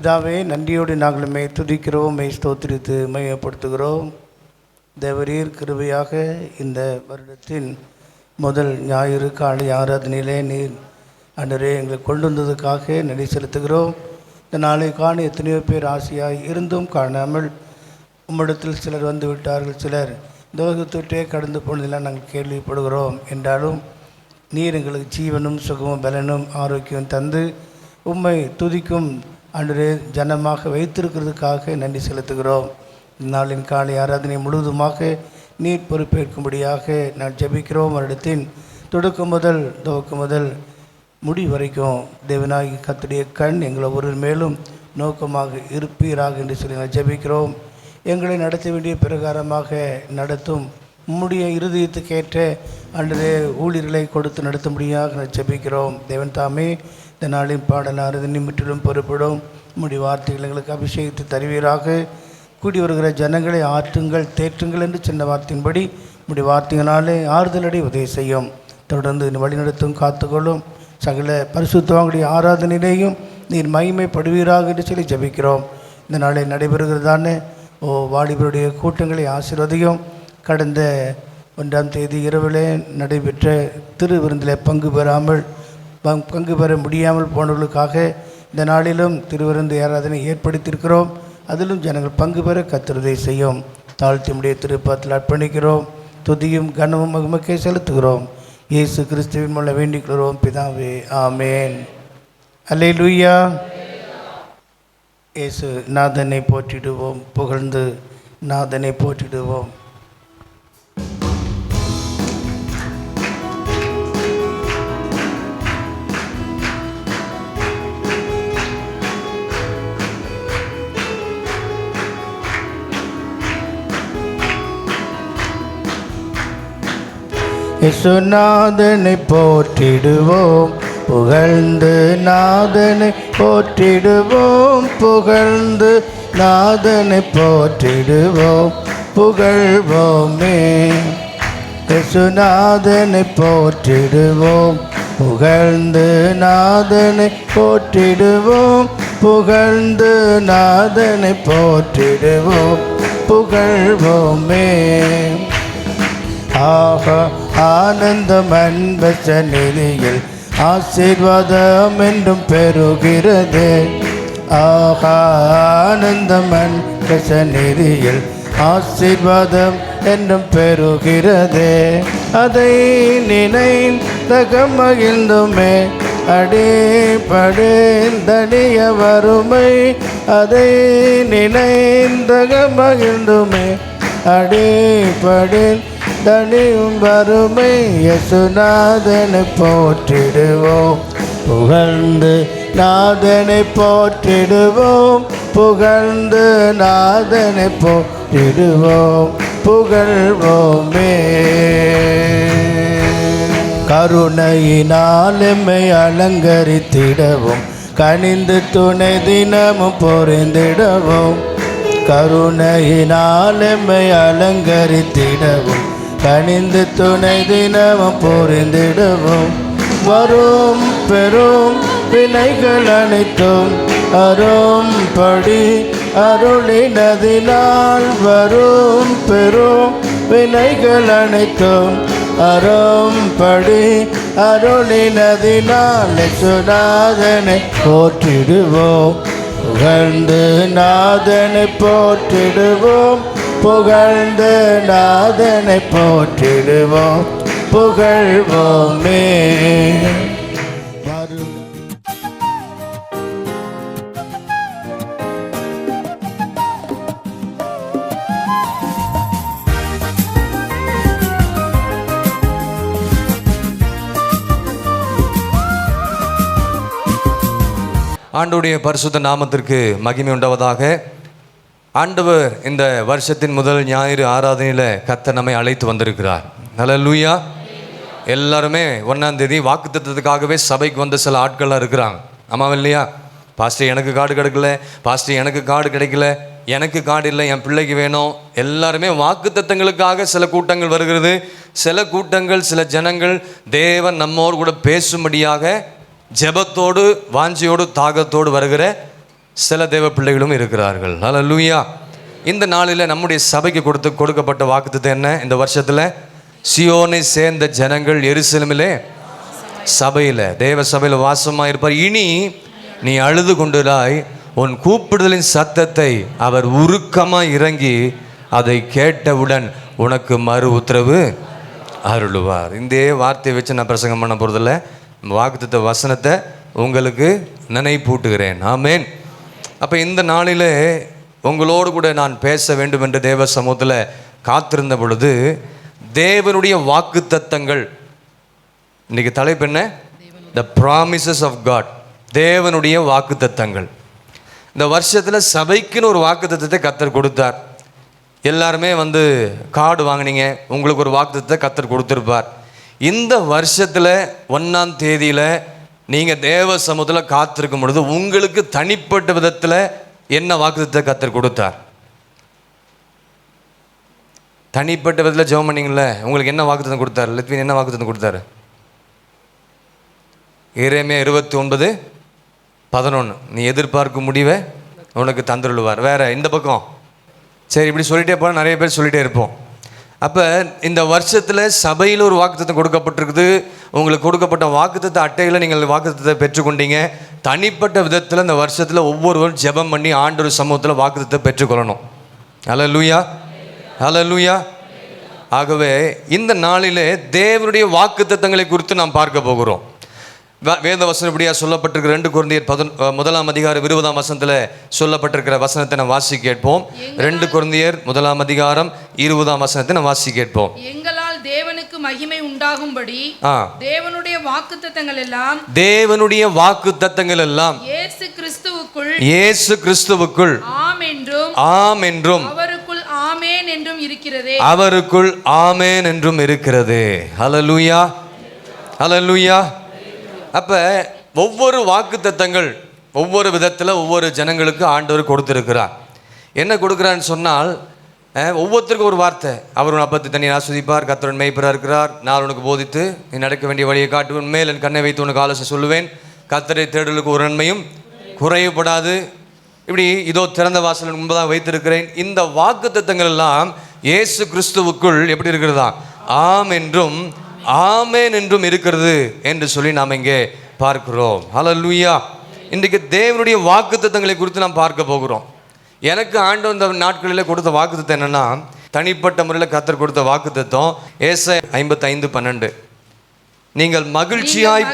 பிதாவே, நன்றியோடு நாங்கள் மே துதிக்கிறோம், மே ஸ்தோத்திரித்து மையப்படுத்துகிறோம். தேவரீர் கிருபையாக இந்த வருடத்தின் முதல் ஞாயிறு காலை ஆராதனையிலே நீர் அன்றரே எங்களை கொண்டு வந்ததுக்காக நன்றி செலுத்துகிறோம். இந்த நாளை காண எத்தனையோ பேர் ஆசையாய் இருந்தும் காணாமல் உம்மிடத்தில் சிலர் வந்து விட்டார்கள், சிலர் தோகத்தொட்டே கடந்து போனதெல்லாம் நாங்கள் கேள்விப்படுகிறோம். என்றாலும் நீர் எங்களுக்கு ஜீவனும் சுகமும் பலனும் ஆரோக்கியம் தந்து உம்மை துதிக்கும் அன்றே ஜனமாக வைத்திருக்கிறதுக்காக நன்றி செலுத்துகிறோம். இந்நாளின் காலை ஆராதனை முழுவதுமாக நீர் பொறுப்பேற்கும்படியாக நான் ஜெபிக்கிறோம். வருடத்தின் துவக்கம் முதல் முடி வரைக்கும் தேவனாகி கர்த்தருடைய கண் எங்களை ஒரு மேலும் நோக்கமாக இருப்பீராக என்று சொல்லி நான் ஜெபிக்கிறோம். எங்களை நடத்த வேண்டிய பிரகாரமாக நடத்தும் உம்முடைய இருதயத்துக்கேற்ற அன்றே ஊழியர்களை கொடுத்து நடத்தும்படியாக நான் ஜெபிக்கிறோம். தேவன் தாமே இந்த நாளின் பாடல் ஆராதனை முற்றிலும் பொறுப்படும் உம்முடைய வார்த்தைகள் எங்களுக்கு அபிஷேகித்து தருவீராக. கூடி வருகிற ஜனங்களை ஆற்றுங்கள் தேற்றுங்கள் என்று சொன்ன வார்த்தையின்படி உம்முடைய வார்த்தைகளாலே ஆறுதலடி உதவி செய்யும். தொடர்ந்து வழிநடத்தும் காத்துக்கொள்ளும். சகல பரிசுத்தவான்களுடைய ஆராதனையிலேயும் நீர் மகிமைப்படுவீராக என்று சொல்லி ஜெபிக்கிறோம். இந்த நாளில் நடைபெறுகிறதான வாலிபருடைய கூட்டங்களை ஆசீர்வதியும். கடந்த 1ஆம் தேதி இரவிலே நடைபெற்ற திருவிருந்தில் பங்கு பெற முடியாமல் போனவர்களுக்காக இந்த நாளிலும் திருவிருந்து ஆராதனை ஏற்படுத்தியிருக்கிறோம். அதிலும் ஜனங்கள் பங்கு பெற கர்த்தர் செய்யும். தாழ்த்தியுடைய திருப்பத்தில் அர்ப்பணிக்கிறோம். துதியும் கனமும் மகிமைக்கே செலுத்துகிறோம். இயேசு கிறிஸ்துவின் மூலம் வேண்டிக் கொள்கிறோம் பிதாவே, ஆமேன். அல்லேலூயா. இயேசு நாதனை போற்றிடுவோம், புகழ்ந்து நாதனை போற்றிடுவோம். இயேசுநாதனை போற்றிடுவோம், புகழ்ந்து நாதனை போற்றிடுவோம், புகழ்ந்து நாதனை போற்றிடுவோம், புகழ்வோமே. இயேசுநாதனை போற்றிடுவோம், புகழ்ந்து நாதனை போற்றிடுவோம், புகழ்ந்து நாதனை போற்றிடுவோம், புகழ்வோமே. ஆஹா ஆனந்தம் அன்பு சந்நிதியில் ஆசீர்வாதம் என்றும் பெறுகிறது. ஆஹா ஆனந்தம் அன்பு சந்நிதியில் ஆசீர்வாதம் என்றும் பெறுகிறது. அதை நினைந்தக மகிழ்ந்துமே அடிபடிந்தடிய வறுமை, அதை நினைந்தக மகிழ்ந்துமே அடிபடில் தனியும் வறுமை. இயேசுநாதனை போற்றிடுவோம், புகழ்ந்து நாதனை போற்றிடுவோம், புகழ்ந்து நாதனை போற்றிடுவோம், புகழ்வோமே. கருணையினால் எம்மை அலங்கரித்திடவும் கனிந்து துணை தினமும் பொறிந்திடவும், கருணையினால் எம்மை அலங்கரித்திடவும் கனிந்து துணை தினமும் பொறிந்திடவும், வரும் பெரும் வினைகள் அனைத்தும் அரும்படி அருளினதினால், வரும் பெரும் வினைகள் அனைத்தும் அரும்படி அருளினதினால். இயேசுநாதனை போற்றிடுவோம், புகழ்ந்து நாதனை போற்றிடுவோம், புகழ்ந்து நாதனை போற்றிடுவோம், புகழ்வோமே. ஆண்டவருடைய பரிசுத்த நாமத்திற்கு மகிமை உண்டாவதாக. ஆண்டவர் இந்த வருஷத்தின் முதல் ஞாயிறு ஆராதனையில் கர்த்தர் நம்மை அழைத்து வந்திருக்கிறார். ஹல்லேலூயா. எல்லாருமே 1ஆம் தேதி வாக்குத்தத்தத்துக்காகவே சபைக்கு வந்த சில ஆட்கள்லாம் இருக்கிறாங்க. ஆமாம் இல்லையா? பாஸ்டர் எனக்கு கார்டு கிடைக்கல, பாஸ்டர் எனக்கு கார்டு கிடைக்கல, எனக்கு கார்டு இல்லை, என் பிள்ளைக்கு வேணும். எல்லாருமே வாக்குத்தத்தங்களுக்காக சில கூட்டங்கள் வருகிறது. சில கூட்டங்கள், சில ஜனங்கள் தேவன் நம்மோடு கூட பேசும்படியாக ஜெபத்தோடு வாஞ்சியோடு தாகத்தோடு வருகிற சில தேவ பிள்ளைகளும் இருக்கிறார்கள். ஹல்லேலூயா. இந்த நாளில் நம்முடைய சபைக்கு கொடுக்கப்பட்ட வாக்குத்தத்தம் என்ன? இந்த வருஷத்தில் சியோனை சேர்ந்த ஜனங்கள் எருசலேமிலே சபையில் தேவ சபையில் வாசமாக இருப்பார். இனி நீ அழுது கொண்டிராய், உன் கூப்பிடுதலின் சத்தத்தை அவர் உருக்கமாக இறங்கி அதை கேட்டவுடன் உனக்கு மறு உத்தரவு அருளுவார். இந்த வார்த்தையை வச்சு நான் பிரசங்கம் பண்ண போகிறதில்ல. வாக்குத்தத்த வசனத்தை உங்களுக்கு நினைப்பூட்டுகிறேன். ஆமேன். அப்போ இந்த நாளில் உங்களோடு கூட நான் பேச வேண்டும் என்று தேவ சமூகத்தில் காத்திருந்த பொழுது தேவனுடைய வாக்குத்தத்தங்கள், இன்றைக்கி தலைப்பு என்ன? The promises of God. தேவனுடைய வாக்குத்தத்தங்கள். இந்த வருஷத்தில் சபைக்குன்னு ஒரு வாக்குத்தத்தத்தை கர்த்தர் கொடுத்தார். எல்லாருமே வந்து கார்டு வாங்கினீங்க, உங்களுக்கு ஒரு வாக்குத்தத்தத்தை கர்த்தர் கொடுத்துருப்பார். இந்த வருஷத்தில் 1ஆம் தேதியில் நீங்கள் தேவ சமூகத்தில் காத்திருக்கும் பொழுது உங்களுக்கு தனிப்பட்ட விதத்தில் என்ன வாக்குத்தத்தத்தை கர்த்தர் கொடுத்தார்? தனிப்பட்ட விதத்தில் ஜெபம் பண்ணீங்கள, உங்களுக்கு என்ன வாக்குத்தத்தம் கொடுத்தார்? லெத்வின் என்ன வாக்குத்தத்தம் கொடுத்தாரு? எரேமியா 29:11 நீ எதிர்பார்க்கும் முடிவை உனக்கு தந்துருவார். வேற இந்த பக்கம் சரி, இப்படி சொல்லிட்டே போனால் நிறைய பேர் சொல்லிகிட்டே இருப்போம். அப்போ இந்த வருஷத்தில் சபையில் ஒரு வாக்குத்தத்தம் கொடுக்கப்பட்டிருக்குது. உங்களுக்கு கொடுக்கப்பட்ட வாக்குத்தத்த அட்டையில் நீங்கள் வாக்குத்தத்தை பெற்றுக்கொண்டீங்க. தனிப்பட்ட விதத்தில் இந்த வருஷத்தில் ஒவ்வொருவரும் ஜெபம் பண்ணி ஆண்டவர் சமூகத்தில் வாக்குத்தத்தை பெற்றுக்கொள்ளணும். ஹல்லேலூயா, ஹல்லேலூயா. ஆகவே இந்த நாளிலே தேவனுடைய வாக்குத்தத்தங்களை குறித்து நாம் பார்க்க போகிறோம். வேத வசனம் இப்படியா சொல்லப்பட்டிருக்கிற 2 கொரிந்தியர் 1:20 சொல்லப்பட்டிருக்கிற வசனத்தை நாம் வாசி கேட்போம். 2 கொரிந்தியர் 1:20 நாம் வாசி கேட்போம். எங்களால் தேவனுக்கு மகிமை உண்டாகும்படி தேவனுடைய வாக்குத்தத்தங்கள் எல்லாம் இயேசு கிறிஸ்துவுக்குள் ஆம் என்றும் அவருக்குள் ஆமென் என்றும் இருக்கிறது. ஹல்லேலூயா, ஹல்லேலூயா. அப்போ ஒவ்வொரு வாக்குத்தத்தங்கள் ஒவ்வொரு விதத்தில் ஒவ்வொரு ஜனங்களுக்கு ஆண்டவர் கொடுத்துருக்கிறார். என்ன கொடுக்குறான்னு சொன்னால், ஒவ்வொருத்தருக்கும் ஒரு வார்த்தை. அவர் உன் அப்பத்தை தண்ணி ஆஸ்வதிப்பார், கர்த்தர் மேய்ப்பராக இருக்கிறார், நான் உனக்கு போதித்து நீ நடக்க வேண்டிய வழியை காட்டுவேன், மேல் என் கண்ணை வைத்து உனக்கு ஆலோசனை சொல்லுவேன், கர்த்தரை தேடலுக்கு ஒரு நன்மையும் குறைவுபடாது. இப்படி இதோ திறந்த வாசல் முன்பதாக வைத்திருக்கிறேன். இந்த வாக்குத்தத்தங்கள் எல்லாம் இயேசு கிறிஸ்துவுக்குள் எப்படி இருக்கிறதா? ஆம் என்றும் ஆமென் என்றும் இருக்கிறது என்று சொல்லி நாம் இங்கே பார்க்கிறோம். ஹல்லேலூயா. இன்றைக்கு தேவனுடைய வாக்குத்தத்தங்களை குறித்து நாம் பார்க்க போகிறோம். எனக்கு ஆண்டவர் இந்த நாட்களில் கொடுத்த வாக்குத்தத்தம் என்னன்னா, தனிப்பட்ட முறையில் கர்த்தர் கொடுத்த வாக்குத்தத்தம் ஏசாயா 55:12 நீங்கள் மகிழ்ச்சியாய்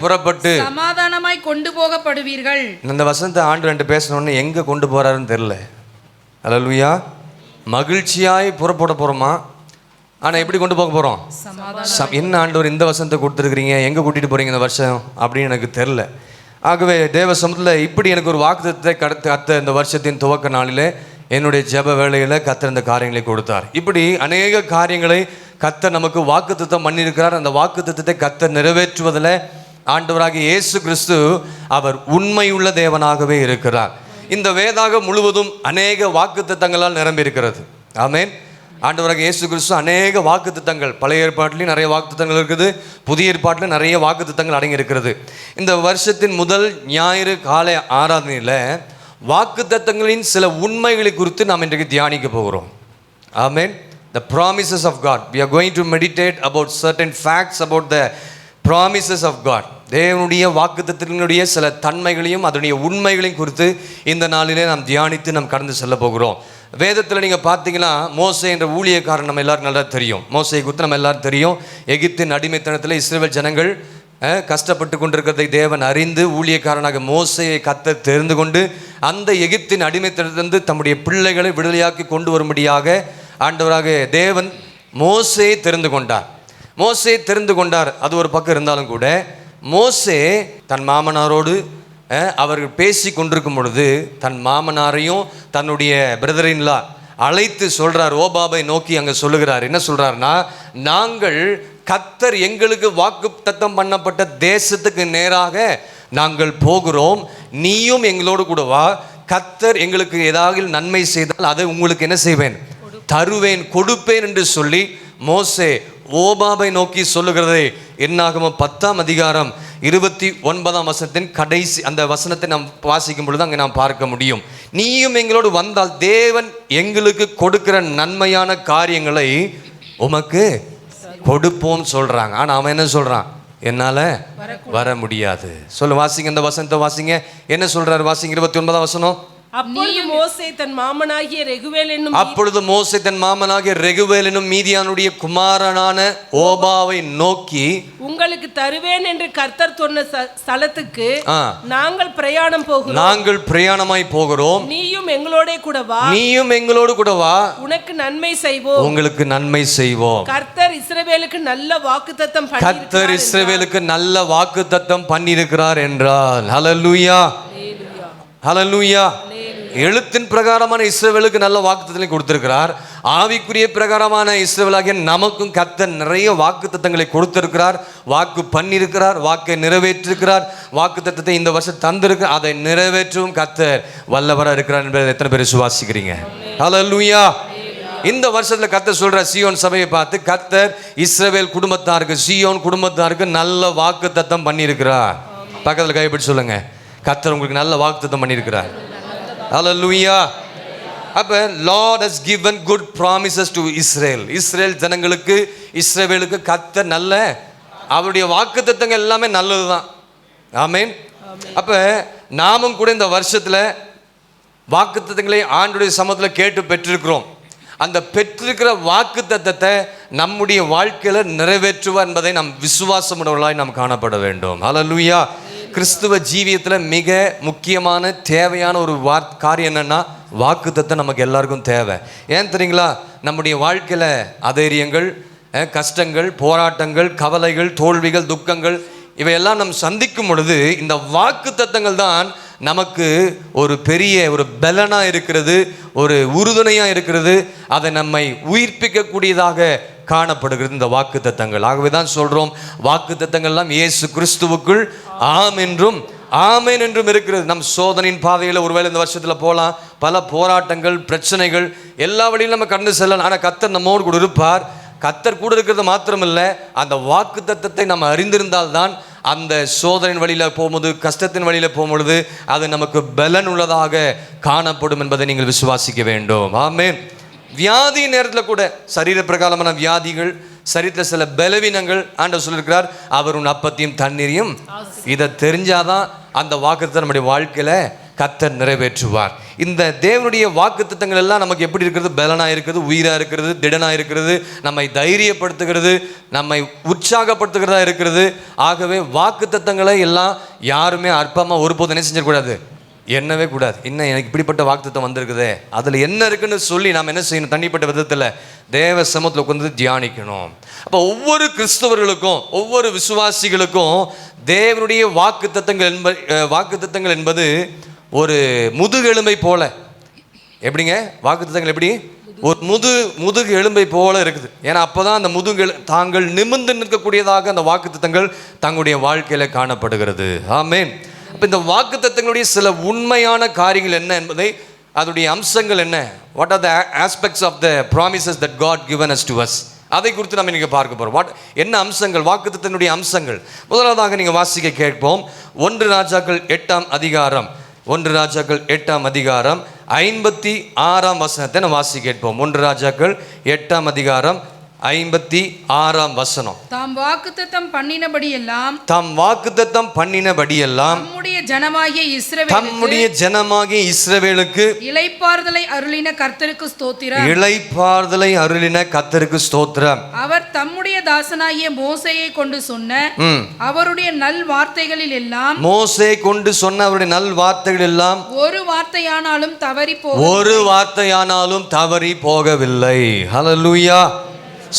புறப்பட்டு சமாதானமாய் கொண்டு போகப்படுவீர்கள். இந்த வசனத்தை ஆண்டு 2 பேசணும்னு எங்கே கொண்டு போறாருன்னு தெரியல. ஹல்லேலூயா. மகிழ்ச்சியாய் புறப்பட போகிறோமா? ஆனால் எப்படி கொண்டு போக போகிறோம்? என்ன ஆண்டவர் இந்த வசனத்தை கொடுத்துருக்குறீங்க, எங்கே கூட்டிகிட்டு போகிறீங்க இந்த வருஷம் அப்படின்னு எனக்கு தெரில. ஆகவே தேவ சமூகத்தில் இப்படி எனக்கு ஒரு வாக்குத்தத்தை கத்த இந்த வருஷத்தின் துவக்க நாளில் என்னுடைய ஜெப வேளையில் கர்த்தர் இந்த காரியங்களை கொடுத்தார். இப்படி அநேக காரியங்களை கர்த்தர் நமக்கு வாக்குத்தத்தம் பண்ணியிருக்கிறார். அந்த வாக்குத்தத்தத்தை கர்த்தர் நிறைவேற்றுவதில் ஆண்டவராகிய இயேசு கிறிஸ்து அவர் உண்மையுள்ள தேவனாகவே இருக்கிறார். இந்த வேதாகம் முழுவதும் அநேக வாக்குத்தத்தங்களால் நிரம்பியிருக்கிறது. ஆமென். ஆண்டவராக இயேசு கிறிஸ்து அநேக வாக்குத்தத்தங்கள், பழைய ஏற்பாட்டிலையும் நிறைய வாக்குத்தத்தங்கள் இருக்குது, புதிய ஏற்பாட்டில் நிறைய வாக்குத்தத்தங்கள் அடங்கி இருக்கிறது. இந்த வருஷத்தின் முதல் ஞாயிறு காலை ஆராதனையில் வாக்குத்தத்தங்களின் சில உண்மைகளை குறித்து நாம் இன்றைக்கு தியானிக்க போகிறோம். ஆமென். The promises of God. We are going to meditate about certain facts about the promises of God. தேவனுடைய வாக்குத்தத்தத்தினுடைய சில தன்மைகளையும் அதனுடைய உண்மைகளையும் குறித்து இந்த நாளிலே நாம் தியானித்து நாம் கடந்து செல்ல போகிறோம். வேதத்தில் நீங்கள் பார்த்தீங்கன்னா மோசே என்ற ஊழியக்காரன் நம்ம எல்லாரும் நல்லா தெரியும். மோசையை குறித்து நம்ம எல்லாரும் தெரியும். எகிப்தின் அடிமைத்தனத்தில் இஸ்ரவேல் ஜனங்கள் கஷ்டப்பட்டு கொண்டிருக்கிறதை தேவன் அறிந்து ஊழியக்காரனாக மோசையை கர்த்தர் தெரிந்து கொண்டு அந்த எகிப்தின் அடிமைத்தனத்திலிருந்து தம்முடைய பிள்ளைகளை விடுதலையாக்கி கொண்டு வரும்படியாக ஆண்டவராக தேவன் மோசையை தெரிந்து கொண்டார். அது ஒரு பக்கம் இருந்தாலும் கூட மோசே தன் மாமனாரோடு அவர்கள் பேசி கொண்டிருக்கும் பொழுது தன் மாமனாரையும் தன்னுடைய பிரதரின்லா அழைத்து சொல்கிறார், ஓபாபை நோக்கி அங்கே சொல்லுகிறார். என்ன சொல்கிறாருன்னா, நாங்கள் கர்த்தர் எங்களுக்கு வாக்குத்தத்தம் பண்ணப்பட்ட தேசத்துக்கு நேராக நாங்கள் போகிறோம், நீயும் எங்களோடு கூட வா, கர்த்தர் எங்களுக்கு ஏதாவது நன்மை செய்தால் அதை உங்களுக்கு என்ன செய்வேன்? தருவேன், கொடுப்பேன் என்று சொல்லி மோசே ஓபாபை நோக்கி சொல்லுகிறதை என்னாகமம் 10ஆம் அதிகாரம் 29ஆம் வசனத்தின் கடைசி அந்த வசனத்தை நாம் வாசிக்கும் பொழுது அங்கே நாம் பார்க்க முடியும். நீயும் எங்களோடு வந்தால் தேவன் எங்களுக்கு கொடுக்கிற நன்மையான காரியங்களை உமக்கு கொடுப்போம் சொல்றாங்க. ஆனா அவன் என்ன சொல்றான்? என்னால வர முடியாது. சொல்லு, வாசிங்க அந்த வசனத்தை வாசிங்க. என்ன சொல்றாரு? வாசிங்க 29ஆம் வசனம். அப்பொழுது மோசே தன் மாமனாகிய ரெகுவேல் என்னும் மீதியானுடைய குமாரனான ஓபாவை நோக்கி, உங்களுக்கு தருவேன் என்று கர்த்தர் சொன்ன ஸ்தலத்துக்கு நாங்கள் பிரயாணமாய் போகிறோம். நீயும் எங்களோடு கூட வா. உனக்கு நன்மை செய்வோம். உங்களுக்கு நன்மை செய்வோம். கர்த்தர் இஸ்ரவேலுக்கு நல்ல வாக்குத்தத்தம் பண்ணியிருக்கிறார் என்றால் ஹல்லேலூயா, ஹல்லேலூயா. எழுத்தின் பிரகாரமான இஸ்ரவேலுக்கு நல்ல வாக்குத்தத்தங்களை கொடுத்திருக்கிறார். ஆவிக்குரிய பிரகாரமான இஸ்ரவேலாகிய நமக்கும் கர்த்தர் நிறைய வாக்குத்தத்தங்களை கொடுத்திருக்கிறார், வாக்கு பண்ணியிருக்கிறார், வாக்கை நிறைவேற்றிருக்கிறார். வாக்குத்தத்தத்தை இந்த வருஷம் தந்திருக்கிறார், அதை நிறைவேற்றவும் கர்த்தர் வல்லவராக இருக்கிறார் என்பதை எத்தனை பேர் விசுவாசிக்கிறீங்க? ஹல்லேலூயா. இந்த வருஷத்துல கர்த்தர் சொல்ற சீயோன் சபையை பார்த்து, கர்த்தர் இஸ்ரவேல் குடும்பத்தாருக்கு, சீயோன் குடும்பத்தாருக்கு நல்ல வாக்குத்தத்தம் பண்ணியிருக்கிறார். பக்கத்தில் கைப்பிடி சொல்லுங்க, கர்த்தர் உங்களுக்கு நல்ல வாக்குத்தத்தம் பண்ணியிருக்கிறார். ஹல்லேலூயா. அப்ப Lord has given good promises to Israel. Israel ஜனங்களுக்கு, இஸ்ரவேலுக்கு கர்த்தர் நல்ல அவருடைய வாக்குத்தத்தங்கள் எல்லாமே நல்லதுதான். ஆமென். அப்ப நாமும் கூட இந்த வருஷத்துல வாக்குத்தத்தங்களை ஆண்டவருடைய சமூகத்தில் கேட்டு பெற்றிருக்கிறோம். அந்த பெற்றிருக்கிற வாக்குத்தத்தத்தை நம்முடைய வாழ்க்கையில நிறைவேற்றுவார் என்பதை நாம் விசுவாசமுடையவர்களாய் நாம் காணப்பட வேண்டும். ஹல்லேலூயா. கிறிஸ்துவ ஜீவியத்தில் மிக முக்கியமான தேவையான ஒரு காரியம் என்னன்னா, வாக்குத்தத்தம் நமக்கு எல்லாருக்கும் தேவை. ஏன் தெரியுங்களா? நம்முடைய வாழ்க்கையில் அதைரியங்கள், கஷ்டங்கள், போராட்டங்கள், கவலைகள், தோல்விகள், துக்கங்கள் இவையெல்லாம் நம்ம சந்திக்கும் பொழுது இந்த வாக்குத்தத்தங்கள் தான் நமக்கு ஒரு பெரிய ஒரு பலனாக இருக்கிறது, ஒரு உறுதுணையாக இருக்கிறது. அதை நம்மை உயிர்ப்பிக்கக்கூடியதாக காணப்படுகிறது இந்த வாக்குத்தத்தங்கள். ஆகவே தான் சொல்கிறோம், வாக்குத்தத்தங்கள்லாம் இயேசு கிறிஸ்துவுக்குள் ஆம் என்றும் ஆமேன் என்றும் இருக்கிறது. நம் சோதனையின் பாதையில் ஒருவேளை இந்த வருஷத்தில் போகலாம், பல போராட்டங்கள், பிரச்சனைகள் எல்லா வழியிலும் நம்ம கடந்து செல்லலாம். ஆனால் கர்த்தர் நம்மோடு கூட இருப்பார். கர்த்தர் கூட இருக்கிறது மாத்திரமில்லை, அந்த வாக்குத்தத்தத்தை நம்ம அறிந்திருந்தால்தான் அந்த சோதனையின் வழியில் போகும்போது, கஷ்டத்தின் வழியில் போகும்பொழுது அது நமக்கு பலன் உள்ளதாக காணப்படும் என்பதை நீங்கள் விசுவாசிக்க வேண்டும். ஆமென். வியாதி நேரத்தில் கூட, சரீர பிரகாரமான வியாதிகள், சரீரத்தில் சில பலவீனங்கள், ஆண்டவர் சொல்லியிருக்கிறார், அவர் உன் அப்பத்தையும் தண்ணீரையும். இதை தெரிஞ்சாதான் அந்த வாக்குத்தத்தம் நம்முடைய வாழ்க்கையில கர்த்தர் நிறைவேற்றுவார். இந்த தேவனுடைய வாக்குத்தத்தங்கள் எல்லாம் நமக்கு எப்படி இருக்கிறது? பலனாக இருக்கிறது, உயிராக இருக்கிறது, திடனாக இருக்கிறது, நம்மை தைரியப்படுத்துகிறது, நம்மை உற்சாகப்படுத்துகிறதா இருக்கிறது. ஆகவே வாக்குத்தத்தங்களை எல்லாம் யாருமே அற்பமாக ஒருபோதும் என்ன செஞ்சிடக்கூடாது, எண்ணவே கூடாது. இன்னும் எனக்கு இப்படிப்பட்ட வாக்குத்தத்தம் வந்திருக்குதே, அதில் என்ன இருக்குன்னு சொல்லி நாம் என்ன செய்யணும்? தனிப்பட்ட விதத்தில் தேவ சமூகத்தில் உட்கார்ந்து தியானிக்கணும். அப்போ ஒவ்வொரு கிறிஸ்தவர்களுக்கும், ஒவ்வொரு விசுவாசிகளுக்கும் தேவனுடைய வாக்குத்தத்தங்கள் என்பது ஒரு முதுகெலும்பை போல. எப்படிங்க வாக்குத்தத்தங்கள்? எப்படி ஒரு முதுகு எலும்பை போல இருக்குது. ஏன்னா அப்போதான் அந்த தாங்கள் நிமிர்ந்து நிற்கக்கூடியதாக அந்த வாக்குத்தத்தங்கள் தங்களுடைய வாழ்க்கையில காணப்படுகிறது. ஆமென். அப்போ இந்த வாக்குத்தத்தங்களுடைய சில உண்மையான காரியங்கள் என்ன என்பதை, அதோடைய அம்சங்கள் என்ன, what are the aspects of the promises that God given us to us, அதை குறித்து நம்ம இன்னைக்கு பார்க்க போகிறோம். என்ன அம்சங்கள், வாக்குத்தத்தனுடைய அம்சங்கள்? முதலாவதாக நீங்கள் வாசிக்க கேட்போம். 1 ராஜாக்கள் 8ஆம் அதிகாரம், 1 ராஜாக்கள் 8ஆம் அதிகாரம் 56ஆம் வசனத்தை நம்ம வாசி கேட்போம். 1 ராஜாக்கள் 8ஆம் அதிகாரம் 56ஆம் வசனம். தாம் வாக்குத்தத்தம் பண்ணினபடியெல்லாம் நம்முடைய ஜனமாகிய இஸ்ரவேலுக்கு இளைப்பாறுதலை அருளின கர்த்தருக்கு ஸ்தோத்திரம். அவர் தம்முடைய தாசனாகிய மோசேயை கொண்டு சொன்ன அவருடைய நல் வார்த்தைகளில் எல்லாம், ஒரு வார்த்தையானாலும் தவறி போகவில்லை. ஹல்லேலூயா.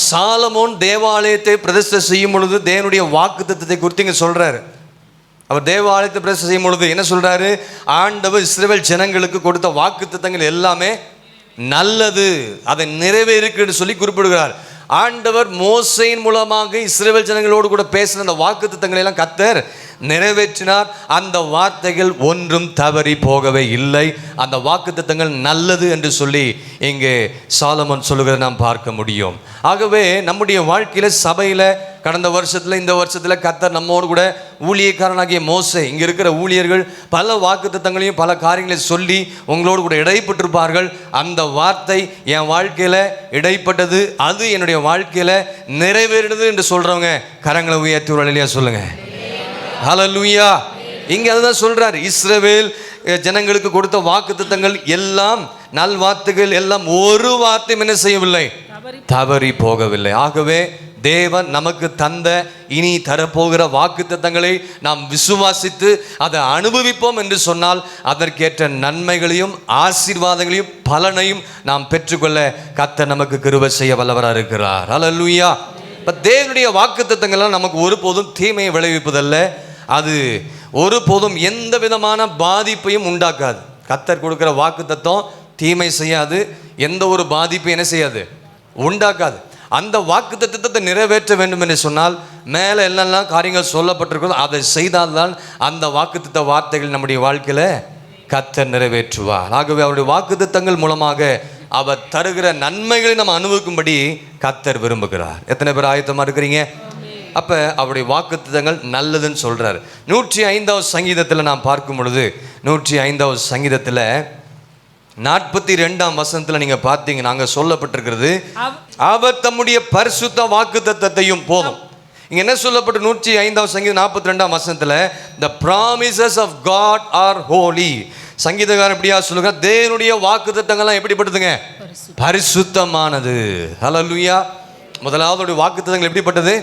சாலமோன் தேவாலயத்தை பிரதிஷ்டை செய்யும் பொழுது தேவனுடைய வாக்குத்தத்தத்தை குறித்து இங்க சொல்றாரு. அவர் தேவாலயத்தை பிரதிஷ்டை செய்யும் பொழுது என்ன சொல்றாரு? ஆண்டவர் இஸ்ரவேல் ஜனங்களுக்கு கொடுத்த வாக்குத்தத்தங்கள் எல்லாமே நல்லது, அதை நிறைவேறுக்குன்னு சொல்லி குறிப்பிடுகிறார். ஆண்டவர் மோசேயின் மூலமாக இஸ்ரவேல் ஜனங்களோடு கூட பேசின அந்த வாக்குத்தத்தங்களை எல்லாம் கர்த்தர் நிறைவேற்றினார். அந்த வார்த்தைகள் ஒன்றும் தவறி போகவே இல்லை. அந்த வாக்குத்தத்தங்கள் நல்லது என்று சொல்லி இங்கே சாலமோன் சொல்லுகிறதை நாம் பார்க்க முடியும். ஆகவே நம்முடைய வாழ்க்கையில, சபையில கடந்த வருஷத்தில் இந்த வருஷத்தில் கர்த்தர் நம்மோடு கூட ஊழியக்காரனாகிய மோசே, இங்கே இருக்கிற ஊழியர்கள் பல வாக்குத்தத்தங்களையும் பல காரியங்களையும் சொல்லி உங்களோடு கூட இடைப்பட்டிருப்பார்கள். அந்த வார்த்தை என் வாழ்க்கையில் இடைப்பட்டது, அது என்னுடைய வாழ்க்கையில் நிறைவேறினது என்று சொல்கிறவங்க கரங்களை உயர்த்தி ஒரு அல்லேலூயா சொல்லுங்க. ஹல்லேலூயா. இங்கே அதுதான் சொல்றார், இஸ்ரவேல் ஜனங்களுக்கு கொடுத்த வாக்குத்தத்தங்கள் எல்லாம் நல்வார்த்தைகள் எல்லாம் ஒரு வார்த்தையும் என்ன செய்யவில்லை, தவறி போகவில்லை. ஆகவே தேவன் நமக்கு தந்த இனி தரப்போகிற வாக்குத்தத்தங்களை நாம் விசுவாசித்து அதை அனுபவிப்போம் என்று சொன்னால் அதற்கேற்ற நன்மைகளையும் ஆசீர்வாதங்களையும் பலனையும் நாம் பெற்றுக்கொள்ள கர்த்தர் நமக்கு கிருபை செய்ய வல்லவராக இருக்கிறார். ஹல்லேலூயா. இப்போ தேவனுடைய வாக்குத்தத்தங்கள்லாம் நமக்கு ஒருபோதும் தீமையை விளைவிப்பதல்ல, அது ஒருபோதும் எந்த விதமான பாதிப்பையும் உண்டாக்காது. கர்த்தர் கொடுக்குற வாக்குத்தத்தம் தீமை செய்யாது, எந்த ஒரு பாதிப்பையும் என்ன செய்யாது, உண்டாக்காது. அந்த வாக்குத்தத்தத்தை நிறைவேற்ற வேண்டும் என்று சொன்னால் மேலே என்னெல்லாம் காரியங்கள் சொல்லப்பட்டிருக்கிறதோ அதை செய்தால்தான் அந்த வாக்குத்தத்த வார்த்தைகள் நம்முடைய வாழ்க்கையில் கர்த்தர் நிறைவேற்றுவார். ஆகவே அவருடைய வாக்குத்தத்தங்கள் மூலமாக அவர் தருகிற நன்மைகளை நம்ம அனுபவிக்கும்படி கர்த்தர் விரும்புகிறார். எத்தனை பேர் ஆயத்தமாக இருக்கிறீங்க? அப்போ அவருடைய வாக்குத்தத்தங்கள் நல்லதுன்னு சொல்கிறார். 105வது சங்கீதத்தில் நாம் பார்க்கும் பொழுது 105வது சங்கீதத்தில் 42ஆம் வசனத்தில் நீங்கள் பார்த்தீங்கன்னா அங்கே சொல்லப்பட்டிருக்கிறது, அவர் தம்முடைய பரிசுத்த வாக்குத்தத்தத்தையும் போதும். இங்கே என்ன சொல்லப்பட்டு 105வது சங்கீதம் 42ஆம் வசனத்தில் the promises of God are holy. சங்கீதக்காரன் எப்படியா சொல்லுங்க, தேவனுடைய வாக்குத்தத்தங்கள்லாம் எப்படிப்பட்டதுங்க, பரிசுத்தமானது. ஹல்லேலூயா. முதலாவது வாக்குத்தத்தங்கள் எப்படிப்பட்டது,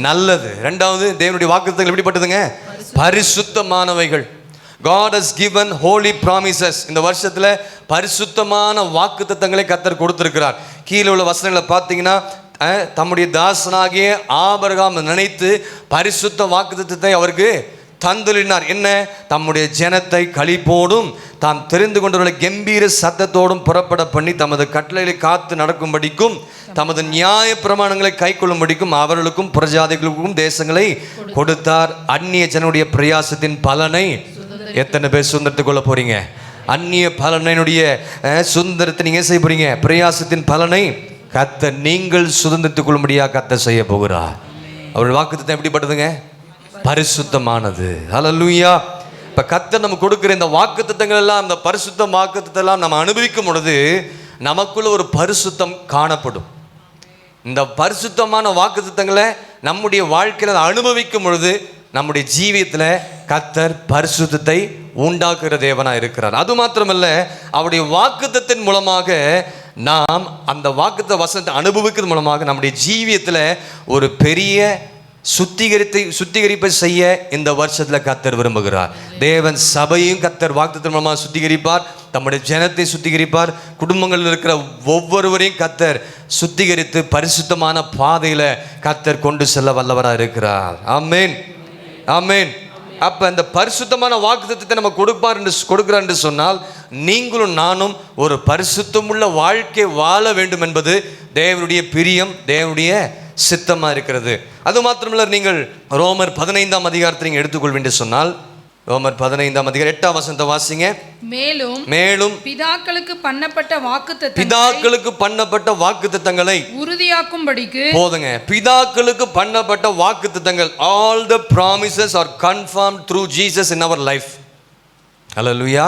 நல்லது. இரண்டாவது தேவனுடைய வாக்குத்தத்தங்கள் எப்படிப்பட்டதுங்க, பரிசுத்தமானவைகள். God has given holy promises. இந்த வருஷத்தில் பரிசுத்தமான வாக்குத்தத்தங்களை கர்த்தர் கொடுத்திருக்கிறார். கீழே உள்ள வசனங்களை பார்த்தீங்கன்னா தம்முடைய தாசனாகிய ஆபிரகாம் நினைத்து பரிசுத்த வாக்குத்தத்தத்தை அவருக்கு தந்துள்ளினார். என்ன, தம்முடைய ஜனத்தை களிப்போடும் தாம் தெரிந்து கொண்டவர்களை கம்பீர சத்தத்தோடும் புறப்பட பண்ணி தமது கட்டளைகளை காத்து நடக்கும்படிக்கும் தமது நியாய பிரமாணங்களை கை கொள்ளும்படிக்கும் அவர்களுக்கும் புறஜாதிகளுக்கும் தேசங்களை கொடுத்தார். அந்நிய ஜனுடைய பிரயாசத்தின் பலனை எத்தனை பேர் சுதந்திரத்துக் கொள்ள போறீங்க? அந்நிய பலனுடைய சுதந்திரத்தை நீங்க செய்ய போறீங்க. பிரயாசத்தின் பலனை கர்த்தர் நீங்கள் சுதந்திரத்துக் கொள்ளும்படியாக கர்த்தர் செய்ய போகிறார். அவருடைய வாக்குத்தத்தம் எப்படிப்பட்டதுங்க, பரிசுத்தமானது. ஹல்லேலூயா. இப்போ கர்த்தர் நமக்கு கொடுக்குற இந்த வாக்குத்தத்தங்கள் எல்லாம், இந்த பரிசுத்த வாக்குத்தத்தம் எல்லாம் நம்ம அனுபவிக்கும் பொழுது நமக்குள்ள ஒரு பரிசுத்தம் காணப்படும். இந்த பரிசுத்தமான வாக்குத்தத்தங்களை நம்முடைய வாழ்க்கையில் அனுபவிக்கும் பொழுது நம்முடைய ஜீவியத்தில் கர்த்தர் பரிசுத்தத்தை உண்டாக்குகிற தேவனாக இருக்கிறார். அது மாத்திரமல்ல, அவருடைய வாக்குத்தத்தின் மூலமாக நாம் அந்த வாக்குத்த வசனத்தை அனுபவிக்கிறது மூலமாக நம்முடைய ஜீவியத்தில் ஒரு பெரிய சுத்திகரிப்பை செய்ய இந்த வருஷத்தில் கர்த்தர் விரும்புகிறார். தேவன் சபையும் கர்த்தர் வாக்குத்தத்தின் மூலமாக சுத்திகரிப்பார், தம்முடைய ஜனத்தை சுத்திகரிப்பார், குடும்பங்களில் இருக்கிற ஒவ்வொருவரையும் கர்த்தர் சுத்திகரித்து பரிசுத்தமான பாதையில் கர்த்தர் கொண்டு செல்ல வல்லவராக இருக்கிறார். ஆமென், ஆமென். அப்போ இந்த பரிசுத்தமான வாக்குத்தத்தத்தை நம்ம கொடுக்கிறார் என்று சொன்னால் நீங்களும் நானும் ஒரு பரிசுத்தமுள்ள வாழ்க்கை வாழ வேண்டும் என்பது தேவனுடைய பிரியம், தேவனுடைய சித்தமாக இருக்கிறது. அது மாத்திரமல்ல, நீங்கள் ரோமர் 15ஆம் அதிகாரத்தை நீங்கள் எடுத்துக்கொள்வேன் என்று சொன்னால் ரோமர் 15ஆம் அதிகாரம் 8ஆம் வசனத்தை வாசிங்க. மேலும் பிதாக்களுக்கு பண்ணப்பட்ட வாக்குத்தத்தங்களை உறுதியாக்கும்படிக்கு போதுங்க. பிதாக்களுக்கு பண்ணப்பட்ட வாக்குத்தத்தங்கள், all the promises are confirmed through Jesus in our life. ஹல்லேலூயா.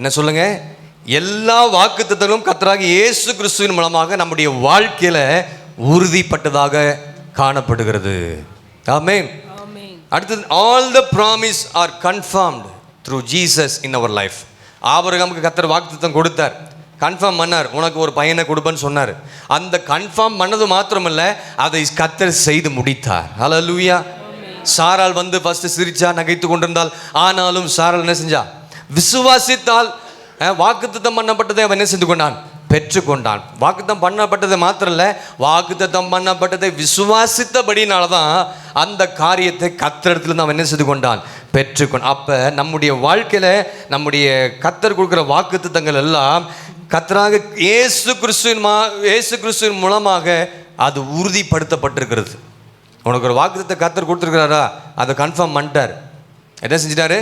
என்ன சொல்லுங்க, எல்லா வாக்குத்தத்தங்களும் கர்த்தராகிய இயேசு கிறிஸ்துவின் மூலமாக நம்முடைய வாழ்க்கையில உறுதிப்பட்டதாக காணப்படுகிறது. ஆமென். அடுத்தது, all the promise are confirmed through Jesus in our life. ஆபிரகாமுக்கு கர்த்தர் வாக்குத்தத்தம் கொடுத்தார், கன்ஃபார்ம் பண்ணார், உனக்கு ஒரு பையனை கொடுப்பேன்னு சொன்னார். அந்த கன்ஃபார்ம் பண்ணது மாத்திரமல்ல, அதை கர்த்தர் செய்து முடித்தார். ஹல்லேலூயா. சாராள் வந்து ஃபர்ஸ்ட் சிரிச்சா, நகைத்து கொண்டிருந்தால், ஆனாலும் சாராள் என்ன செஞ்சா, விசுவாசித்தால் வாக்குத்தத்தம் பண்ணப்பட்டதை அவன் என்ன செஞ்சு கொண்டான், பெற்றுக்கொண்டான். வாக்குத்தம் பண்ணப்பட்டதை மாத்திரம் இல்லை, வாக்குத்தத்தம் பண்ணப்பட்டதை விசுவாசித்தபடினால தான் அந்த காரியத்தை கர்த்தரிடத்துல அவன் என்ன செய்து கொண்டான், பெற்றுக்கொண்டான். அப்போ நம்முடைய வாழ்க்கையில் நம்முடைய கர்த்தர் கொடுக்குற வாக்குத்தத்தங்கள் எல்லாம் கர்த்தராக இயேசு கிறிஸ்துவின் மூலமாக அது உறுதிப்படுத்தப்பட்டிருக்கிறது. உனக்கு ஒரு வாக்குத்தத்தை கர்த்தர் கொடுத்துருக்கிறாரா, அதை கன்ஃபார்ம் பண்ணிட்டார். என்ன செஞ்சிட்டாரு,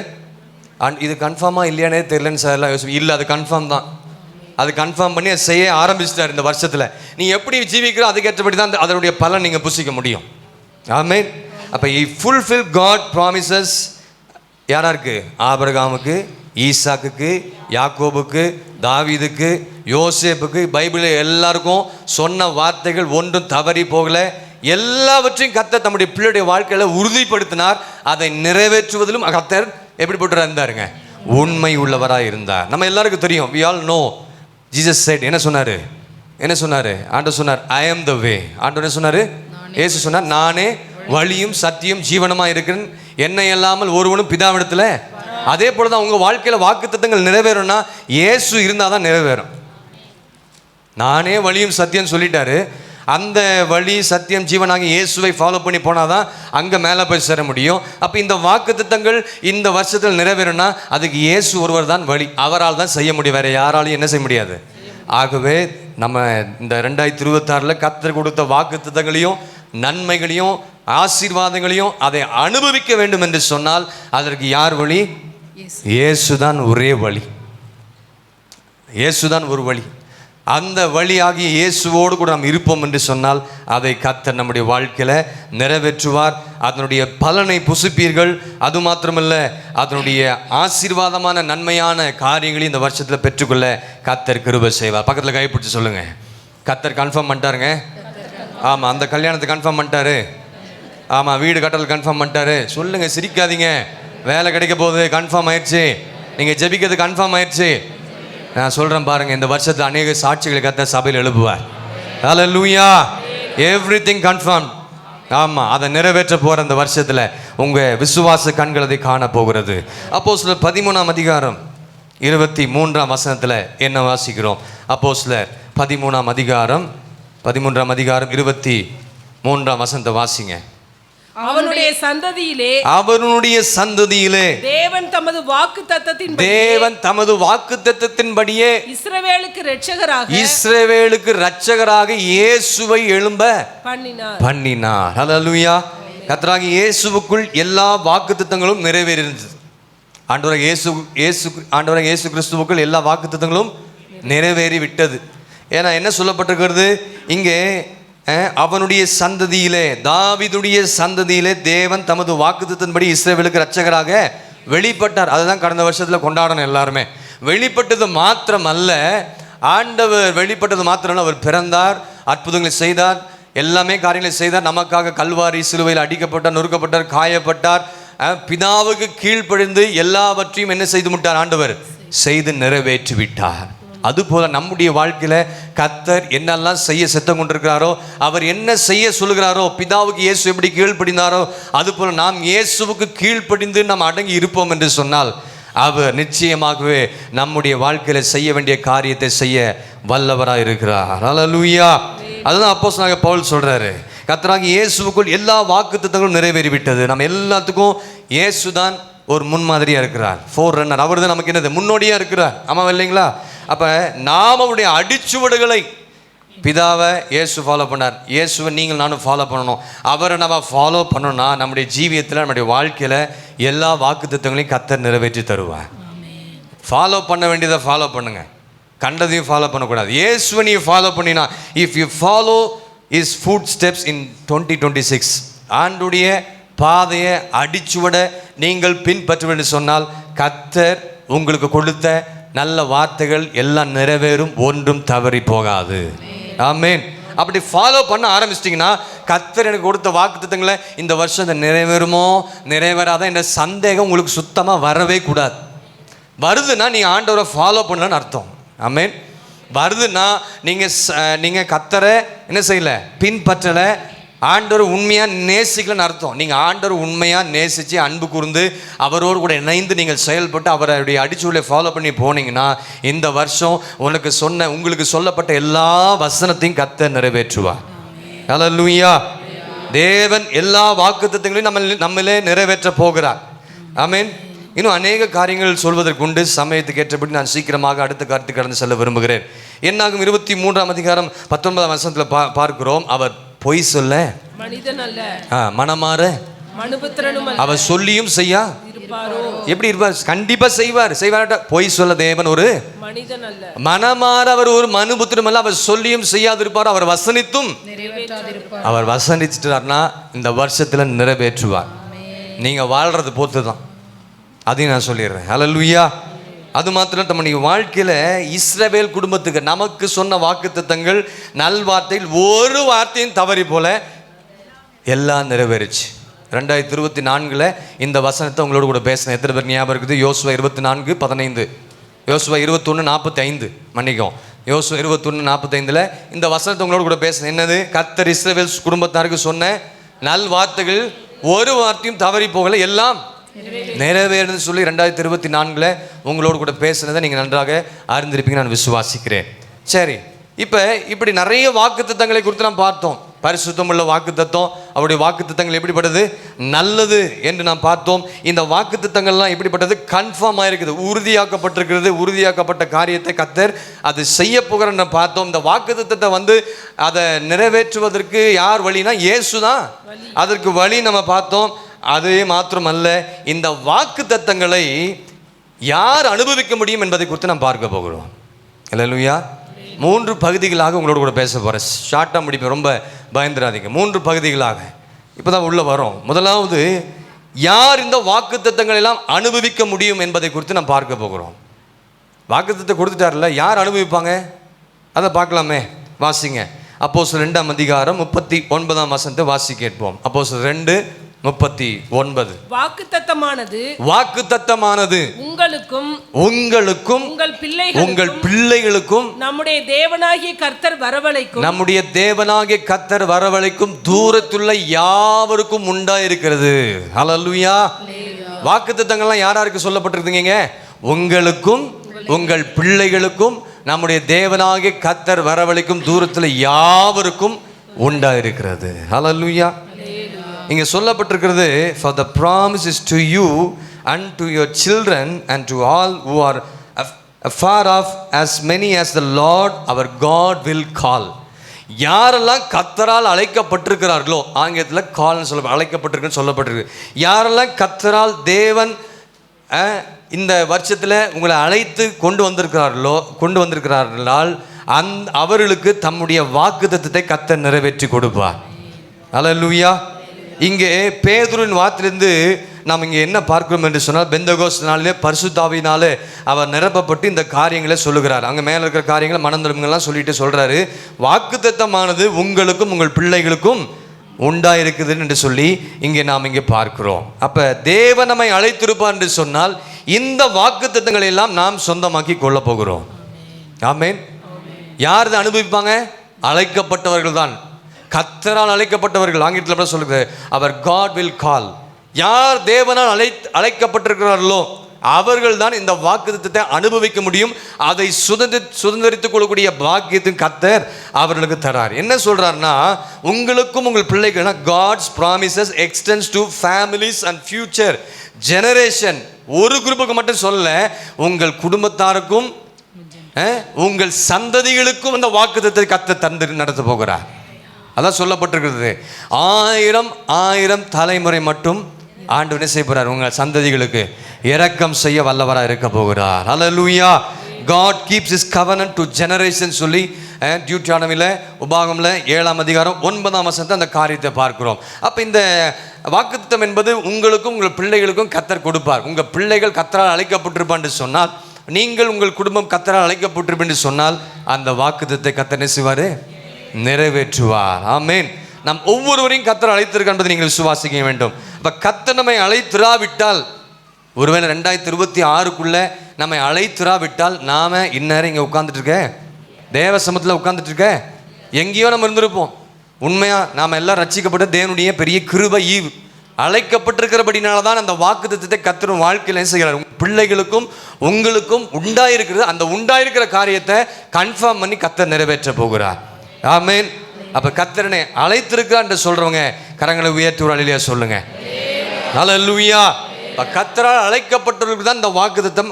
இது கன்ஃபார்மாக இல்லையானே தெரியலன்னு சார் எல்லாம் யோசிச்சு, இல்லை அது கன்ஃபார்ம் தான். அது கன்ஃபார்ம் பண்ணி அதை செய்ய ஆரம்பிச்சிட்டார். இந்த வருஷத்தில் நீ எப்படி ஜீவிக்கிறோ அதுக்கேற்றபடி தான் அதனுடைய பலன் நீங்கள் புசிக்க முடியும். ஆமென். அப்போ ஃபுல்ஃபில் காட் ப்ராமிசஸ் யாராருக்கு? ஆபிரகாமுக்கு, ஈசாக்குக்கு, யாக்கோபுக்கு, தாவீதுக்கு, யோசேப்புக்கு, பைபிளில் எல்லாருக்கும் சொன்ன வார்த்தைகள் ஒன்றும் தவறி போகல. எல்லாவற்றையும் கர்த்தர் தம்முடைய பிள்ளையுடைய வாழ்க்கையில் உறுதிப்படுத்தினார். அதை நிறைவேற்றுவதிலும் கர்த்தர் எப்படிப்பட்டவராக இருந்தாருங்க? உண்மை உள்ளவராக இருந்தார். நம்ம எல்லாருக்கும் தெரியும், we all know Jesus said, என்ன சொன்னார்? என்ன சொன்னார்? ஆண்டவர் சொன்னார், I am the way. ஆண்டவர் என்ன சொன்னார்? இயேசு சொன்னார், நானே வழியும் சத்தியம் ஜீவனமாக இருக்கிறேன், என்னை இல்லாமல் ஒருவனும் பிதாவிடத்தில். அதே போல தான் உங்கள் வாழ்க்கையில் வாக்குத்தத்தங்கள் நிறைவேறும்னா இயேசு இருந்தால் தான் நிறைவேறும். நானே வழியும் சத்தியம் சொல்லிட்டாரு. அந்த வழி சத்தியம் ஜீவனாகி இயேசுவை ஃபாலோ பண்ணி போனால் தான் அங்கே மேலே போய் சேர முடியும். அப்போ இந்த வாக்குத்தத்தங்கள் இந்த வருஷத்தில் நிறைவேறும்னா அதுக்கு இயேசு ஒருவர் தான் வழி. அவரால் தான் செய்ய முடியும், வேறு யாராலையும் என்ன செய்ய முடியாது. ஆகவே நம்ம இந்த 2026 கர்த்தர் கொடுத்த வாக்குத்தத்தங்களையும் நன்மைகளையும் ஆசீர்வாதங்களையும் அதை அனுபவிக்க வேண்டும் என்று சொன்னால் அதற்கு யார் வழி? இயேசுதான் ஒரே வழி. இயேசுதான் ஒரு வழி. அந்த வழியாகிய இயேசுவோடு கூட நாம் இருப்போம் என்று சொன்னால் அதை கர்த்தர் நம்முடைய வாழ்க்கையில் நிறைவேற்றுவார். அதனுடைய பலனை புசிப்பீர்கள். அது மாத்திரமல்ல, அதனுடைய ஆசீர்வாதமான நன்மையான காரியங்களை இந்த வருஷத்தில் பெற்றுக்கொள்ள கர்த்தர் கிருபை செய்வார். பக்கத்தில் கைப்பிடிச்சு சொல்லுங்க, கர்த்தர் கன்ஃபார்ம் பண்ணிட்டாருங்க. ஆமாம், அந்த கல்யாணத்தை கன்ஃபார்ம் பண்ணிட்டாரு. ஆமாம், வீடு கட்டல் கன்ஃபார்ம் பண்ணிட்டாரு. சொல்லுங்க, சிரிக்காதீங்க. வேலை கிடைக்க போகுது, கன்ஃபார்ம் ஆயிடுச்சு. நீங்கள் ஜெபிக்கிறது கன்ஃபார்ம் ஆயிடுச்சு. நான் சொல்கிறேன் பாருங்கள், இந்த வருஷத்தில் அநேக சாட்சிகளை கர்த்தர் சபையில் எழுப்புவார். ஹல்லேலூயா. Everything confirm. ஆமாம், அதை நிறைவேற்ற போகிற இந்த வருஷத்தில் உங்கள் விசுவாச கண்கள் அதை காண போகிறது. அப்போஸ்தலர் 13ஆம் அதிகாரம் 23ஆம் வசனத்தில் என்ன வாசிக்கிறோம்? அப்போஸ்தலர் 13ஆம் அதிகாரம் 23ஆம் வசனத்தை வாசிங்க. அவனுடைய சந்ததியிலே தேவன் தமது வாக்குத்தத்தத்தின்படியே இஸ்ரவேலுக்கு இரட்சகராக இயேசுவை எழும்ப பண்ணினார். ஹல்லேலூயா. கர்த்தராகிய இயேசுவுக்குள் எல்லா வாக்குத்தத்தங்களும் நிறைவேறியிருந்தது. ஆண்டவராகிய இயேசு கிறிஸ்துவுக்குள் எல்லா வாக்குத்தத்தங்களும் நிறைவேறி விட்டது. ஏன்னா என்ன சொல்லப்பட்டிருக்கிறது இங்கே? அவனுடைய சந்ததியிலே, தாவீதுடைய சந்ததியிலே தேவன் தமது வாக்குத்தத்தின்படி இஸ்ரவேலுக்கு இரட்சகராக வெளிப்பட்டார். அதுதான் கடந்த வருஷத்தில் கொண்டாடணும் எல்லாருமே. வெளிப்பட்டது மாத்திரம் அல்ல, ஆண்டவர் வெளிப்பட்டது மாத்திரம் அல்ல, அவர் பிறந்தார், அற்புதங்களை செய்தார், எல்லாமே காரியங்களை செய்தார். நமக்காக கல்வாரி சிலுவையில் அடிக்கப்பட்டார், நொறுக்கப்பட்டார், காயப்பட்டார். பிதாவுக்கு கீழ்ப்படிந்து எல்லாவற்றையும் என்ன செய்து விட்டார்? ஆண்டவர் செய்து நிறைவேற்றி விட்டார். அதுபோல நம்முடைய வாழ்க்கையில் கர்த்தர் என்னெல்லாம் செய்ய சித்தம் கொண்டிருக்கிறாரோ, அவர் என்ன செய்ய சொல்லுகிறாரோ, பிதாவுக்கு இயேசு எப்படி கீழ்ப்படிந்தாரோ அதுபோல் நாம் இயேசுவுக்கு கீழ்ப்படிந்து நாம் அடங்கி இருப்போம் என்று சொன்னால் அவர் நிச்சயமாகவே நம்முடைய வாழ்க்கையில் செய்ய வேண்டிய காரியத்தை செய்ய வல்லவராக இருக்கிறார். ஹல்லேலூயா. அதுதான் அப்போஸ்தலனாகிய பவுல் சொல்றாரு, கர்த்தராகிய இயேசுவுக்குள் எல்லா வாக்குத்தத்தங்களும் நிறைவேறிவிட்டது. நம்ம எல்லாத்துக்கும் இயேசுதான் ஒரு முன்மாதிரியாக இருக்கிறார், ஃபோர் ரன்னர். அவர் தான் நமக்கு என்னது? முன்னோடியாக இருக்கிறார். ஆமாம் இல்லைங்களா? அப்போ நாம் அவருடைய அடிச்சுவடுகளை, பிதாவை இயேசு ஃபாலோ பண்ணார், இயேசுவை நீங்கள் நானும் ஃபாலோ பண்ணணும். அவரை நம்ம ஃபாலோ பண்ணணும்னா நம்முடைய ஜீவியத்தில், நம்முடைய வாழ்க்கையில் எல்லா வாக்குத்தத்தங்களையும் கர்த்தர் நிறைவேற்றி தருவார். ஃபாலோ பண்ண வேண்டியதை ஃபாலோ பண்ணுங்க, கண்டதையும் ஃபாலோ பண்ணக்கூடாது. இயேசுவை நீ ஃபாலோ பண்ணினா, if you follow is food steps இன் 2026, ஆண்டுடைய பாதையை அடிச்சுவட நீங்கள் பின்பற்றுவது சொன்னால் கர்த்தர் உங்களுக்கு கொடுத்த நல்ல வார்த்தைகள் எல்லாம் நிறைவேறும், ஒன்றும் தவறி போகாது. ஆமென். அப்படி ஃபாலோ பண்ண ஆரம்பிச்சிட்டிங்கன்னா கர்த்தர் எனக்கு கொடுத்த வாக்குத்தத்தங்களை இந்த வருஷம் இந்த நிறைவேறுமோ நிறைவேறாத என்ற சந்தேகம் உங்களுக்கு சுத்தமாக வரவே கூடாது. வருதுன்னா நீங்கள் ஆண்டவரை ஃபாலோ பண்ணலன்னு அர்த்தம். ஆமென். வருதுன்னா நீங்கள் கர்த்தரை என்ன செய்யலை? பின்பற்றலை, ஆண்டவர் உண்மையாக நேசிக்கலன்னு அர்த்தம். நீங்கள் ஆண்டவர் உண்மையாக நேசித்து அன்பு கூர்ந்து அவரோடு கூட இணைந்து நீங்கள் செயல்பட்டு அவருடைய அடிச்சுவலை ஃபாலோ பண்ணி போனீங்கன்னா இந்த வருஷம் உங்களுக்கு சொல்லப்பட்ட எல்லா வசனத்தையும் கர்த்தர் நிறைவேற்றுவார். ஹல்லேலூயா. தேவன் எல்லா வாக்குத்தத்தங்களையும் நம்மளே நிறைவேற்ற போகிறார். ஆமென். இன்னும் அநேக காரியங்கள் சொல்வதற்கு உண்டு. சமயத்துக்கு ஏற்றபடி நான் சீக்கிரமாக அடுத்த காரியத்துக்கு கடந்து செல்ல விரும்புகிறேன். என்னாகும் 23ஆம் அதிகாரம் 19ஆம் வசனத்தில் பார்க்கிறோம், அவர் பொய் சொல்ல மனிதன் அல்ல, மனமாற மனுபுத்திரனும் அல்ல, அவர் சொல்லியும் செய்யா எப்படி இருப்பார்? கண்டிப்பா செய்வார். செய்வார்ட்ட பொய் சொல்ல தேவன் ஒரு மனிதன் அல்ல. மனமாற அவர் ஒரு மனுபுத்திரம் அல்ல. அவர் சொல்லியும் செய்யாதிருப்பார். அவர் வசனித்தும் நிறைவேற்றாதிருப்பார். அவர் வசனிச்சிட்டார்னா இந்த வருஷத்துல நிறைவேற்றுவார். நீங்க வாழ்றது பொறுத்து தான். அதையும் நான் சொல்லிடுறேன். ஹல்லேலூயா. அது மாத்திரம் நம்ம நீங்க வாழ்க்கையில இஸ்ரவேல் குடும்பத்துக்கு நமக்கு சொன்ன வாக்குத்தத்தங்கள் நல்வார்த்தையில் ஒரு வார்த்தையும் தவறி போல எல்லாம் நிறைவேறுச்சு. 2024 இந்த வசனத்தை உங்களோட கூட பேசினேன். எத்தனை பேர் ஞாபகம் இருக்குது? யோசுவா 24:15, யோசுவா 21:45, மன்னிக்கும், யோசுவா 21:45 இந்த வசனத்தை உங்களோட கூட பேசினேன். என்னது? கர்த்தர் இஸ்ரவேல் குடும்பத்தாருக்கு சொன்ன நல் வார்த்தைகள் ஒரு வார்த்தையும் தவறி போகல, எல்லாம் நிறைவேறுன்னு சொல்லி 2024 உங்களோடு கூட பேசுனதை நீங்கள் நன்றாக அறிந்திருப்பீங்க நான் விசுவாசிக்கிறேன். சரி, இப்போ இப்படி நிறைய வாக்குத்தத்தங்களை குறித்து நாம் பார்த்தோம். பரிசுத்தம் உள்ள வாக்குத்தத்தம், அவருடைய வாக்குத்தத்தங்கள் எப்படிப்பட்டது? நல்லது என்று நாம் பார்த்தோம். இந்த வாக்குத்தத்தங்கள்லாம் எப்படிப்பட்டது? கன்ஃபார்ம் ஆயிருக்குது, உறுதியாக்கப்பட்டிருக்கிறது. உறுதியாக்கப்பட்ட காரியத்தை கர்த்தர் அது செய்ய போகிறன்னு பார்த்தோம். இந்த வாக்குத்தத்தத்தை அதை நிறைவேற்றுவதற்கு யார் வழினா? இயேசு தான் அதற்கு வழி நம்ம பார்த்தோம். அதே மாத்திரமல்ல, இந்த வாக்குத்தத்தங்களை யார் அனுபவிக்க முடியும் என்பதை குறித்து நாம் பார்க்க போகிறோம். அல்லேலூயா. 3 பகுதிகளாக உங்களோட கூட பேச போகிறேன். ஷார்ட்டாக முடிப்பேன், ரொம்ப பயந்துடாதீங்க. 3 பகுதிகளாக இப்போ தான் உள்ளே வரோம். முதலாவது, யார் இந்த வாக்குத்தத்தங்களை எல்லாம் அனுபவிக்க முடியும் என்பதை குறித்து நாம் பார்க்க போகிறோம். வாக்குத்தத்தை கொடுத்துட்டார்ல, யார் அனுபவிப்பாங்க அதை பார்க்கலாமே. வாசிங்க அப்போஸ்தலர் 2:39 வசனத்தை வாசி கேட்போம். அப்போஸ்தலர் 2:39. வாக்குத்தத்தமானது உங்களுக்கும் உங்கள் பிள்ளைகளுக்கும் நம்முடைய தேவனாகிய கர்த்தர் வரவழைக்கும் தூரத்துள்ள யாவருக்கும் உண்டாயிருக்கிறது. ஹல்லேலூயா. வாக்குத்தத்தங்கள்லாம் யாருக்கு சொல்லப்பட்டிருக்குங்க? உங்களுக்கும் உங்கள் பிள்ளைகளுக்கும் நம்முடைய தேவனாகிய கர்த்தர் வரவழைக்கும் தூரத்தில் யாவருக்கும் உண்டாயிருக்கிறது. ஹல்லேலூயா. இங்கே சொல்லப்பட்டிருக்கிறது, for the promise is to you and to your children and to all who are afar off, as many as the Lord our God will call. யாரெல்லாம் கர்த்தரால் அழைக்கப்பட்டிருக்கிறார்களோ, ஆங்கிலத்தில் கால்னு சொல்ல அழைக்கப்பட்டிருக்குன்னு சொல்லப்பட்டிருக்கு. யாரெல்லாம் கர்த்தரால் தேவன் இந்த வருஷத்தில் உங்களை அழைத்து கொண்டு வந்திருக்கிறார்களால் அவர்களுக்கு தம்முடைய வாக்குத்தத்தத்தை கர்த்தர் நிறைவேற்றி கொடுப்பார். அல்லேலூயா. இங்கே பேதுருவின் வார்த்தையிலிருந்து நாம் இங்கே என்ன பார்க்கிறோம் என்று சொன்னால், பெந்தகோஸ்து நாளிலே பரிசுத்தாவினாலே அவர் நிரப்பப்பட்டு இந்த காரியங்களை சொல்லுகிறார். அங்கே மேலே இருக்கிற காரியங்களை மனந்திரும்பலாம் சொல்லிட்டு சொல்கிறாரு, வாக்குத்தத்தமானது உங்களுக்கும் உங்கள் பிள்ளைகளுக்கும் உண்டாயிருக்குதுன்னு என்று சொல்லி இங்கே நாம் இங்கே பார்க்கிறோம். அப்போ தேவன் நம்மை அழைத்திருப்பார் என்று சொன்னால் இந்த வாக்குத்தத்தங்களை எல்லாம் நாம் சொந்தமாக்கி கொள்ள போகிறோம். ஆமென். யார் இதை அனுபவிப்பாங்க? அழைக்கப்பட்டவர்கள் தான், கர்த்தரால் அழைக்கப்பட்டவர்கள். ஆங்கிலத்தில் சொல்லுங்க, அவர் காட் வில் கால். யார் தேவனால் அழைக்கப்பட்டிருக்கிறார்களோ அவர்கள் தான் இந்த வாக்குத்தத்தத்தை அனுபவிக்க முடியும். அதை சுதந்திரித்துக் கொள்ளக்கூடிய பாக்கியத்தின் கர்த்தர் அவர்களுக்கு தரார். என்ன சொல்றாருன்னா, உங்களுக்கும் உங்கள் பிள்ளைகள், God's promises extends to families and future generation. ஒரு குரூப்புக்கு மட்டும் சொல்ல, உங்கள் குடும்பத்தாருக்கும் உங்கள் சந்ததிகளுக்கும் இந்த வாக்குத்தத்தை கர்த்தர் தந்து நடத்த போகிறார். அதான் சொல்லப்பட்டிருக்கிறது. 1000 தலைமுறை மட்டும் ஆண்டவர் என்ன செய்ய போறார்? உங்கள் சந்ததிகளுக்கு இரக்கம் செய்ய வல்லவராக இருக்க போகிறார். ஹல்லேலூயா. God keeps his covenant to generation சொல்லி டியூட்ரானமியில் உபாகமில் 7ஆம் அதிகாரம் 9ஆம் வசனத்தை அந்த காரியத்தை பார்க்கிறோம். அப்போ இந்த வாக்குத்தத்தம் என்பது உங்களுக்கும் உங்கள் பிள்ளைகளுக்கும் கர்த்தர் கொடுப்பார். உங்கள் பிள்ளைகள் கர்த்தரால் அழைக்கப்பட்டிருப்பான்னு சொன்னால், நீங்கள் உங்கள் குடும்பம் கர்த்தரால் அழைக்கப்பட்டிருப்பேன் சொன்னால், அந்த வாக்குத்தத்தை கர்த்தர் என்ன செய்வார்? நிறைவேற்றுவார். ஆமென். நாம் ஒவ்வொருவரையும் கர்த்தர் அழைத்திருக்க என்பதை நீங்கள் விசுவாசிக்க வேண்டும். இப்போ கர்த்தர் நம்மை அழைத்திராவிட்டால், ஒருவேளை 2026க்குள்ள நம்மை அழைத்திராவிட்டால், நாம இந்நேரம் இங்கே உட்கார்ந்துட்டு இருக்க, தேவ சமூகத்தில் உட்கார்ந்துட்டு இருக்க, எங்கேயோ நம்ம இருந்திருப்போம். உண்மையா நாம் எல்லாம் ரட்சிக்கப்பட்ட தேவனுடைய பெரிய கிருபை ஈவு. அழைக்கப்பட்டிருக்கிறபடினால தான் அந்த வாக்குத்தத்தத்தை கர்த்தர் வாழ்க்கையில் என்ன செய்கிறார்? பிள்ளைகளுக்கும் உங்களுக்கும் உண்டாயிருக்கிறது. அந்த உண்டாயிருக்கிற காரியத்தை கன்ஃபார்ம் பண்ணி கர்த்தர் நிறைவேற்ற போகிறார். ஆமென். அப்ப கர்த்தரனை அழைத்திருக்கிறார் என்று சொல்றவங்க கரங்களை உயர்த்தி ஒரு அல்லேலூயா சொல்லுங்க. ஹல்லேலூயா. கர்த்தரால் அழைக்கப்பட்டவர்கள் தான் இந்த வாக்குத்தத்தம்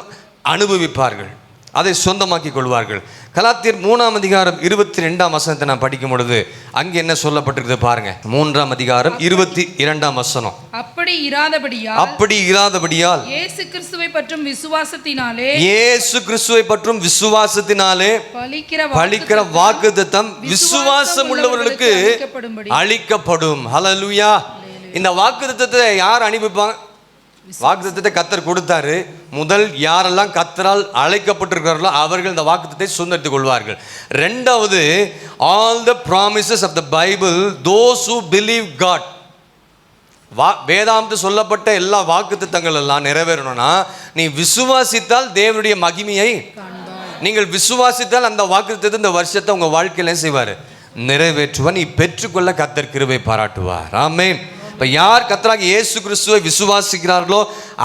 அனுபவிப்பார்கள், அதை சொந்தமாக்கி கொள்வார்கள். கலாத்தியர் 3ஆம் அதிகாரம் 22ஆம் வசனத்தை நான் படிக்கும் பொழுது அங்கே என்ன சொல்லப்பட்டிருக்குது பாருங்க. 3ஆம் அதிகாரம் 22ஆம் வசனம். அப்படி இராதபடியால் இயேசு கிறிஸ்துவை பற்றும் விசுவாசத்தினாலே பலிக்கிற வாக்குத்தத்தம் விசுவாசம் உள்ளவர்களுக்கு அளிக்கப்படும். ஹல்லேலூயா. இந்த வாக்குத்தத்தத்தை யார் அனுப்பிப்பாங்க? வாக்குத்தத்தத்தை கர்த்தர் கொடுத்தாரு. முதல் யாரெல்லாம் கர்த்தரால் அழைக்கப்பட்டிருக்கிறார்களோ அவர்கள் இந்த வாக்குத்தத்தை சுதந்திரித்துக் கொள்வார்கள். ரெண்டாவது, all the promises of the Bible those who believe God. வேதாந்தத்தில் சொல்லப்பட்ட எல்லா வாக்குத்தத்தங்கள் எல்லாம் நிறைவேறணும்னா நீ விசுவாசித்தால் தேவனுடைய மகிமையை நீங்கள் விசுவாசித்தால் அந்த வாக்குத்தத்தத்தை இந்த வருஷத்தை உங்க வாழ்க்கையில செய்வார், நிறைவேற்றுவார். நீ பெற்றுக்கொள்ள கர்த்தர் கிருபை பாராட்டுவார். ஆமென். இப்போ யார் கர்த்தராகிய இயேசு கிறிஸ்துவை விசுவாசிக்கிறார்களோ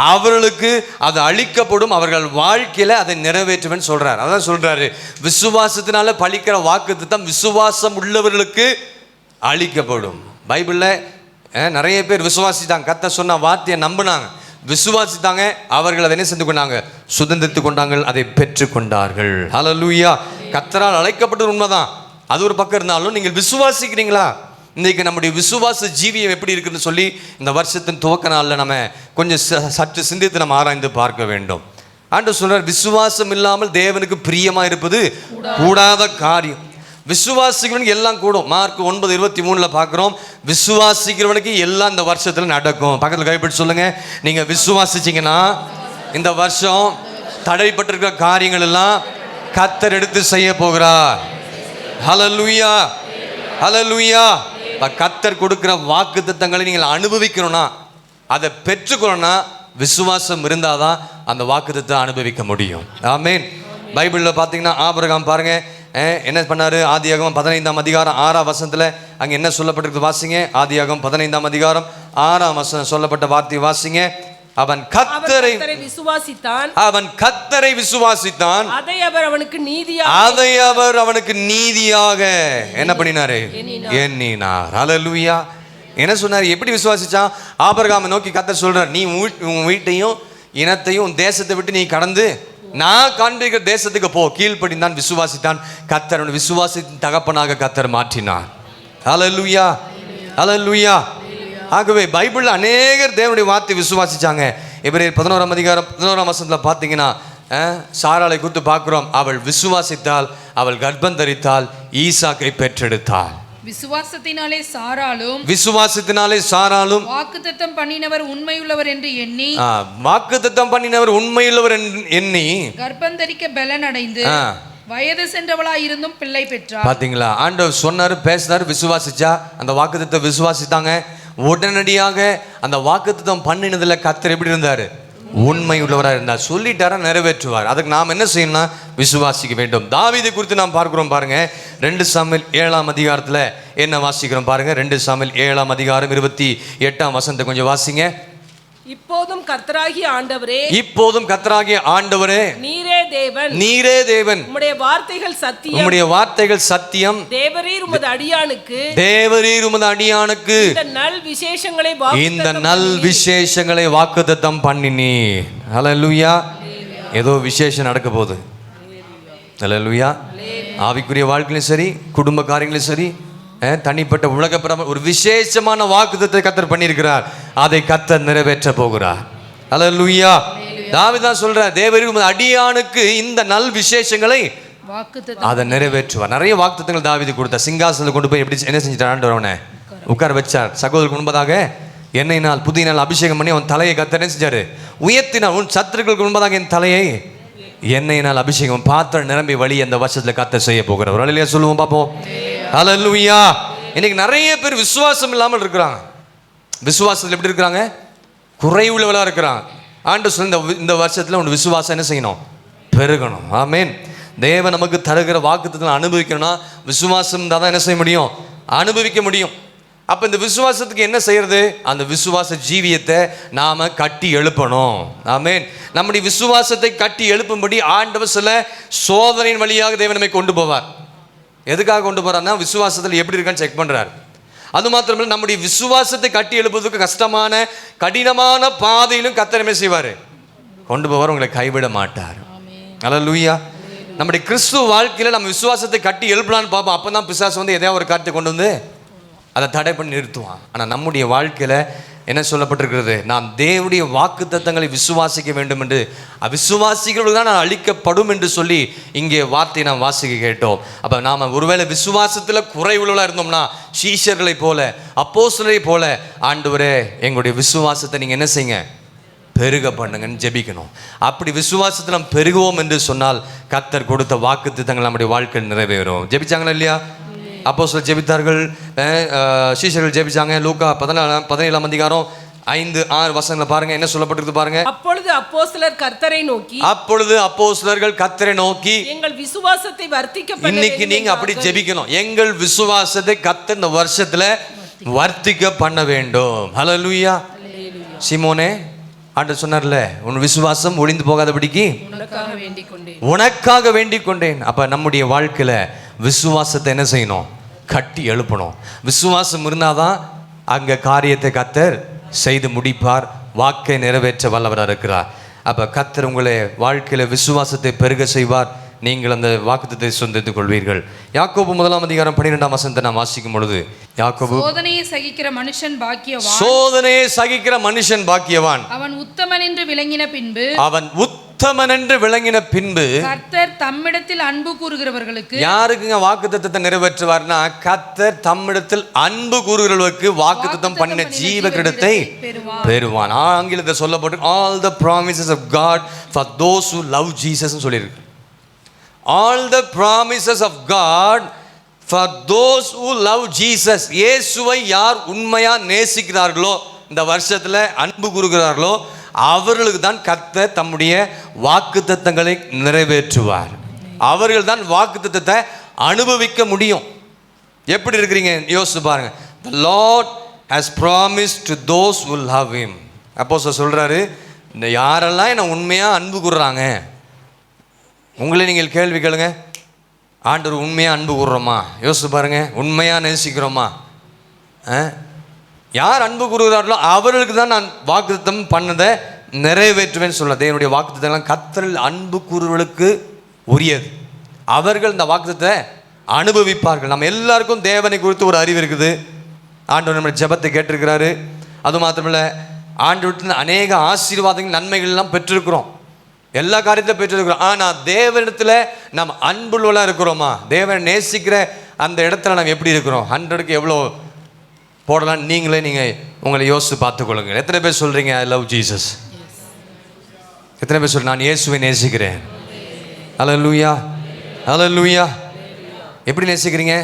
அவர்களுக்கு அது அளிக்கப்படும், அவர்கள் வாழ்க்கையில் அதை நிறைவேற்றுவேன்னு சொல்கிறார். அதான் சொல்கிறாரு, விசுவாசத்தினால பலிக்கிற வாக்குத்தத்தம் விசுவாசம் உள்ளவர்களுக்கு அளிக்கப்படும். பைபிளில் நிறைய பேர் விசுவாசித்தாங்க, கர்த்தர் சொன்ன வார்த்தையை நம்பினாங்க, விசுவாசித்தாங்க, அவர்கள் அதை என்ன செஞ்சு கொண்டாங்க? சுதந்திரித்து கொண்டாங்க, அதை பெற்றுக்கொண்டார்கள். ஹல்லேலூயா. கர்த்தரால் அழைக்கப்பட்டது உண்மைதான். அது ஒரு பக்கம் இருந்தாலும் நீங்கள் விசுவாசிக்கிறீங்களா? இன்றைக்கு நம்முடைய விசுவாச ஜீவியம் எப்படி இருக்குன்னு சொல்லி இந்த வருஷத்தின் துவக்க நாளில் நம்ம கொஞ்சம் சற்று சிந்தித்து நம்ம ஆராய்ந்து பார்க்க வேண்டும். ஆண்டவர் சொல்றார், விசுவாசம் இல்லாமல் தேவனுக்கு பிரியமாக இருப்பது கூடாத காரியம். விசுவாசிக்கிறவனுக்கு எல்லாம் கூடும். மார்க் 9:23 பார்க்குறோம், விசுவாசிக்கிறவனுக்கு எல்லாம் இந்த வருஷத்தில் நடக்கும். பக்கத்தில் கைப்பிடிச்சு சொல்லுங்க, நீங்கள் விசுவாசிச்சிங்கன்னா இந்த வருஷம் தடைப்பட்டிருக்கிற காரியங்கள் எல்லாம் கர்த்தர் எடுத்து செய்ய போகிறார். ஹல்லேலூயா, ஹல்லேலூயா. கர்த்தர் கொடுக்கிற வாக்குத்தத்தங்களை நீங்கள் அனுபவிக்கணும்னா, அதை பெற்றுக்கணும்னா விசுவாசம் இருந்தாதான் அந்த வாக்குத்தத்தை அனுபவிக்க முடியும். ஆமென். பைபிளில் பார்த்தீங்கன்னா ஆபிரகாம் பாருங்க என்ன பண்ணாரு? ஆதியாகமம் 15ஆம் அதிகாரம் 6ஆம் வசனத்தில் அங்கே என்ன சொல்லப்பட்டிருக்கு வாசிங்க. ஆதியாகமம் 15ஆம் அதிகாரம் 6ஆம் வசனம் சொல்லப்பட்ட வார்த்தை வாசிங்க. அவன் கர்த்தரை விசுவாசித்தான், அதை அவர் அவனுக்கு நீதியாக என்ன பண்ணினாரு? எண்ணினார். ஹல்லேலூயா. என்ன சொன்னார்? எப்படி விசுவாசிச்சான்? ஆபிரகாமை நோக்கி கர்த்தர் சொல்றார், நீ உன் வீட்டையும் இனத்தையும் தேசத்தை விட்டு நீ கடந்து நான் காண்பிக்கிற தேசத்துக்கு போ. கீழ்ப்படிந்தான், விசுவாசித்தான். கர்த்தர் விசுவாசத்தின் தகப்பனாக கர்த்தர் மாற்றினார். ஹல்லேலூயா, ஹல்லேலூயா. ஆகவே பைபிளில் அநேகர் தேவனுடைய வார்த்தை விசுவாசிச்சாங்க. எபிரேயர் 11ஆம் அதிகாரம் 11ஆம் வசனத்தில் பார்த்தீங்கன்னா சாராளை குறித்து பார்க்கிறோம். அவள் விசுவாசித்தால், அவள் கர்ப்பம் தரித்தால், ஈசாக்கை பெற்றெடுத்தாள். விசுவாசத்தினாலே சாராளும் வாக்குத்தத்தம் பண்ணினவர் உண்மையுள்ளவர் என்று எண்ணி கர்ப்பம் தரிக்க பலன் அடைந்து வயது சென்றவளாய் இருந்தும் பிள்ளை பெற்றார். பாத்தீங்களா? ஆண்டவர் சொன்னாரு, பேசினாரு, விசுவாசிச்சா, அந்த வாக்குத்தத்தை விசுவாசித்தாங்க. உடனடியாக அந்த வாக்குத்தத்தம் பண்ணினதுல கர்த்தர் எப்படி இருந்தாரு? உண்மை உள்ளவராக இருந்தார். சொல்லிட்டாரா, நிறைவேற்றுவார். அதுக்கு நாம் என்ன செய்யணும்னா விசுவாசிக்க வேண்டும். தாவீதை குறித்து நாம் பார்க்கிறோம் பாருங்க. 2 சாமுவேல் 7ஆம் அதிகாரத்தில் என்ன வாசிக்கிறோம் பாருங்க. 2 சாமுவேல் 7ஆம் அதிகாரம் 28ஆம் வசனத்தை கொஞ்சம் வாசிங்க. இப்போதும் கர்த்தராகிய ஆண்டவரே நீரே தேவன் உம்முடைய வார்த்தைகள் சத்தியம் தேவரீர் உமது அடியானுக்கு இந்த நல் விசேஷங்களை வாக்குத்தத்தம் பண்ணினீர். ஹல்லேலூயா. ஏதோ விசேஷம் நடக்க போகுது. ஹல்லேலூயா. ஆவிக்குரிய வாழ்க்கையிலும் சரி, குடும்ப காரியங்களும் சரி, தனிப்பட்ட உலக பிரபல ஒரு விசேஷமான வாக்குத்தத்தை கர்த்தர் பண்ணியிருக்கிறார். அதை கர்த்தர் நிறைவேற்ற போகிறார். ஹல்லேலூயா. தாவீது தான் சொல்றார், தேவரீர் உமது அடியானுக்கு இந்த நல் விசேஷங்களை அதை நிறைவேற்றுவார். நிறைய வாக்குத்தத்தங்கள் தாவீது கொடுத்தார். சிங்காசனத்தில் கொண்டு போய் எப்படி என்ன செஞ்சிட்டார்? ஆண்டவனை உட்கார வச்சார். சகோதரருக்கு முன்பதாக எண்ணெயினால் புதியினால் அபிஷேகம் பண்ணி அவன் தலையை கர்த்தர் என்ன செஞ்சாரு? உயர்த்தினார். உன் சத்துருக்களுக்கு முன்பதாக என் தலையை எண்ணெயினால் அபிஷேகம் பாத்திரம் நிரம்பி வழி அந்த வருஷத்துல கர்த்தர் செய்ய போகிறார். அல்லேலூயா சொல்லுவோம் பார்ப்போம். ஹல்லேலூயா. இன்னைக்கு நிறைய பேர் விசுவாசம் இல்லாமல் இருக்கிறாங்க. விசுவாசத்தில் எப்படி இருக்கிறாங்க? குறைவுள்ளவளாக இருக்கிறாங்க. ஆண்டவர் சொல்லி இந்த வருஷத்தில் உன் விசுவாசம் என்ன செய்யணும்? பெருகணும். ஆமென். தேவன் நமக்கு தருகிற வாக்குத்தத்தங்களை அனுபவிக்கணும்னா விசுவாசம் தான் என்ன செய்ய முடியும்? அனுபவிக்க முடியும். அப்போ இந்த விசுவாசத்துக்கு என்ன செய்யறது? அந்த விசுவாச ஜீவியத்தை நாம கட்டி எழுப்பணும். ஆமென். நம்முடைய விசுவாசத்தை கட்டி எழுப்பும்படி ஆண்டவர் சில சோதனையின் வழியாக தேவன் நம்மை கொண்டு போவார். எதுக்காக கொண்டு போறாருன்னா விசுவாசத்தில் எப்படி இருக்கான்னு செக் பண்றாரு. அது மாத்திரமல்ல, நம்முடைய விசுவாசத்தை கட்டி எழுப்புவதற்கு கஷ்டமான கடினமான பாதையிலும் கர்த்தர் என்ன செய்வார்? கொண்டு போவார். உங்களை கைவிட மாட்டார். ஹல்லேலூயா. நம்முடைய கிறிஸ்துவ வாழ்க்கையில் நம்ம விசுவாசத்தை கட்டி எழுப்பலான்னு பார்ப்போம். அப்போ தான் பிசாசு வந்து எதையாவது ஒரு காரியத்தை கொண்டு வந்து அதை தடை பண்ணி நிறுத்துவான். ஆனால் நம்முடைய வாழ்க்கையில் என்ன சொல்லப்பட்டிருக்கிறது? நாம் தேவனுடைய வாக்கு தத்தங்களை விசுவாசிக்க வேண்டும் என்று, அவிசுவாசிகளுக்கு தான் நான் அழிக்கப்படும் என்று சொல்லி இங்கே வார்த்தையை நாம் வாசிக்க கேட்டோம். அப்போ நாம் ஒருவேளை விசுவாசத்தில் குறைவுள்ளவர்களாக இருந்தோம்னா சீஷர்களை போல, அப்போஸ்தலரை போல, ஆண்டவரே எங்களுடைய விசுவாசத்தை நீங்கள் என்ன செய்யுங்க, பெருக பண்ணுங்கன்னு ஜெபிக்கணும். அப்படி விசுவாசத்தில் நாம் பெருகுவோம் என்று சொன்னால் கர்த்தர் கொடுத்த வாக்கு தத்தங்கள் நம்முடைய வாழ்க்கையில் நிறைவேறும். ஜெபிச்சாங்களா இல்லையா? அப்போஸ்தலர் ஜெபித்தார்கள், சீஷர்கள் ஜெபிச்சாங்க. லூக்கா 17ஆம் அதிகாரம் 5-6 வசனங்களை பாருங்க, என்ன சொல்லப்பட்டிருக்கு பாருங்க. அப்பொழுது அப்போஸ்தலர் கர்த்தரை நோக்கி, அப்பொழுது அப்போஸ்தலர்கள் கர்த்தரை நோக்கி, எங்கள் விசுவாசத்தை வர்த்திக்க பண்ண இன்னைக்கு நீங்க அப்படி ஜெபிக்கணும். எங்கள் விசுவாசத்தை கர்த்தர் இந்த வருஷத்துல வர்த்திக்க பண்ண வேண்டும். ஹல்லேலூயா. சீமோனே, ஆண்டவர் சொன்னார்ல, உன் விசுவாசம் ஒளிந்து போகாதபடிக்கு உனக்காக வேண்டிக் கொண்டேன். அப்ப நம்முடைய வாழ்க்கையில விசுவாசத்தை என்ன செய்யணும்? கட்டி எழுப்பணும். விசுவாசம் இருந்தாதான் அங்க காரியத்தை கர்த்தர் செய்து முடிப்பார், வாக்கை நிறைவேற்ற வல்லவராக இருக்கிறார். அப்ப கர்த்தர் உங்களை வாழ்க்கையில விசுவாசத்தை பெருக செய்வார், நீங்கள் அந்த வாக்குத்தத்தை சொந்தத்துக் கொள்வீர்கள். யாக்கோபு 1ஆம் அதிகாரம் 12ஆம் வசனத்தை நாம் வாசிக்கும் பொழுது, யாக்கோபு, சோதனையை சகிக்கிற மனுஷன் பாக்கியவான், சோதனையை சகிக்கிற மனுஷன் பாக்கியவான், அவன் உத்தமன் என்று விளங்கின பின்பு, அவன் உத்தமன் என்று விளங்கின பின்பு, கர்த்தர் தம்மிடத்தில் அன்பு கூறுகிறவர்களுக்கு, யாருக்குங்க வாக்குத்தத்தத்தை நிறைவேற்றுவார்னா, கர்த்தர் தம்மிடத்தில் அன்பு கூறுகிறவர்களுக்கு வாக்குத்தத்தம் பண்ணின ஜீவ கிரீடத்தை பெறுவான். ஆங்கிலத்தில் சொல்லப்பட்டு all the promises of God for those who love Jesus ன்னு சொல்லியிருக்கு. All the promises of God for those who love Jesus. இயேசுவை யார் உண்மையா நேசிக்கிறார்களோ, இந்த வருஷத்துல அன்பு கூறுகிறார்களோ, அவர்களுக்கு தான் கர்த்தர் தம்முடைய வாக்குத்தத்தங்களை நிறைவேற்றுவார். அவர்கள் தான் வாக்குத்தத்தத்தை அனுபவிக்க முடியும். எப்படி இருக்கிறீங்க யோசிச்சு பாருங்க. The Lord has promised to those who love him. அப்போஸ்தலர் சொல்றாரு, இந்த யாரெல்லாம் என்ன உண்மையா அன்பு கூறுறாங்க, உங்களை நீங்கள் கேள்வி கேளுங்க, ஆண்டவர் உண்மையா அன்பு கூறுறோமா? யோசிச்சு பாருங்க, உண்மையா நேசிக்கிறோமா? யார் அன்பு கூறுகிறார்களோ அவர்களுக்கு தான் நான் வாக்குத்தத்தம் பண்ணதை நிறைவேற்றுவேன்னு சொல்ல. தேவனுடைய வாக்குத்தத்தம் கர்த்தரில் அன்பு கூறுவர்களுக்கு உரியது. அவர்கள் இந்த வாக்குத்தத்தை அனுபவிப்பார்கள். நம்ம எல்லாருக்கும் தேவனை குறித்து ஒரு அறிவு இருக்குது. ஆண்டவர் நம்ம ஜெபத்தை கேட்டிருக்கிறாரு. அது மாத்திரமில்ல, ஆண்டவர்கிட்ட அநேக ஆசீர்வாதங்கள் நன்மைகள் எல்லாம் பெற்றிருக்கிறோம், எல்லா காரியத்தையும் பெற்றிருக்கிறோம். ஆனால் தேவனிடத்தில் நம்ம அன்புள்ளவர்களாக இருக்கிறோமா? தேவனை நேசிக்கிற அந்த இடத்துல நம்ம எப்படி இருக்கிறோம்? 100க்கு எவ்வளோ போடலாம்? நீங்கள் உங்களை யோசித்து பார்த்துக்கொள்ளுங்க. எத்தனை பேர் சொல்கிறீங்க ஐ லவ் ஜீசஸ்? எத்தனை பேர் சொல்கிறீங்க நான் இயேசுவை நேசிக்கிறேன்? ஹல்லேலூயா, ஹல்லேலூயா. எப்படி நேசிக்கிறீங்க?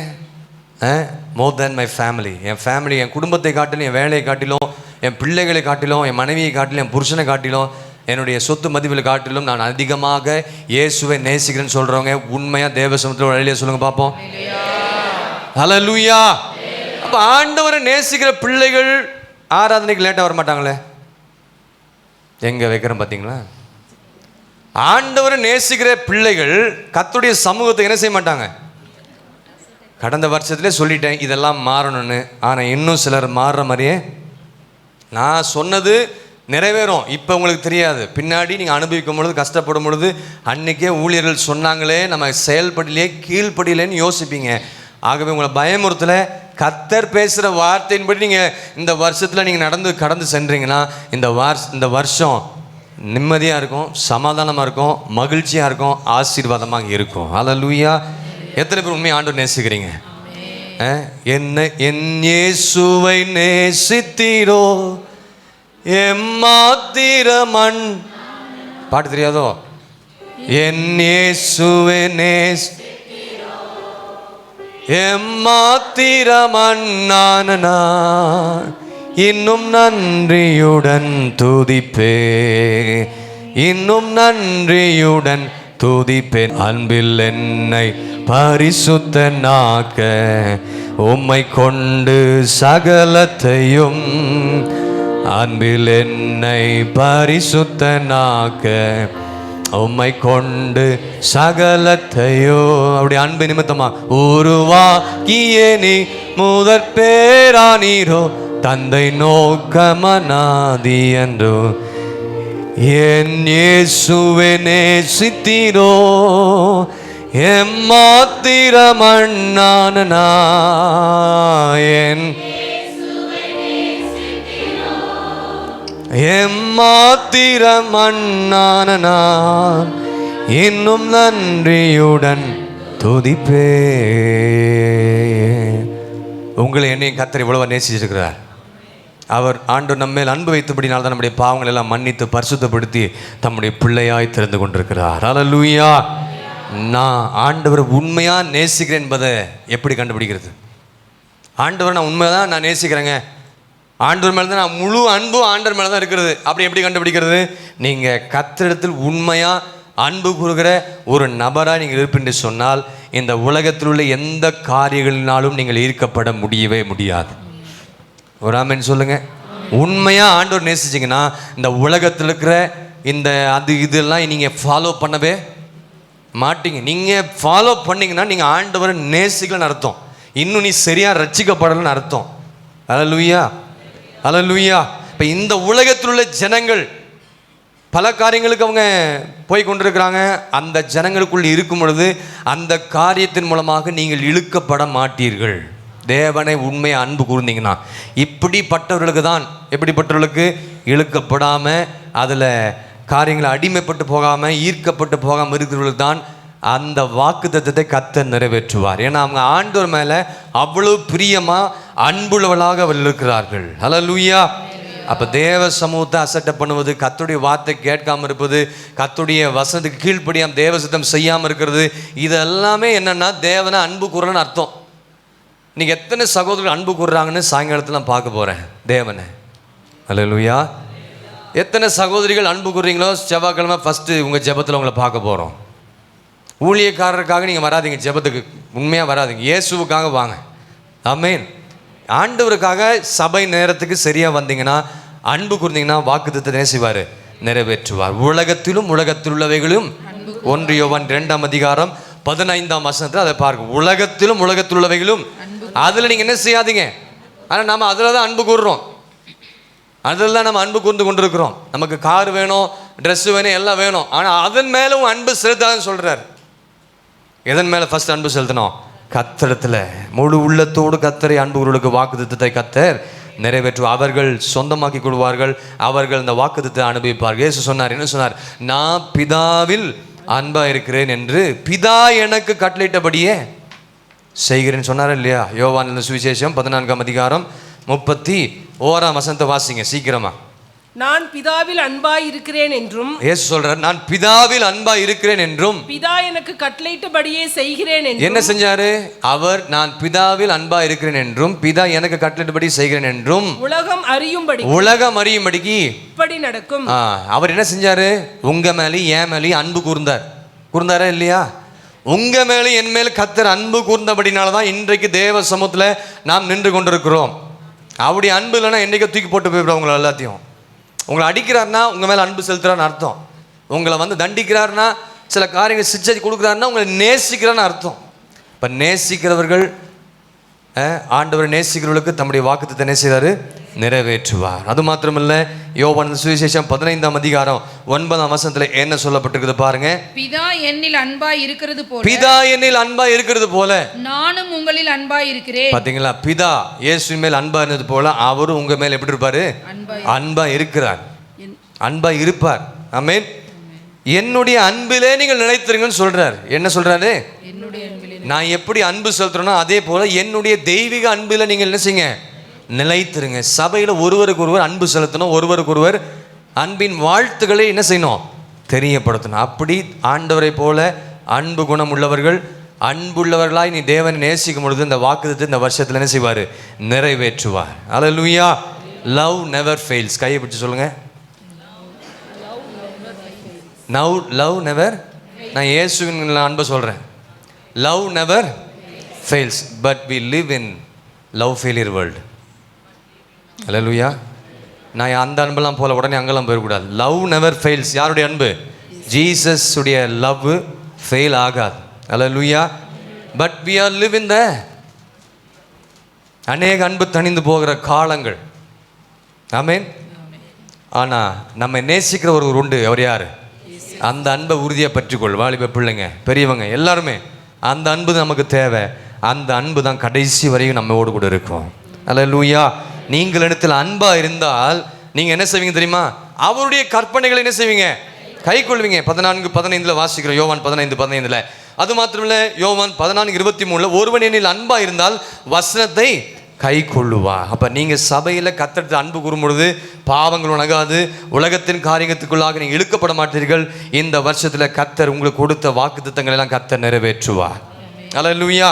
மோர் தேன் மை ஃபேமிலி. என் ஃபேமிலி, என் குடும்பத்தை காட்டிலும், என் வேலையை காட்டிலும், என் பிள்ளைகளை காட்டிலும், என் மனைவியை காட்டிலும், என் புருஷனை காட்டிலும், என்னுடைய சொத்து மதிப்புகளை காட்டிலும் நான் அதிகமாக இயேசுவை நேசிக்கிறேன்னு சொல்கிறவங்க உண்மையாக தேவ சமூகத்தில் வழியிலே சொல்லுங்க பார்ப்போம். ஹல்லேலூயா. அப்போ ஆண்டவரை நேசிக்கிற பிள்ளைகள் ஆராதனைக்கு லேட்டாக வர மாட்டாங்களே. எங்கே வைக்கிறோம் பார்த்தீங்களா? ஆண்டவரை நேசிக்கிற பிள்ளைகள் கர்த்தருடைய சமூகத்தை என்ன செய்ய மாட்டாங்க. கடந்த வருஷத்துலேயே சொல்லிட்டேன் இதெல்லாம் மாறணும்னு. ஆனால் இன்னும் சிலர் மாறுற மாதிரியே. நான் சொன்னது நிறைவேறும், இப்போ உங்களுக்கு தெரியாது. பின்னாடி நீங்கள் அனுபவிக்கும் பொழுது, கஷ்டப்படும் பொழுது, அன்றைக்கே ஊழியர்கள் சொன்னாங்களே நம்ம செயல்படியிலே கீழ்ப்படியிலேன்னு யோசிப்பீங்க. ஆகவே உங்களை பயமுறுத்தல, கர்த்தர் பேசுகிற வார்த்தையின்படி நீங்கள் இந்த வருஷத்தில் நீங்கள் கடந்து சென்றீங்கன்னா இந்த வருஷம் நிம்மதியாக இருக்கும், சமாதானமாக இருக்கும், மகிழ்ச்சியாக இருக்கும், ஆசீர்வாதமாக இருக்கும். ஹல்லேலூயா. எத்தனை பேர் உண்மையை ஆண்டவர் நேசிக்கிறீங்க? என் இயேசுவை நேசித்தீரோ எம்மாத்திரமன் பாட்டு தெரியாதோ? என் இயேசுவை எம்மாத்திரமன் நான் இன்னும் நன்றியுடன் துதிப்பே, இன்னும் நன்றியுடன் துதிப்பேன். அன்பில் என்னை பரிசுத்தனாக்க உம்மை கொண்டு சகலத்தையும், அன்பில் என்னை பரிசுத்தனாக்க உம்மை கொண்டு சகலத்தையோ, அப்படி அன்பு நிமித்தமா உருவாக்கிய நீ முதற் பேரானீரோ, தந்தை நோக்கமனாதி என்றோ, என் இயேசுவே நேசித்தீரோ எம்மாத்திரமண்ணான நாயன் எம்மாத்திரமண்ணான நான் இன்னும் நன்றியுடன் துதிப்பே. உங்களை என்னையும் கர்த்தர் இவ்வளவு நேசிச்சிருக்கிறார். அவர் ஆண்டவர் நம்ம மேல் அன்பு வைத்தபடினால் தான் நம்முடைய பாவங்கள் எல்லாம் மன்னித்து பரிசுத்தப்படுத்தி தம்முடைய பிள்ளையாய் திறந்து கொண்டிருக்கிறார். அல்லேலூயா. நான் ஆண்டவரை உண்மையாக நேசிக்கிறேன் என்பதை எப்படி கண்டுபிடிக்கிறது? ஆண்டவரை நான் உண்மையாக தான் நான் நேசிக்கிறேங்க, ஆண்டவர் மேலே தான் நான் முழு அன்பும் ஆண்டவர் மேலே தான் இருக்கிறது. அப்படி எப்படி கண்டுபிடிக்கிறது? நீங்கள் கர்த்தரிடத்தில் உண்மையாக அன்பு கூறுகிற ஒரு நபராக நீங்கள் இருப்பீன்னு சொன்னால் இந்த உலகத்தில் உள்ள எந்த காரியங்களினாலும் நீங்கள் ஈர்க்கப்பட முடியவே முடியாது. ஒரு ஆமென் சொல்லுங்க. உண்மையாக ஆண்டவர் நேசிச்சிங்கன்னா இந்த உலகத்தில் இருக்கிற இந்த இதெல்லாம் நீங்கள் ஃபாலோ பண்ணவே மாட்டீங்க. நீங்கள் ஃபாலோ பண்ணிங்கன்னா நீங்கள் ஆண்டவரை நேசிக்கலன்னு அர்த்தம், இன்னும் நீ சரியாக ரட்சிக்கப்படலன்னு அர்த்தம். அல்லேலூயா, அல்லேலூயா. இப்போ இந்த உலகத்தில் உள்ள ஜனங்கள் பல காரியங்களுக்கு அவங்க போய் கொண்டிருக்கிறாங்க. அந்த ஜனங்களுக்குள் இருக்கும் பொழுது அந்த காரியத்தின் மூலமாக நீங்கள் இழுக்கப்பட மாட்டீர்கள். தேவனை உண்மையை அன்பு கூர்ந்தீங்கன்னா இப்படிப்பட்டவர்களுக்கு தான், எப்படிப்பட்டவர்களுக்கு இழுக்கப்படாமல் அதில் காரியங்களை அடிமைப்பட்டு போகாமல் ஈர்க்கப்பட்டு போகாமல் இருக்கிறவர்களுக்கு தான் அந்த வாக்குத்தத்தத்தை கர்த்தர் நிறைவேற்றுவார். ஏன்னா அவங்க ஆண்டவர் மேலே அவ்வளவு பிரியமாக அன்புள்ளவர்களாக அவர் இருக்கிறார்கள். அல்லேலூயா. அப்போ தேவ சமூகத்தை அசட்டை பண்ணுவது, கர்த்தருடைய வார்த்தை கேட்காமல் இருப்பது, கர்த்தருடைய வசனத்துக்கு கீழ்ப்படியாமல் தேவ சித்தம் செய்யாமல் இருக்கிறது, இது எல்லாமே என்னென்னா தேவனை அன்பு கூறன்னு அர்த்தம். நீங்கள் எத்தனை சகோதரர்கள் அன்பு கூறுறாங்கன்னு சாயங்காலத்தில் நான் பார்க்க போகிறேன் தேவனை. அல்லேலூயா. எத்தனை சகோதரிகள் அன்பு கூறுறீங்களோ செவ்வாய்க்கிழமை ஃபஸ்ட்டு உங்கள் ஜெபத்தில் உங்களை பார்க்க போகிறோம். ஊழியக்காரருக்காக நீங்கள் வராதிங்க, ஜெபத்துக்கு உண்மையாக வராதிங்க, இயேசுவுக்காக வாங்க. ஆமென். ஆண்டவருக்காக சபை நேரத்துக்கு சரியாக வந்தீங்கன்னா, அன்பு கூர்ந்தீங்கன்னா வாக்குத்தத்தத்தை என்ன செய்வார்? நிறைவேற்றுவார். உலகத்திலும் உலகத்தில் உள்ளவைகளும் 1 யோவான் 2ஆம் அதிகாரம் 15ஆம் வசனத்தில் அதை பார்க்க. உலகத்திலும் உலகத்தில் உள்ளவைகளும், அதில் நீங்கள் என்ன செய்யாதீங்க. ஆனால் நம்ம அதில் தான் அன்பு கூறுறோம், அதில் தான் நம்ம அன்பு கூர்ந்து கொண்டிருக்கிறோம். நமக்கு கார் வேணும், ட்ரெஸ்ஸு வேணும், எல்லாம் வேணும். ஆனால் அதன் மேலும் அன்பு செலுத்தாதுன்னு சொல்கிறார். எதன் மேலே ஃபஸ்ட் அன்பு செலுத்தணும்? கர்த்தரிடத்தில் முழு உள்ளத்தோடு கர்த்தரை அன்புகளுக்கு வாக்குத்தத்தத்தை கர்த்தர் நிறைவேற்றுவார். அவர்கள் சொந்தமாக்கி கொள்வார்கள், அவர்கள் இந்த வாக்குத்தத்தை அனுபவிப்பார்கள். இயேசு சொன்னார், என்ன சொன்னார்? நான் பிதாவில் அன்பா இருக்கிறேன் என்று பிதா எனக்கு கட்டளையிட்டபடியே செய்கிறேன்னு சொன்னார் இல்லையா? யோவான் சுவிசேஷம் 14ஆம் அதிகாரம் 31ஆம் வசனத்தை வாசிங்க சீக்கிரமா. நான் பிதாவில் அன்பாய் இருக்கிறேன் என்றும், இயேசு சொல்றார், நான் பிதாவில் அன்பா இருக்கிறேன் என்றும் பிதா எனக்கு கட்டளையிட்டபடியே செய்கிறேன் என்றும். என்ன செஞ்சாரு அவர்? நான் பிதாவில் அன்பா இருக்கிறேன் என்றும் பிதா எனக்கு கட்டளையிட்டபடி செய்கிறேன் என்றும் உலகம் அறியும்படி, உலகம் அறியும்படிக்கு இப்படி நடக்கும். அவர் என்ன செஞ்சாரு? உங்க மேலேயும் என் மேலேயும் அன்பு கூர்ந்தாரா இல்லையா? உங்க மேலே என் மேல் கர்த்தர் அன்பு கூர்ந்தபடினால தான் இன்றைக்கு தேவ சமூகத்தில் நாம் நின்று கொண்டிருக்கிறோம். அப்படி அன்பு இல்லைன்னா என்றைக்கு தூக்கி போட்டு போய்விடும் உங்களை எல்லாத்தையும். உங்களை அடிக்கிறாருன்னா உங்கள் மேலே அன்பு செலுத்துறான்னு அர்த்தம். உங்களை தண்டிக்கிறாருன்னா, சில காரியங்கள் சிச்சை கொடுக்குறாருன்னா உங்களை நேசிக்கிறான்னு அர்த்தம். இப்போ நேசிக்கிறவர்கள், ஆண்டவரை நேசிக்கிறவர்களுக்கு தம்முடைய வாக்குத்தத்தத்தை என்ன செய்கிறாரு? நிறைவேற்றுவார். அது மாத்திரமில்லை, யோவான் சுவிசேஷம் 15ஆம் அதிகாரம் 9ஆம் வசனத்தில் என்ன சொல்லப்பட்டிருக்குது பாருங்க. பிதா என்னில் அன்பாய் இருக்கிறது போல, பிதா என்னில் அன்பாய் இருக்கிறது போல நானும் உங்களில் அன்பாய் இருக்கிறேன். பாத்தீங்களா? பிதா இயேசுவின் மேல் அன்பா இருந்தது போல அவரும் உங்க மேல் எப்படி இருப்பாரு? அன்பா இருக்கிறார், அன்பா இருப்பார். ஆமென். என்னுடைய அன்பிலே நீங்கள் நிலைத்திருங்கன்னு சொல்றார். என்ன சொல்றாரு? நான் எப்படி அன்பு செலுத்துறேனோ அதே போல என்னுடைய தெய்வீக அன்பில நீங்கள் என்ன செய்யுங்க? நிலைத்திருங்க. சபையில் ஒருவருக்கு ஒருவர் அன்பு செலுத்தணும், ஒருவருக்கு ஒருவர் அன்பின் வாழ்த்துக்களை என்ன செய்யணும்? தெரியப்படுத்தணும். அப்படி ஆண்டவரை போல அன்பு குணம் உள்ளவர்கள், அன்புள்ளவர்களாய் நீ தேவனை நேசிக்கும் பொழுது இந்த வாக்குத்தத்தத்தை இந்த வருஷத்தில் என்ன செய்வார்? நிறைவேற்றுவார். அல்லேலூயா. Love never fails. கையை பிடிச்சு சொல்லுங்க. Love never. நான் இயேசுவின் அன்பை சொல்கிறேன். Love never fails, but we live in love failure world. அல்லேலூயா. நான் அந்த அன்பெல்லாம் போல உடனே அங்கெல்லாம் போயிடக்கூடாது. Love never fails. யாருடைய அன்பு? ஜீசஸ் உடைய லவ் ஃபெயில் ஆகாது. அல்லேலூயா. But we are live in the, அநேக அன்பு தணிந்து போகிற காலங்கள். ஆமென். ஆனால் நம்ம நேசிக்கிற ஒருவர் உண்டு. அவர் யார்? அந்த அன்பை உறுதியாக பற்றிக்கொள். வாலிப பிள்ளைங்க, பெரியவங்க எல்லாருமே அந்த அன்பு நமக்கு தேவை. அந்த அன்பு தான் கடைசி வரையும் நம்மோடு கூட இருக்கும். அல்லேலூயா. நீங்கள் இடத்துல அன்பாக இருந்தால் நீங்கள் என்ன செய்வீங்க தெரியுமா? அவருடைய கற்பனைகளை என்ன செய்வீங்க? கை கொள்வீங்க. 14:15 வாசிக்கிறோம், யோவான் 15:15. அது மாத்திரமில்ல, யோவான் 14:23 ஒருவன் என்னில் அன்பா இருந்தால் வசனத்தை கை கொள்ளுவா. அப்ப நீங்க சபையில கர்த்தருக்கு அன்பு கூறும் பொழுது பாவங்கள் உணகாது, உலகத்தின் காரியத்துக்குள்ளாக நீங்க இழுக்கப்பட மாட்டீர்கள். இந்த வருஷத்துல கர்த்தர் உங்களுக்கு கொடுத்த வாக்குத்தத்தங்களை எல்லாம் கர்த்தர் நிறைவேற்றுவார். அல்லேலூயா.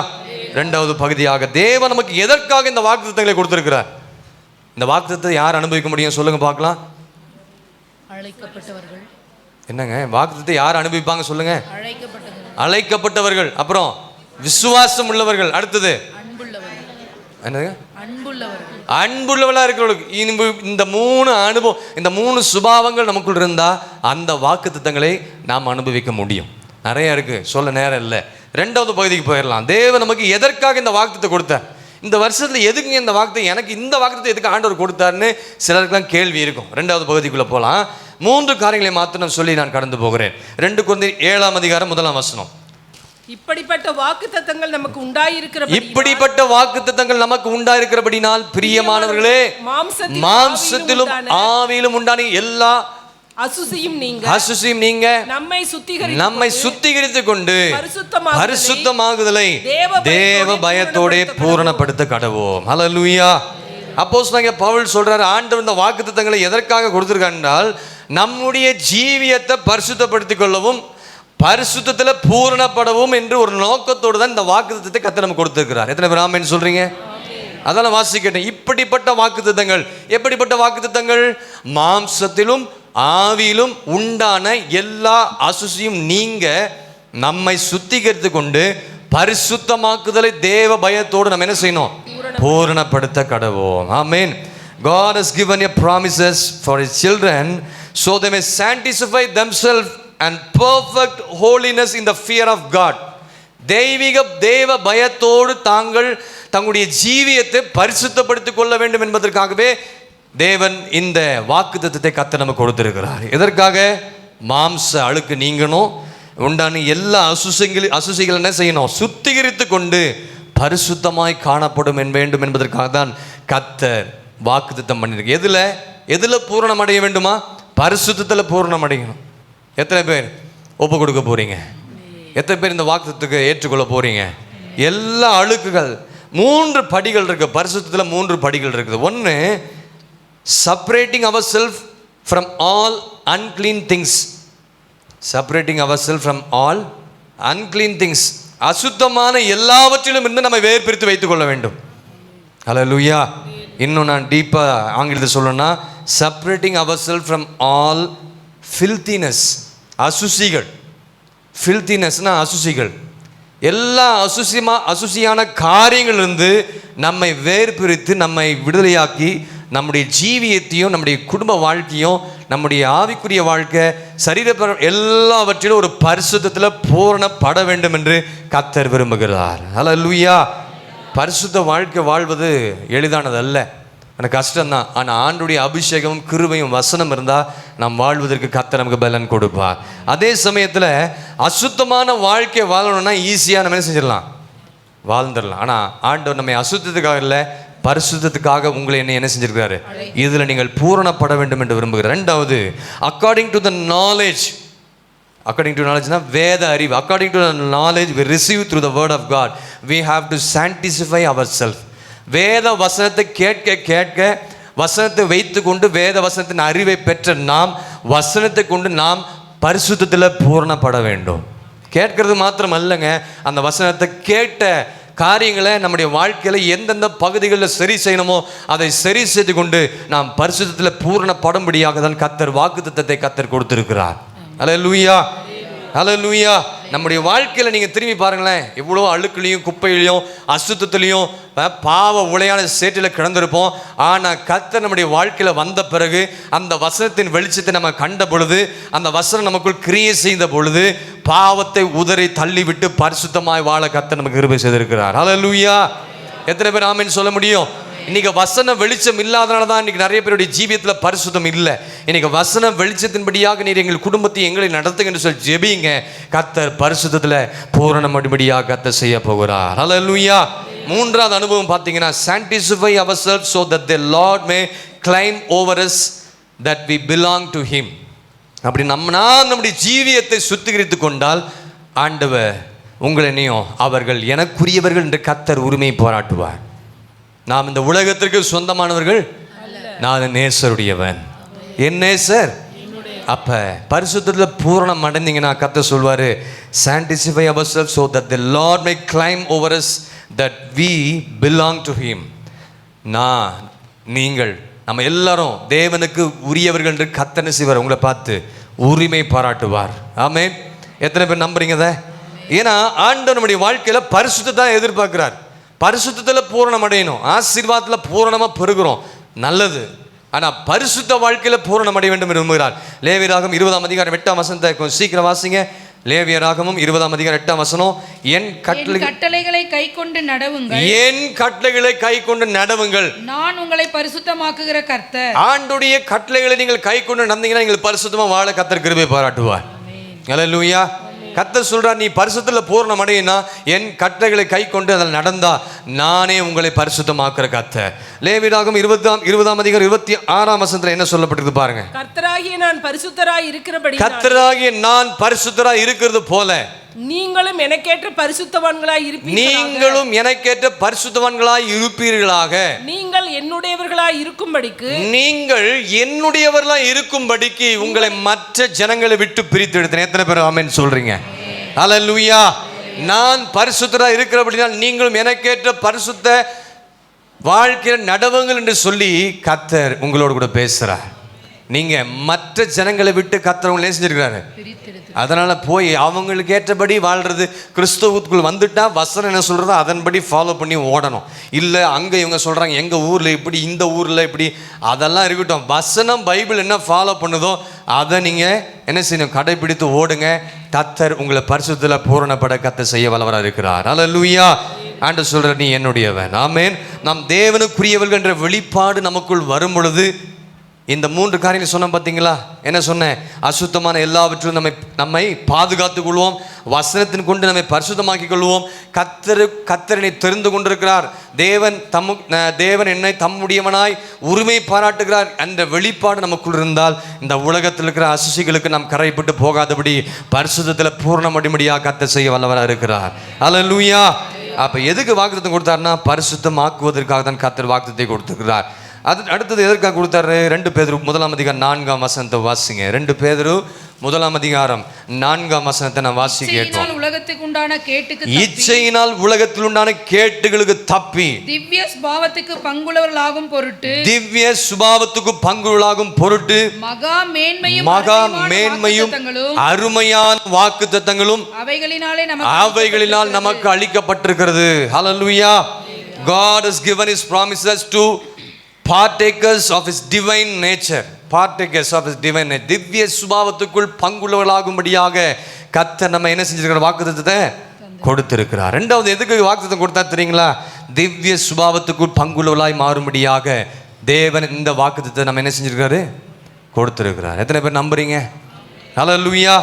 இரண்டாவது பகுதியாக தேவன் நமக்கு எதற்காக இந்த வாக்குத்தத்தங்களை கொடுத்திருக்கிறார்? இந்த வாக்குத்தத்தை யார் அனுபவிக்க முடியும் சொல்லுங்க பார்க்கலாம். அழைக்கப்பட்டவர்கள். என்னங்க வாக்குத்தத்தை யார் அனுபவிப்பாங்க சொல்லுங்க? அழைக்கப்பட்டவர்கள். அழைக்கப்பட்டவர்கள், அப்புறம் விசுவாசம் உள்ளவர்கள், அடுத்தது என்னது? அன்புள்ளவளா இருக்கிறவர்களுக்கு. இந்த 3 அனுபவம், இந்த 3 சுபாவங்கள் நமக்குள் இருந்தா அந்த வாக்குத்தத்தங்களை நாம் அனுபவிக்க முடியும். நிறைய இருக்கு, சொல்ல நேரம் இல்லை. ரெண்டாவது பகுதிக்கு போயிடலாம். தேவன் நமக்கு எதற்காக இந்த வாக்குத்தத்தை கொடுத்தார்? இந்த வருஷத்துல எதுக்குங்க இந்த வாக்குத்தை, எனக்கு இந்த வாக்குத்தத்தை எதுக்கு ஆண்டவர் கொடுத்தாருன்னு சிலருக்குலாம் கேள்வி இருக்கும். ரெண்டாவது பகுதிக்குள்ள போகலாம். 3 காரியங்களை மாத்திரம் சொல்லி நான் கடந்து போகிறேன். 2 கொரிந்தியர் 7ஆம் அதிகாரம் 1ஆம் வசனம். இப்படிப்பட்ட வாக்குத்தத்தங்கள் நமக்கு உண்டாயிருக்கிறபடினால் பிரியமானவர்களே, மாம்சத்திலும் ஆவியிலும் உண்டான எல்லா அசுசியும் நீங்க நம்மை சுத்திகரித்துக் கொண்டு பரிசுத்தமாகுதலை தேவ பயத்தோட பூரணப்படுத்த கடவோம். ஹல்லேலூயா. அப்போஸ்தலனாகிய பவுல் சொல்றாரு, ஆண்டவர் இந்த வாக்குத்தத்தங்களை எதற்காக கொடுத்திருக்கார் என்றால் நம்முடைய ஜீவியத்தை பரிசுத்தப்படுத்திக் கொள்ளவும் பரிசுத்தத்தில் பூரணப்படவும் என்று ஒரு நோக்கத்தோடு தான் இந்த வாக்குத்தத்தத்தை கர்த்தர் நமக்கு கொடுத்திருக்கிறார். எத்தனை பேர் ஆமென் சொல்றீங்க? அதெல்லாம் வாசிக்கிட்டேன். இப்படிப்பட்ட வாக்குத்தத்தங்கள், எப்படிப்பட்ட வாக்குத்தத்தங்கள்? மாம்சத்திலும் ஆவியிலும் உண்டான எல்லா அசுசியும் நீங்க நம்மை சுத்திகரித்து கொண்டு பரிசுத்தமாக்குதலை தேவ பயத்தோடு நம்ம என்ன செய்யணும்? பூரணப்படுத்த கடவோம். ஆமென். God has given a promises for his children so they may sanctify themselves and perfect holiness in the fear of God. தெய்வீக தேவ பயத்தோடு தாங்கள் தங்களுடைய ஜீவியத்தை பரிசுத்தப்படுத்திக் கொள்ள வேண்டும் என்பதற்காகவே தேவன் இந்த வாக்குத்தத்தத்தை கர்த்தர் நமக்கு கொடுத்திருக்கிறார். எதற்காக? மாம்ச அழுக்கு நீங்கணும், உண்டான எல்லா அசுசிகள் என்ன செய்யணும்? சுத்திகரித்து கொண்டு பரிசுத்தமாய் காணப்படும் வேண்டும் என்பதற்காக தான் கர்த்தர் வாக்குத்தத்தம் பண்ணியிருக்கு. எதுல பூரணம் அடைய வேண்டுமா? பரிசுத்தத்தில் பூரணம் அடையணும். எத்தனை பேர் ஒப்பு கொடுக்க போறீங்க? எத்தனை பேர் இந்த வாக்குத்தத்துக்கு ஏற்றுக்கொள்ள போறீங்க? எல்லா அழுக்குகள் 3 படிகள் இருக்கு. பரிசுத்தத்தில் 3 படிகள் இருக்குது. ஒன்று, separating ourselves from all unclean things. Separating ourselves from all unclean things. அசுத்தமான எல்லாவற்றிலும் இருந்து நம்ம வேறுபிரித்து வைத்துக் கொள்ள வேண்டும். ஹல்லேலூயா. இன்னும் நான் டீப்பா ஆங்கிலத்தில் சொல்லணும்னா separating ourselves from all filthiness. அசுசிகள், filthinessனா அசுசிகள், எல்லா அசுசியான காரியங்களிலிருந்து நம்மை வேறுபிரித்து நம்மை விடுதலையாக்கி நம்முடைய ஜீவியத்தையும் நம்முடைய குடும்ப வாழ்க்கையும் நம்முடைய ஆவிக்குரிய வாழ்க்கை சரீர எல்லாவற்றிலும் ஒரு பரிசுத்தத்தில் பூரணப்பட வேண்டும் என்று கர்த்தர் விரும்புகிறார். ஹல்லேலூயா. பரிசுத்த வாழ்க்கை வாழ்வது எளிதானது அல்ல, எனக்கு கஷ்டம்தான். ஆனால் ஆண்டுடைய அபிஷேகமும் கிருபையும் வசனம் இருந்தால் நாம் வாழ்வதற்கு கர்த்தர் நமக்கு பலன் கொடுப்பார். அதே சமயத்தில் அசுத்தமான வாழ்க்கை வாழணும்னா ஈஸியாக நம்ம என்ன செஞ்சிடலாம்? வாழ்ந்துடலாம். ஆனால் ஆண்டவர் நம்மை அசுத்தத்துக்காக இல்லை, பரிசுத்தத்துக்காக உங்களை என்ன செஞ்சிருக்கிறாரு? இதில் நீங்கள் பூரணப்பட வேண்டும் என்று விரும்புகிறார். ரெண்டாவது, according to the knowledge. According to knowledge na வேத அறிவு. According to the knowledge we receive through the word of God, we have to sanctify ourselves. வேத வசனத்தை கேட்க வசனத்தை வைத்து கொண்டு வேத வசனத்தின் அறிவை பெற்ற நாம் வசனத்தை கொண்டு நாம் பரிசுத்தத்தில் பூரணப்பட வேண்டும். கேட்கறது மாத்திரம் அல்லங்க, அந்த வசனத்தை கேட்ட காரியங்களை நம்முடைய வாழ்க்கையில் எந்தெந்த பகுதிகளில் சரி செய்யணுமோ அதை சரி செய்து கொண்டு நாம் பரிசுத்தத்தில் பூரணப்படும்படியாக தான் கர்த்தர் வாக்குத்தத்தத்தை கர்த்தர் கொடுத்திருக்கிறார். ஹல்லேலூயா. ஹல்லேலூயா. நம்முடைய வாழ்க்கையில் நீங்கள் திரும்பி பாருங்களேன், எவ்வளோ அழுக்குலையும் குப்பையிலையும் அசுத்தத்துலேயும் பாவ உளையான சேற்றில் கிடந்திருப்போம். ஆனால் கர்த்தர் நம்முடைய வாழ்க்கையில் வந்த பிறகு அந்த வசனத்தின் வெளிச்சத்தை நம்ம கண்ட பொழுது, அந்த வசனம் நமக்குள் கிரியை செய்த பொழுது பாவத்தை உதறி தள்ளிவிட்டு பரிசுத்தமாய் வாழ கர்த்தர் நமக்கு கிருபை செய்திருக்கிறார். ஹல்லேலூயா. எத்தனை பேர் ஆமென் சொல்ல முடியும்? இன்னைக்கு வசன வெளிச்சம் இல்லாதனால தான் இன்னைக்கு நிறைய பேருடைய ஜீவியத்தில் பரிசுத்தம் இல்லை. இன்னைக்கு வசன வெளிச்சத்தின்படியாக நீர் எங்கள் குடும்பத்தை எங்களை நடத்துங்க என்று சொல்லி ஜெபிங்க. கர்த்தர் பரிசுத்தத்தில் பூரணமடிபடியாக கர்த்தர் செய்ய போகிறார். ஹல்லேலூயா. மூன்றாவது அனுபவம் பார்த்தீங்கன்னா, sanctify ourselves so that the Lord may climb over us that we belong to him. அப்படி நம்முடைய ஜீவியத்தை சுத்திகரித்து கொண்டால் ஆண்டவர் உங்களையும் அவர்கள் எனக்குரியவர்கள் என்று கர்த்தர் உரிமை போராட்டுவார். நாம் இந்த உலகத்திற்கு சொந்தமானவர்கள், நான் நேசருடையவன். என் நேசர். அப்ப பரிசுத்தத்தில் பூரணம் அடைந்தீங்கன்னா கர்த்தர் சொல்வாரு, sanctify ourselves so that the Lord may climb over us that we belong to him. நீங்கள் நம்ம எல்லாரும் தேவனுக்கு உரியவர்கள் என்று கர்த்தர் செய்வார். உங்களை பார்த்து உரிமை பாராட்டுவார். ஆமென். எத்தனை பேர் நம்புறீங்க அதை? ஏன்னா ஆண்டவர் நம்முடைய வாழ்க்கையில பரிசுத்தத்தை எதிர்பார்க்கிறார். பரிசுத்தத்தில் பூரணம் அடையணும், ஆசீர்வாதத்தில் பூரணமாக பெறுகிறோம், நல்லது. ஆனால் பரிசுத்த வாழ்க்கையில் பூரணம் அடைய வேண்டும் என்று விரும்புகிறார். லேவியராகமம் 20ஆம் அதிகாரம் 8ஆம் வசனத்தை கொஞ்சம் சீக்கிரம் வாசிங்க. லேவியராகமம் 20ஆம் அதிகாரம் 8ஆம் வசனம், என் கட்டளைகளை கைக்கொண்டு நடவுங்கள், என் கட்டளைகளை கைக்கொண்டு நடவுங்கள், நான் உங்களை பரிசுத்தமாக்குகிற கர்த்தர். ஆண்டுடைய கட்டளைகளை நீங்கள் கைக்கொண்டு நடந்தீங்கன்னா நீங்கள் பரிசுத்தமாக வாழ கர்த்தர் கிருபை பாராட்டுவார். அல்லேலூயா. கர்த்தர் சொல்றார், நீ பரிசுத்தத்தில் பூரணம் அடையினா என் கட்டளைகளை கை கொண்டு அதில் நடந்தா நானே உங்களை பரிசுத்தமாக்குற கர்த்தர். லேவியராகமம் 20ஆம் அதிகாரம் 26ஆம் வசனத்துல என்ன சொல்லப்பட்டிருக்கு பாருங்க. கர்த்தராகிய நான் பரிசுத்தராய் இருக்கிறபடி, கர்த்தராகிய நான் பரிசுத்தராய் இருக்கிறது போல நீங்களும் எனக்கேற்ற பரிசுத்தவான்களாய் இருப்பீர்கள். நீங்களும் எனக்கேற்ற பரிசுத்தவான்களாய் இருப்பீர்களாக. நீங்கள் என்னுடையவர்களாய் இருக்கும்படிக்கு, நீங்கள் என்னுடையவர்களாய் இருக்கும்படிக்கு உங்களை மற்ற ஜனங்களை விட்டு பிரித்து எடுத்தேன். எத்தனை பேர் ஆமென் சொல்றீங்க? அல்லேலூயா. நான் பரிசுத்தராய் இருக்கிறபடினால் நீங்களும் எனக்கேற்ற பரிசுத்த வாழ்க்கையில் நடவுங்கள் என்று சொல்லி கர்த்தர் உங்களோடு கூட பேசுறார். நீங்க மற்ற ஜனங்களை விட்டு கர்த்தர் உங்களை செஞ்சிருக்கிறாரு. அதனால போய் அவங்களுக்கு ஏற்றபடி வாழ்றது, கிறிஸ்துவுக்குள் வந்துட்டா வசனம் என்ன சொல்றதோ அதன்படி ஃபாலோ பண்ணி ஓடணும். இல்லை அங்கே இவங்க சொல்றாங்க எங்க ஊர்ல இப்படி, இந்த ஊர்ல இப்படி, அதெல்லாம் இருக்கட்டும். வசனம் பைபிள் என்ன ஃபாலோ பண்ணுதோ அதை நீங்க என்ன செய்யணும், கடைபிடித்து ஓடுங்க. கர்த்தர் உங்களை பரிசுத்தத்தில் பூரணப்பட கர்த்தர் செய்ய வல்லவராக இருக்கிறார். அல்லேலூயா. ஆண்டவர் சொல்ற, நீ என்னுடையவன். ஆமென். நாம் தேவனுக்குரியவர்கள் என்ற வெளிப்பாடு நமக்குள் வரும் பொழுது இந்த 3 காரியங்கள் சொன்னோம் பார்த்தீங்களா? என்ன சொன்னேன்? அசுத்தமான எல்லாவற்றும் நம்மை பாதுகாத்துக் கொள்வோம், வசனத்தின் கொண்டு நம்மை பரிசுத்தமாக்கிக் கொள்வோம். கர்த்தரை தெரிந்து கொண்டிருக்கிறார். தேவன் என்னை தம்முடையவனாய் உரிமை பாராட்டுகிறார் என்ற வெளிப்பாடு நமக்குள் இருந்தால் இந்த உலகத்தில் இருக்கிற அசுசிகளுக்கு நாம் கரைப்பட்டு போகாதபடி பரிசுத்தத்தில் பூர்ணமடிமடியாக கர்த்தர் செய்ய வல்லவராக இருக்கிறார். அல்லேலூயா. அப்போ எதுக்கு வாக்குத்தத்தம் கொடுத்தாருன்னா பரிசுத்தமாக்குவதற்காக தான் கர்த்தர் வாக்குத்தத்தை கொடுத்திருக்கிறார். அடுத்தது எதற்காக கொடுத்தாரு? 2 பேதுரு 1ஆம் அதிகாரம் 4ஆம் வசனத்தை வாசிங்க. 2 பேதுரு 1ஆம் அதிகாரம் 4ஆம் வசனத்தை நான் வாசி கேட்டோம். இச்சையினால் உலகத்தில் உண்டான கேட்டுகளுக்கு தப்பி திவ்ய சுபாவத்துக்கு பங்குள்ளவர்களாகும் பொருட்டு மகா மேன்மையும் அருமையான வாக்குத்தத்தங்களும் அவைகளினால் நமக்கு அளிக்கப்பட்டிருக்கிறது. ஹல்லேலூயா. God has given his promises to partakers of his divine nature. Partakers of his divine nature. திவ்ய சுபாவத்துக்குள் பங்குள்ளவர்களாகும்படியாக கர்த்தர் நம்ம என்ன செஞ்சிருக்கிற வாக்குத்தத்தத்தை கொடுத்திருக்கிறார். ரெண்டாவது எதுக்கு வாக்குத்தத்தம் கொடுத்தா தெரியுங்களா? திவ்ய சுபாவத்துக்குள் பங்குள்ளவர்களாய் மாறும்படியாக தேவன் இந்த வாக்குத்தத்தத்தை நம்ம என்ன செஞ்சிருக்காரு? கொடுத்திருக்கிறார். எத்தனை பேர் நம்புறீங்க? ஹல்லேலூயா.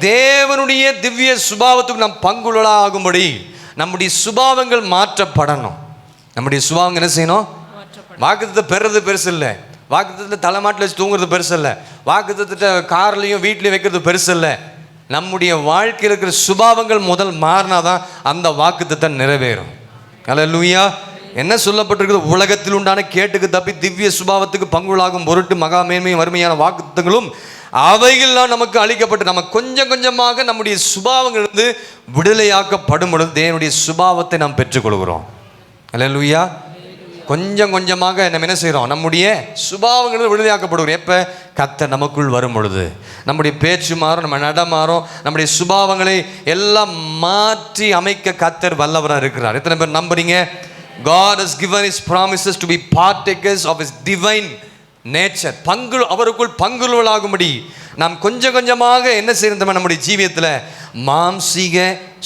தேவனுடைய திவ்ய சுபாவத்துக்கு நாம் பங்குள்ளவர்களாக ஆகும்படி நம்முடைய சுபாவங்கள் மாற்றப்படணும். நம்முடைய சுபாவங்கள் என்ன செய்யணும்? வாக்குத்தத்தை பெறுறது பெருசு இல்லை, வாக்குத்தத்தை தலைமாட்டில் வச்சு தூங்குறது பெருசு இல்லை, வாக்குத்தத்தை கார்லையும் வீட்லையும் வைக்கிறது பெருசு இல்லை. நம்முடைய வாழ்க்கையில் இருக்கிற சுபாவங்கள் முதல் மாறினாதான் அந்த வாக்குத்தத்தை நிறைவேறும். அல்லேலூயா. என்ன சொல்லப்பட்டிருக்கிறது? உலகத்தில் உண்டான கேட்டுக்கு தப்பி திவ்ய சுபாவத்துக்கு பங்குள்ளாகும் பொருட்டு மகா மேன்மையும் வறுமையான வாக்குத்தங்களும் அவைகள்லாம் நமக்கு அளிக்கப்பட்டு நம்ம கொஞ்சம் கொஞ்சமாக நம்முடைய சுபாவங்களிலிருந்து விடுதலையாக்கப்படும் பொழுது தேவனுடைய சுபாவத்தை நாம் பெற்றுக்கொள்கிறோம். அல்லேலூயா. கொஞ்சம் கொஞ்சமாக நம்ம என்ன செய்கிறோம்? நம்முடைய சுபாவங்கள் விடுதலையாக்கப்படுகிறோம். எப்போ? கர்த்தர் நமக்குள் வரும் பொழுது நம்முடைய பேச்சு மாறும், நம்ம நடம் மாறும், நம்முடைய சுபாவங்களை எல்லாம் மாற்றி அமைக்க கர்த்தர் வல்லவராக இருக்கிறார். எத்தனை பேர் நம்புறீங்க? God has given his promises to be partakers of his divine nature. அவருக்குள் பங்குள்ளவர்களாகும்படி நாம் கொஞ்சம் கொஞ்சமாக என்ன செய்யணும்? நம்முடைய ஜீவியத்தில் மாம்சீக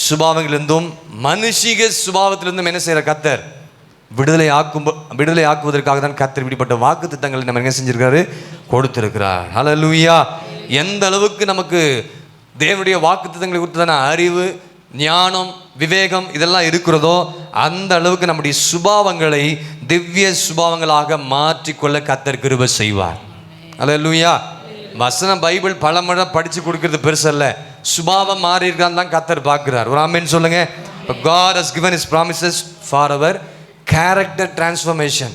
சுபாவங்களிலிருந்தும் மனுஷீக சுபாவத்திலிருந்தும் என்ன செய்கிற கர்த்தர் விடுதலை ஆக்குவதற்காக தான் கர்த்தர் இப்படிப்பட்ட வாக்குத்தத்தங்களை நம்ம என்ன செஞ்சிருக்காரு, கொடுத்திருக்கிறார். ஹல்லேலூயா. எந்த அளவுக்கு நமக்கு தேவனுடைய வாக்குத்தத்தங்களை குறித்ததான அறிவு, ஞானம், விவேகம் இதெல்லாம் இருக்கிறதோ அந்த அளவுக்கு நம்முடைய சுபாவங்களை திவ்ய சுபாவங்களாக மாற்றிக்கொள்ள கர்த்தர் கிருபை செய்வார். ஹல்லேலூயா. வசனம் பைபிள் பல முறை படித்து கொடுக்கறது பெருசல்ல, சுபாவம் மாறி இருக்கான்னு தான் கர்த்தர் பார்க்கிறார். ஒரு ஆமென் சொல்லுங்க. God has given his promises for our character transformation.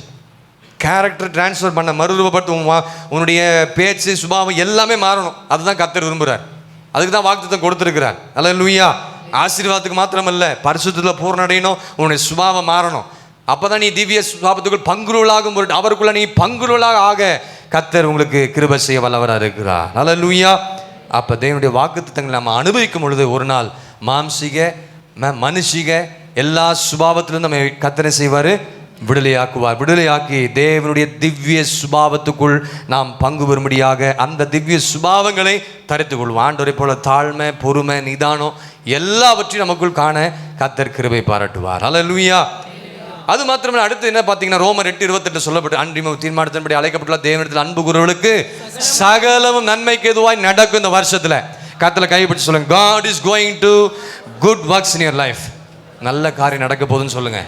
Character transfer பண்ண மறுரூபப்பட்டு உன்னுடைய பேச்சு சுபாவம் எல்லாமே மாறணும். அதுதான் கர்த்தர் விரும்புகிறார். அதுக்கு தான் வாக்குத்தத்தம் கொடுத்துருக்கிறார். ஹல்லேலூயா. ஆசீர்வாதத்துக்கு மாத்திரமல்ல, பரிசுத்தத்தில் பூர்ணடையணும், உன்னுடைய சுபாவம் மாறணும். அப்போ தான் நீ திவ்ய சுபாவத்துக்குள் பங்குருளாகும் பொருட்டு அவருக்குள்ள நீ பங்குருளாக ஆக கர்த்தர் உங்களுக்கு கிருபை செய்ய வல்லவராக இருக்கிறார். ஹல்லேலூயா. அப்போ தேவனுடைய வாக்குத்தத்தங்களை நம்ம அனுபவிக்கும் பொழுது ஒரு நாள் மாம்சிக மனுஷிக எல்லா சுபாவத்திலும் நம்ம கர்த்தரை செய்வார், விடுதலையாக்குவார். விடுதலையாக்கி தேவனுடைய திவ்ய சுபாவத்துக்குள் நாம் பங்கு பெறும்படியாக அந்த திவ்ய சுபாவங்களை தரித்துக் கொள்வோம். ஆண்டவரை போல தாழ்மை, பொறுமை, நிதானம் எல்லாவற்றையும் நமக்குள் காண கர்த்தர் கிருபை பாராட்டுவார். ஹல்லேலூயா. அது மாத்திரமே அடுத்து என்ன பார்த்தீங்கன்னா, ரோமர் 8:28 சொல்லப்பட்டு அன்றியும் தீர்மானத்தின்படி அழைக்கப்பட்டுள்ள தேவனிடத்தில் அன்பு கூறுவர்களுக்கு சகலமும் நன்மைக்கு எதுவாய் நடக்கும். இந்த வருஷத்தில் கர்த்தரை கைப்பிடிச்சு சொல்லுங்க, God is going to good works in your life. நல்ல காரியம் நடக்க போகுதுன்னு சொல்லுங்க.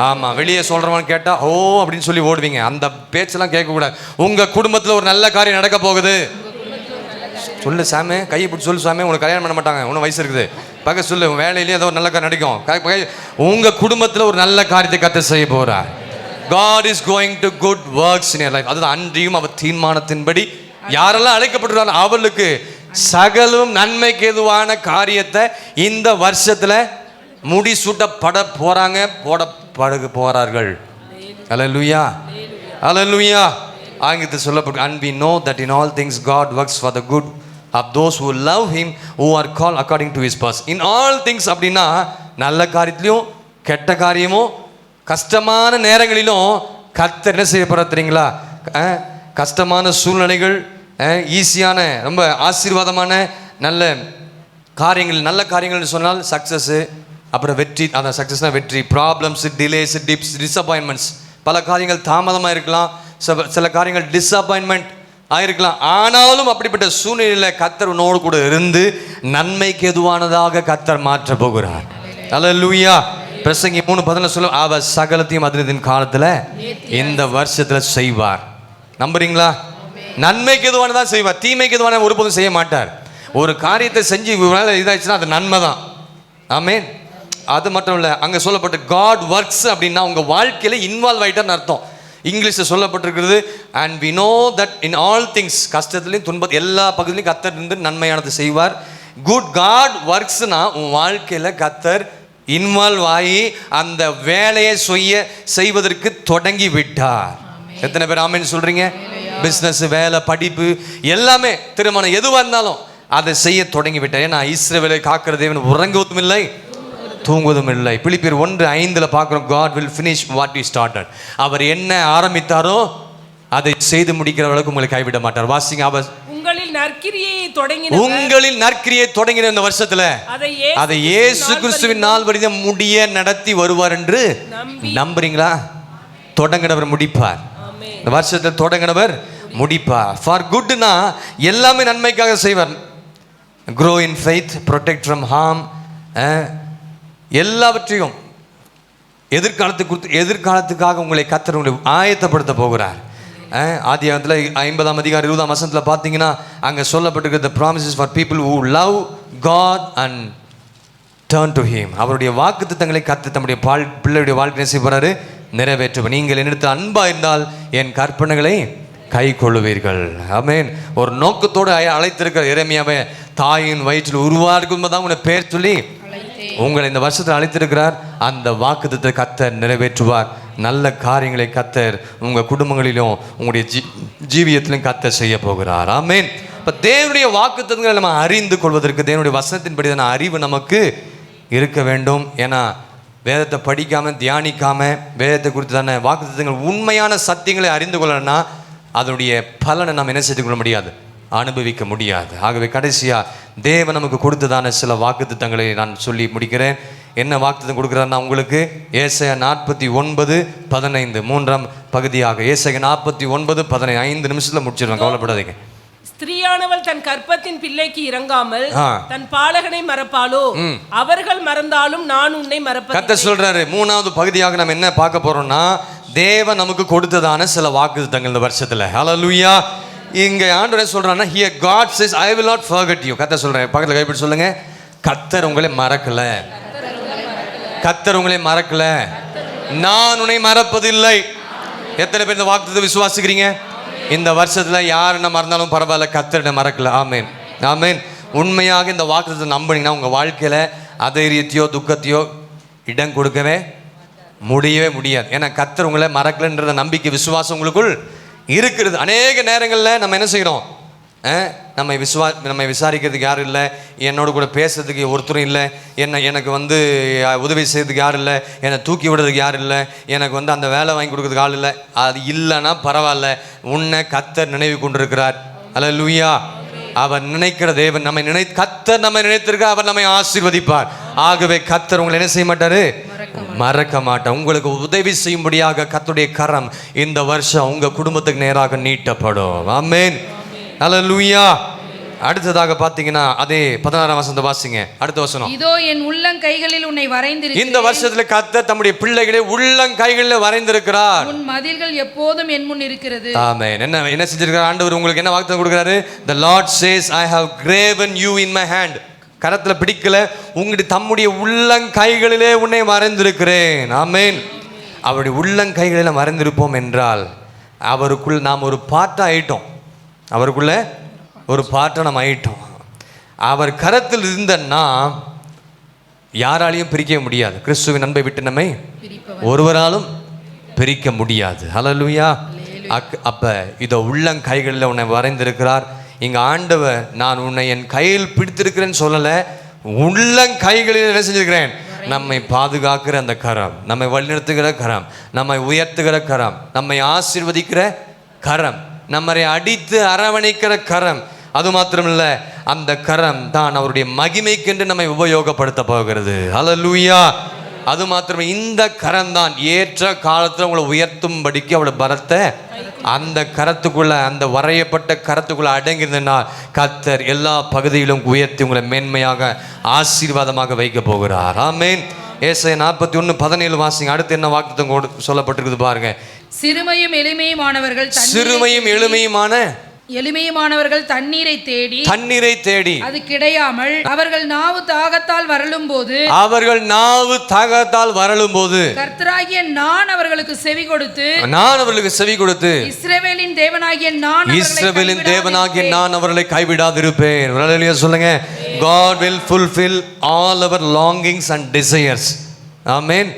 ஆமாம், வெளியே சொல்கிறவன் கேட்டால் ஓ அப்படின்னு சொல்லி ஓடுவீங்க. அந்த பேச்செல்லாம் கேட்கக்கூடாது. உங்கள் குடும்பத்தில் ஒரு நல்ல காரியம் நடக்க போகுது. சொல்லு சாமி, கையை பிடிச்சி சொல்லு சாமி. உனக்கு கல்யாணம் பண்ண மாட்டாங்க, ஒன்றும் வயசு இருக்குது. பக்க சொல்லு, வேலையிலேயே ஏதோ ஒரு நல்ல காரியம் நடக்கும். உங்கள் குடும்பத்தில் ஒரு நல்ல காரியத்தை கர்த்தர் செய்ய போகிறார். God is going to good works in your life. அதுதான் அன்றியும் அவர் தீர்மானத்தின்படி யாரெல்லாம் அழைக்கப்பட்டுறாங்க அவர்களுக்கு சகலும் நன்மைக்கு எதுவான காரியத்தை இந்த வருஷத்தில் முடிசூட்டப்பட போறார்கள். ஹல்லேலூயா. ஹல்லேலூயா. ஆங்கிலத்தில் சொல்லப்பட்டு and we know that in all things God works for the good of those who love him who are called according to his purpose. In all things அப்படின்னா நல்ல காரியத்திலையும் கெட்ட காரியமும் கஷ்டமான நேரங்களிலும் கர்த்தர் என்ன செய்ய போறார் தெரியுங்களா? கஷ்டமான சூழ்நிலைகள், ஈஸியான ரொம்ப ஆசீர்வாதமான நல்ல காரியங்கள், நல்ல காரியங்கள்னு சொன்னால் சக்ஸஸ்ஸு, அப்புறம் வெற்றி. அந்த சக்ஸஸ்னால் வெற்றி, ப்ராப்ளம்ஸு, டிலேஸு, டிஸப்பாயின்மெண்ட்ஸ். பல காரியங்கள் தாமதமாக இருக்கலாம், சில காரியங்கள் டிஸப்பாயின்மெண்ட் ஆயிருக்கலாம். ஆனாலும் அப்படிப்பட்ட சூழ்நிலையில் கர்த்தர் உன்னோடு கூட இருந்து நன்மைக்கு எதுவானதாக கர்த்தர் மாற்ற போகிறார். ஹல்லேலூயா. பிரசங்கி 3:10 சொல்லும், அவர் சகலத்தையும் அதின் காலத்தில் இந்த வருஷத்தில் செய்வார். நம்புறீங்களா? நன்மைக்கு எதுவானதான் செய்வார், தீமைக்கு எதுவான ஒருபோதும் செய்ய மாட்டார். ஒரு காரியத்தை செஞ்சு இதாச்சுன்னா அது நன்மை தான். ஆமென். அது மட்டும் இல்லை, அங்கே சொல்லப்பட்ட காட் ஒர்க்ஸ் அப்படின்னா உங்கள் வாழ்க்கையில் இன்வால்வ் ஆகிட்டான்னு அர்த்தம். இங்கிலீஷில் சொல்லப்பட்டிருக்கிறது and we know that in all things, கஷ்டத்துலையும் துன்பம் எல்லா பகுதியிலையும் கர்த்தர் இருந்து நன்மையானது செய்வார். குட் காட் ஒர்க்ஸ்னா உன் வாழ்க்கையில் கர்த்தர் இன்வால்வ் ஆகி அந்த வேலையை செய்வதற்கு தொடங்கி விட்டார். எத்தனை பேர் ஆமென் சொல்றீங்க? பிஸ்னஸ், வேலை, படிப்பு எல்லாமே, திருமணம் எதுவாக இருந்தாலும் அதை செய்ய தொடங்கி விட்டார். ஏன்னா இஸ்ரவேலை காக்கிற தேவன் உறங்குவதும் இல்லை தூங்குவதும் இல்லை. பிலிப்பியர் 1:5 பார்க்குறோம், God will finish what he started. அவர் என்ன ஆரம்பித்தாரோ அதை செய்து முடிக்கிற அளவுக்கு உங்களை கைவிட மாட்டார். வாசிங்க, அவர் உங்களில் நற்கிரியை தொடங்கின இந்த வருஷத்துல அதை இயேசு கிறிஸ்துவின் நாள் வரைக்கும் முடிய நடத்தி வருவார் என்று நம்புறீங்களா? தொடங்கினவர் முடிப்பார். இந்த வருஷத்தில் தொடங்கினவர் முடிப்பார். ஃபார் குட்னா எல்லாமே நன்மைக்காக செய்வார். grow in faith, protect from harm, எல்லாவற்றையும் எதிர்காலத்துக்காக உங்களை கர்த்தர் உங்களை ஆயத்தப்படுத்த போகிறார். ஆதியாகமத்தில் 50:20 பார்த்தீங்கன்னா அங்கே சொல்லப்பட்டிருக்கிற the promises for people who love God and turn to him. அவருடைய வாக்குத்தத்தங்களை கர்த்தர் தம்முடைய பிள்ளையுடைய வாழ்க்கையை செய்ய போறாரு, நிறைவேற்றுவார். நீங்கள் என்னிடத்தில் அன்பா இருந்தால் என் கற்பனைகளை கை கொள்ளுவீர்கள். ஆமென். ஒரு நோக்கத்தோடு அழைத்திருக்கிற எரேமியாவை தாயின் வயிற்றில் உருவாக்கும் தான் உங்களை பேர் சொல்லி உங்களை இந்த வருஷத்தில் அழைத்திருக்கிறார். அந்த வாக்குத்தத்தை கர்த்தர் நிறைவேற்றுவார். நல்ல காரியங்களை கர்த்தர் உங்கள் குடும்பங்களிலும் உங்களுடைய ஜீவியத்திலும் கர்த்தர் செய்ய போகிறார். ஆமென். இப்போ தேவனுடைய வாக்குத்தத்தங்களை நம்ம அறிந்து கொள்வதற்கு தேவனுடைய வசனத்தின்படியான அறிவு நமக்கு இருக்க வேண்டும். ஏன்னா வேதத்தை படிக்காமல் தியானிக்காமல் வேதத்தை குறித்து தானே வாக்குத்தத்தங்கள் உண்மையான சத்தியங்களை அறிந்து கொள்ளணும்னா அதனுடைய பலனை நாம் என்ன செய்து கொள்ள முடியாது, அனுபவிக்க முடியாது. ஆகவே கடைசியாக தேவன் நமக்கு கொடுத்ததான சில வாக்குத்தத்தங்களை நான் சொல்லி முடிக்கிறேன். என்ன வாக்குத்தத்தம் கொடுக்குறாருன்னா உங்களுக்கு ஏசாயா 49:15 மூன்றாம் பகுதியாக ஏசாயா 49:15 5 நிமிஷத்துல முடிச்சிருவேன், கவலைப்படாதீங்க. ஸ்திரீயானவள் தன் கற்பத்தின் பிள்ளைக்கு இறங்காமல் தன் பாலகனை மறப்பாளோ? அவர்கள் மறந்தாலும் நான் உன்னை மறப்பேன். கர்த்தர் சொல்றாரு. மூணாவது பகுதியாக நம்ம என்ன பார்க்க போறோம்னா, தேவன் நமக்கு கொடுத்ததான சில வாக்குத்தத்தங்கள் இந்த வருஷத்துல. ஹல்லேலூயா. இங்க ஆண்டவர் சொல்றாருன்னா, here God says I will not forget you. கர்த்தர் சொல்றாரு, பக்கத்துல கைப்பிடி சொல்லுங்க, கர்த்தர் உங்களை மறக்கல, கர்த்தர் உங்களை மறக்கல, நான் உன்னை மறப்பதில்லை. எத்தனை பேர் இந்த வாக்குத்தத்தத்தை விசுவாசிக்கிறீங்க? இந்த வருஷத்துல யார் என்ன மறந்தாலும் பரவாயில்ல, கர்த்தரை மறக்கல. ஆமென், ஆமென். உண்மையாக இந்த வாக்குத்தத்தத்தை நம்பினீங்கன்னா உங்க வாழ்க்கையில அதைரியத்தையோ துக்கத்தையோ இடம் கொடுக்கவே முடியவே முடியாது. ஏன்னா கர்த்தர் உங்களை மறக்கலன்ற நம்பிக்கை விசுவாசம் உங்களுக்குள் இருக்கிறது. அநேக நேரங்களில் நம்ம என்ன செய்கிறோம், நம்ம விசாரிக்கிறதுக்கு யாரும் இல்லை, என்னோட கூட பேசுறதுக்கு ஒருத்தரும் இல்லை, எனக்கு உதவி செய்யறதுக்கு யாரும் இல்லை, என்னை தூக்கி விடுறதுக்கு யாரும் இல்லை, எனக்கு அந்த வேலை வாங்கி கொடுக்கறதுக்கு ஆள் இல்லை. அது இல்லைன்னா பரவாயில்ல, உன்னை கர்த்தர் நினைவு கொண்டிருக்கிறார். அல்லேலூயா. அவர் நினைக்கிற தேவன் கர்த்தர் நம்மை நினைத்திருக்க, அவர் நம்மை ஆசீர்வதிப்பார். ஆகவே கர்த்தர் உங்களை என்ன செய்ய மாட்டாரு, மறக்க மாட்டார். உங்களுக்கு உதவி செய்யும்படியாக கர்த்தருடைய கரம் இந்த வருஷம் உங்க குடும்பத்துக்கு நேராக நீட்டப்படும். ஆமென், அல்லேலூயா. அடுத்ததாக பாத்தீங்கன்னா அதே 16ஆம் வசனத்தை வாசிங்க. அடுத்த வசனம், இதோ என் உள்ளங்கைகளில் உன்னை வரைந்திருக்கிறேன். இந்த வருஷத்துல கர்த்தர் தம்முடைய பிள்ளைகளை உள்ளங்கைகளில் வரைந்திருக்கிறார். உன் மதில்கள் எப்போதும் என் முன் இருக்கிறது. ஆமென். என்ன செஞ்சிருக்கார் ஆண்டவர்? உங்களுக்கு என்ன வாக்குத்தத்தம் கொடுக்கிறாரு? The Lord says I have graven you in my hand. கரத்துல பிடிக்கல, உங்களுடைய தம்முடைய உள்ளங்கைகளிலே உன்னை வரைந்திருக்கிறேன். ஆமென். அவருடைய உள்ளங்கைகளில் வரைந்திருப்போம் என்றால் அவருக்குள் நாம் ஒரு பாட்டா ஆயிட்டோம், அவருக்குள்ள ஒரு பாட்டை நம்ம ஆயிட்டோம். அவர் கரத்தில் இருந்தன்னா யாராலையும் பிரிக்க முடியாது. கிறிஸ்துவின் அன்பை விட்டு நம்மை ஒருவராலும் பிரிக்க முடியாது. ஹல்லேலூயா. அப்ப இதோ உள்ளங்கைகளில் உன்னை வரைந்திருக்கிறார். இங்க ஆண்டவர் நான் உன்னை என் கையில் பிடித்திருக்கிறேன்னு சொல்லல, உள்ளங்கைகளில் என்ன செஞ்சிருக்கிறேன், நம்மை பாதுகாக்கிற அந்த கரம், நம்மை வழிநடத்துகிற கரம், நம்மை உயர்த்துகிற கரம், நம்மை ஆசீர்வதிக்கிற கரம், நம்மை அடித்து அரவணைக்கிற கரம். அது மாத்திரமில்ல, அந்த கரம் தான் அவருடைய மகிமைக்கென்று நம்மை உபயோகப்படுத்த போகிறது. ஹல்லேலூயா. அது மாத்திரமே, இந்த கரம் தான் ஏற்ற காலத்தில் உங்களை உயர்த்தும்படிக்கு அவளை பலத்த அந்த கரத்துக்குள்ள, அந்த வரையப்பட்ட கரத்துக்குள்ள அடங்கியிருந்தனால் கர்த்தர் எல்லா பகுதியிலும் உயர்த்தி உங்களை மேன்மையாக ஆசீர்வாதமாக வைக்க போகிறார். ஆமென். ஏசாயா 41:17 வாசிங்க. அடுத்து என்ன வாக்குத்தத்தம் சொல்லப்பட்டிருக்குது பாருங்க. சிறுமையும் எளிமையுமானவர்கள் தண்ணீரை தேடி அது கிடையாமல் அவர்கள் நாவு தாகத்தால் வரலும் போது கர்த்தராகிய நான் அவர்களுக்கு செவி கொடுத்து இஸ்ரவேலின் தேவனாகிய நான் அவர்களை கைவிடாதிருப்பேன். ஹல்லேலூயா சொல்லுங்க. God will fulfill all our longings and desires. ஆமென்.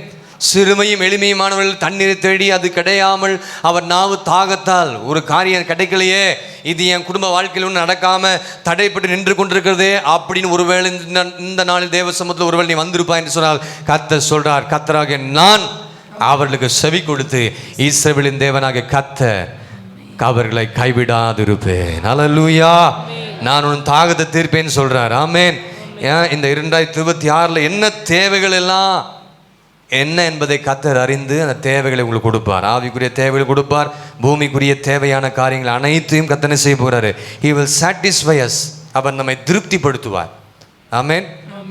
சிறுமையும் எளிமையுமானவர்கள் தண்ணீரை தேடி அது கிடையாமல் அவர் நாவு தாகத்தால், ஒரு காரியம் கிடைக்கலையே, இது என் குடும்ப வாழ்க்கையில் ஒன்று நடக்காம தடைப்பட்டு நின்று கொண்டிருக்கிறதே அப்படின்னு ஒருவேளை இந்த நாளில் தேவ சமூகத்தில் ஒருவேளை நீ வந்திருப்பா என்று சொன்னால் கர்த்தர் சொல்றார், கர்த்தராகிய நான் அவர்களுக்கு செவி கொடுத்து இஸ்ரவேலின் தேவனாகிய கர்த்தர் அவர்களை கைவிடாதிருப்பேன். ஹல்லேலூயா. நான் உன் தாகத்தை தீர்ப்பேன்னு சொல்றார். ஆமென். இந்த 2026 என்ன தேவைகள் எல்லாம் என்ன என்பதை கர்த்தர் அறிந்து அந்த தேவைகளை உங்களுக்கு கொடுப்பார். ஆவிக்குரிய தேவைகளை கொடுப்பார், பூமிக்குரிய தேவையான காரியங்கள் அனைத்தையும் கர்த்தர் செய்ய போகிறாரு. He will satisfy us. அவர் நம்மை திருப்திப்படுத்துவார். ஆமென்.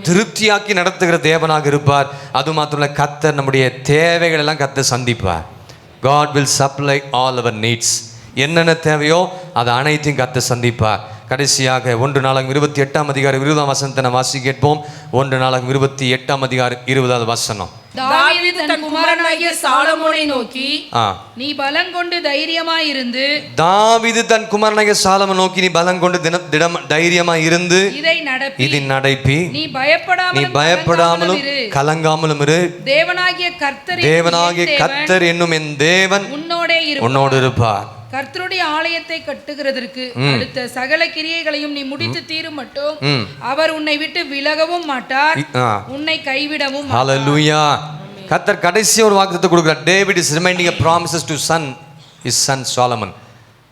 திருப்தியாக்கி நடத்துகிற தேவனாக இருப்பார். அது மாத்திரமல்ல, கர்த்தர் நம்முடைய தேவைகள் எல்லாம் கர்த்தர் சந்திப்பார். God will supply all our needs. என்னென்ன தேவையோ அதை அனைத்தையும் கர்த்தர் சந்திப்பார். கடைசியாக 1 நாளாகமம் 28:20 வசனத்தை நாம் வாசி கேட்போம். 1 நாளாகமம் 28:20 வசனம். தாவீது தன் குமாரனாகிய சாலமோனை நோக்கி, நீ பலங்கொண்டு தைரியமாய் இருந்து. தாவீது தன் குமாரனாகிய சாலமோனை நோக்கி, நீ பலங்கொண்டு தைரியமாய் இருந்து இதை நடப்பி நீ பயப்படாமலும் கலங்காமலும் இரு. தேவனாகிய கர்த்தர் என்னும் என் தேவன் உன்னோடு இருப்பார். கர்த்தருடைய ஆலயத்தை கட்டுகிறதற்கு அடுத்த சகல கிரியைகளையும் நீ முடித்து தீரும் மட்டும் அவர் உன்னை விட்டு விலகவும் மாட்டார், உன்னை கைவிடவும் மாட்டார். ஹல்லேலூயா. கர்த்தர் கடைசி ஒரு வாக்குத்தத்தத்தை கொடுக்கிறார். David is reminding a promises to his son Solomon.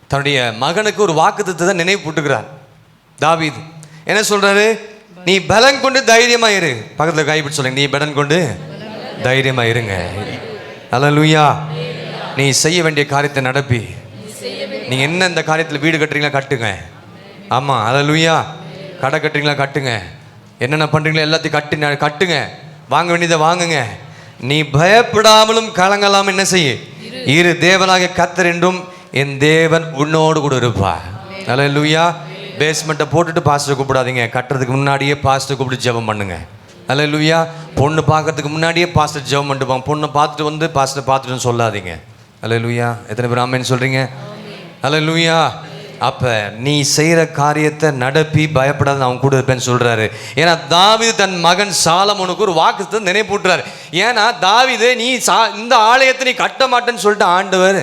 தன்னுடைய மகனுக்கு ஒரு வாக்குத்தத்தத்தை நினைவு போட்டுக்கிறார். தாவீது என்ன சொல்றாரு? நீ பலன் கொண்டு தைரியமா இரு. பக்கத்துல கைப்பிடி சொல்லுங்க, நீ பலன் கொண்டு தைரியமா இருங்க. அல்லேலூயா. நீ செய்ய வேண்டிய காரியத்தை நடப்பி. நீங்க என்ன இந்த காரியத்தில் வீடு கட்டுறீங்களா கட்டுங்க. ஆமா, அல்லேலூயா. கடை கட்டுறீங்களா கட்டுங்க. என்னென்ன பண்றீங்களோ எல்லாத்தையும் கட்டுங்க. வாங்க வேண்டியதை வாங்குங்க. நீ பயப்படாமலும் கலங்கலாம் என்ன செய்ய இரு. தேவனாக கர்த்தர் என்றும் என் தேவன் உன்னோடு கூட இருப்பார். அல்லேலூயா. பேஸ்மெண்ட்டை போட்டுட்டு பாஸ்டர் கூப்பிடாதீங்க. கட்டுறதுக்கு முன்னாடியே பாஸ்டர் கூப்பிட்டு ஜெபம் பண்ணுங்க. அல்லேலூயா. பொண்ணு பார்க்கறதுக்கு முன்னாடியே பாஸ்டர் ஜெபம் பண்ணிட்டு போங்க. பொண்ணை பார்த்துட்டு வந்து பாஸ்டர் பார்த்துட்டுன்னு சொல்லாதீங்க. அல்லேலூயா. எத்தனை பேர் ஆமென் சொல்றீங்க? அல்லேலூயா. அப்ப நீ செய்யற காரியத்தை நடப்பி பயப்படாத, அவன் கூட இருப்பேன்னு சொல்றாரு. ஏன்னா தாவீது தன் மகன் சாலமோனுக்கு ஒரு வாக்குத்தத்தத்தை நினைப்பூட்டுறாரு. ஏன்னா தாவீது நீ இந்த ஆலயத்தை நீ கட்ட மாட்டேன்னு சொல்லிட்டு ஆண்டவர்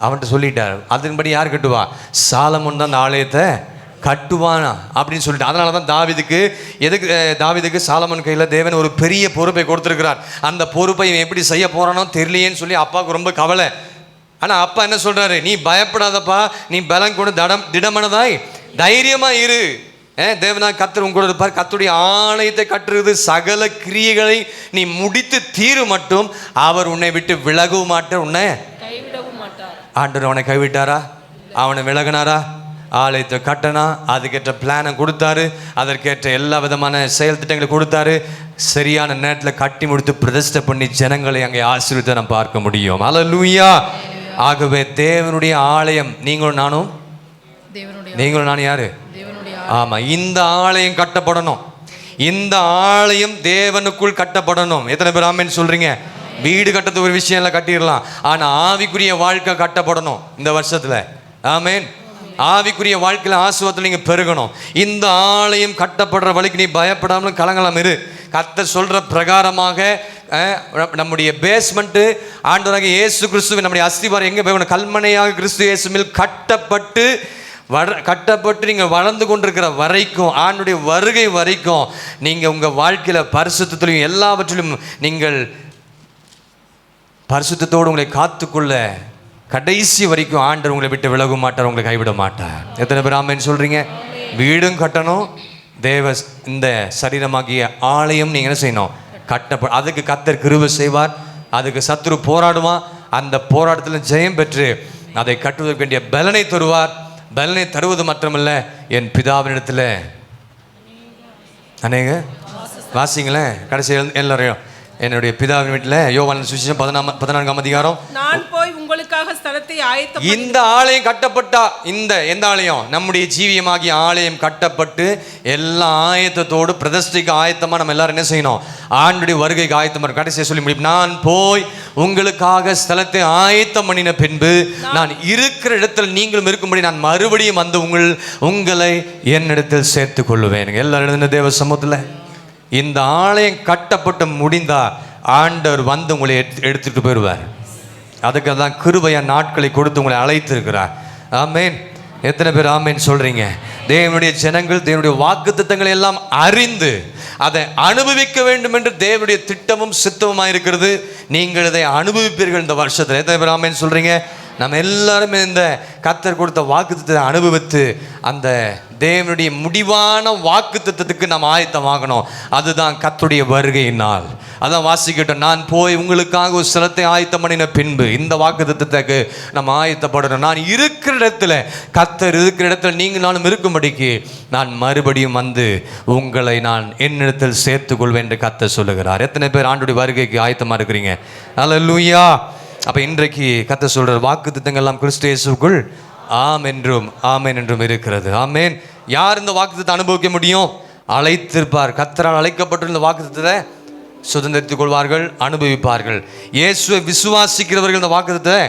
அவன்கிட்ட சொல்லிட்டார். அதன்படி யார் கட்டுவா? சாலமோன் தான் அந்த ஆலயத்தை கட்டுவானா அப்படின்னு சொல்லிட்டு. அதனால தான் தாவீதுக்கு சாலமோன் கையில் தேவன் ஒரு பெரிய பொறுப்பை கொடுத்துருக்கிறார். அந்த பொறுப்பை இவன் எப்படி செய்ய போறானோ தெரியலையேன்னு சொல்லி அப்பாவுக்கு ரொம்ப கவலை. ஆனால் அப்பா என்ன சொல்றாரு? நீ பயப்படாதப்பா, நீ பலம் கொண்டு திடமனதாய் தைரியமா இரு. தேவனாய் கர்த்தர் உங்க கூட இருப்பார். கர்த்தருடைய ஆலயத்தை கட்டுறது சகல கிரியைகளை நீ முடித்து தீரு மட்டும் அவர் உன்னை விட்டு விலகவும் மாட்டார், உன்னை கைவிடவும் மாட்டார். ஆண்டவர் அவனை கைவிட்டாரா? அவனை விலகினாரா? ஆலயத்தை கட்டனா, அதுக்கேற்ற பிளானை கொடுத்தாரு, அதற்கேற்ற எல்லா விதமான செயல் திட்டங்களை கொடுத்தாரு. சரியான நேரத்தில் கட்டி முடித்து பிரதிஷ்டை பண்ணி ஜனங்களை அங்கே ஆசீர்வதித்து நாம் பார்க்க முடியும். அல்லேலூயா. ஆகவே தேவனுடைய ஆலயம் நீங்களும் நானும் யாரு? ஆமா, இந்த ஆலயம் கட்டப்படணும். இந்த ஆலயம் தேவனுக்குள் கட்டப்படணும். எத்தனை பேர் ஆமென் சொல்றீங்க? வீடு கட்டுறது ஒரு விஷயம் எல்லாம் கட்டிடலாம், ஆனா ஆவிக்குரிய வாழ்க்கை கட்டப்படணும் இந்த வருஷத்துல. ஆமென். ஆவிக்குரிய வாழ்க்கையில் ஆசீர்வாதத்தில் நீங்க பெருகணும். இந்த ஆலயம் கட்டப்படுற வழிக்கு நீ பயப்படாமலும் கலங்கலாம் இரு. கர்த்தர் சொல்ற பிரகாரமாக நம்முடைய பேஸ்மெண்ட் ஆண்டவராகிய இயேசு கிறிஸ்துவின் நம்முடைய அஸ்திவாரம் எங்கே போகணும்? கல்மனையாக கிறிஸ்து இயேசுவில் கட்டப்பட்டு நீங்கள் வளர்ந்து கொண்டிருக்கிற வரைக்கும், ஆண்டுடைய வருகை வரைக்கும் நீங்கள் உங்கள் வாழ்க்கையில் பரிசுத்தத்திலும் எல்லாவற்றிலும் நீங்கள் பரிசுத்தத்தோடு உங்களை காத்துக்கொள்ள கடைசி வரைக்கும் ஆண்டவர் உங்களை விட்டு விலக மாட்டார், உங்களை கைவிட மாட்டார். எத்தனை பேர் ஆமென் சொல்றீங்க? வீடும் கட்டணும், இந்த சரீரமாகிய ஆலயம் நீங்கள் என்ன செய்யணும்? அதுக்கு கர்த்தர் கிருபை செய்வார். அதுக்கு சத்துரு போராடுவான். அந்த போராட்டத்தில் ஜெயம் பெற்று அதை கட்டுவதற்கு வேண்டிய பலனை தருவார். பலனை தருவது மட்டுமல்ல, என் பிதாவினிடத்தில் அநேக வாசிங்களேன் கடைசி எல்லாரையும் என்னுடைய பிதாவின் வீட்டில் யோவான் சுவிசேஷம் 14ஆம் அதிகாரம், நான் போய் உங்களுக்காக ஸ்தலத்தை ஆயத்தம். இந்த ஆலயம் கட்டப்பட்டா, எந்த ஆலயம்? நம்முடைய ஜீவியமாகிய ஆலயம் கட்டப்பட்டு எல்லா ஆயத்தத்தோடு பிரதிஷ்டைக்கு ஆயத்தமா நம்ம எல்லாரும் என்ன செய்யணும்? ஆண்டுடைய வருகைக்கு ஆயத்தம். கடைசியை சொல்லி முடியும், நான் போய் உங்களுக்காக ஸ்தலத்தை ஆயத்தம் பண்ணின பின்பு நான் இருக்கிற இடத்தில் நீங்களும் இருக்கும்படி நான் மறுபடியும் வந்து உங்களை என்னிடத்தில் சேர்த்துக் கொள்ளுவேன். எல்லாரும் தேவ சமூகத்தில் இந்த ஆலயம் கட்டப்பட்டு முடிந்தா ஆண்டவர் வந்து உங்களை எடுத்துட்டு போயிடுவார். அதுக்கு தான் கிருபையா நாட்களை கொடுத்து உங்களை அழைத்திருக்கிறார். ஆமென். எத்தனை பேர் ஆமென் சொல்றீங்க? தேவனுடைய ஜனங்கள் தேவனுடைய வாக்குத்தத்தங்களை எல்லாம் அறிந்து அதை அனுபவிக்க வேண்டும் என்று தேவனுடைய திட்டமும் சித்தமுமாக இருக்கிறது. நீங்கள் இதை அனுபவிப்பீர்கள் இந்த வருஷத்தில். எத்தனை பேர் ஆமென் சொல்றீங்க? நம்ம எல்லாருமே இந்த கர்த்தர் கொடுத்த வாக்குத்தத்தை அனுபவித்து அந்த தேவனுடைய முடிவான வாக்குத்தத்தத்துக்கு நாம் ஆயத்தமாகணும். அதுதான் கர்த்தருடைய வருகையினால். அதான் வாசிக்கிட்டோம், நான் போய் உங்களுக்காக ஒரு ஸ்தலத்தை ஆயத்தம் பண்ணின பின்பு இந்த வாக்குத்தத்தத்துக்கு நம்ம ஆயத்தப்படணும். நான் இருக்கிற இடத்துல, கர்த்தர் இருக்கிற இடத்துல நீங்கள் நானும் இருக்கும்படிக்கு நான் மறுபடியும் வந்து உங்களை நான் என்னிடத்தில் சேர்த்துக் கொள்வேன் என்று கர்த்தர் சொல்லுகிறார். எத்தனை பேர் ஆண்டுடைய வருகைக்கு ஆயத்தமாக இருக்கிறீங்க? அல்லேலூயா. அப்போ இன்றைக்கு கர்த்தர் சொல்கிற வாக்குத்தத்தங்கள் எல்லாம் கிறிஸ்து இயேசுவுக்குள் ஆம் என்றும் ஆமென் என்றும் இருக்கிறது. ஆமென். யார் இந்த வாக்குத்தத்தை அனுபவிக்க முடியும்? அழைத்திருப்பார். கர்த்தரால் அழைக்கப்பட்டிருந்த வாக்குத்தத்தை சுதந்திரித்துக் கொள்வார்கள், அனுபவிப்பார்கள். இயேசுவை விசுவாசிக்கிறவர்கள் இந்த வாக்குத்தத்தை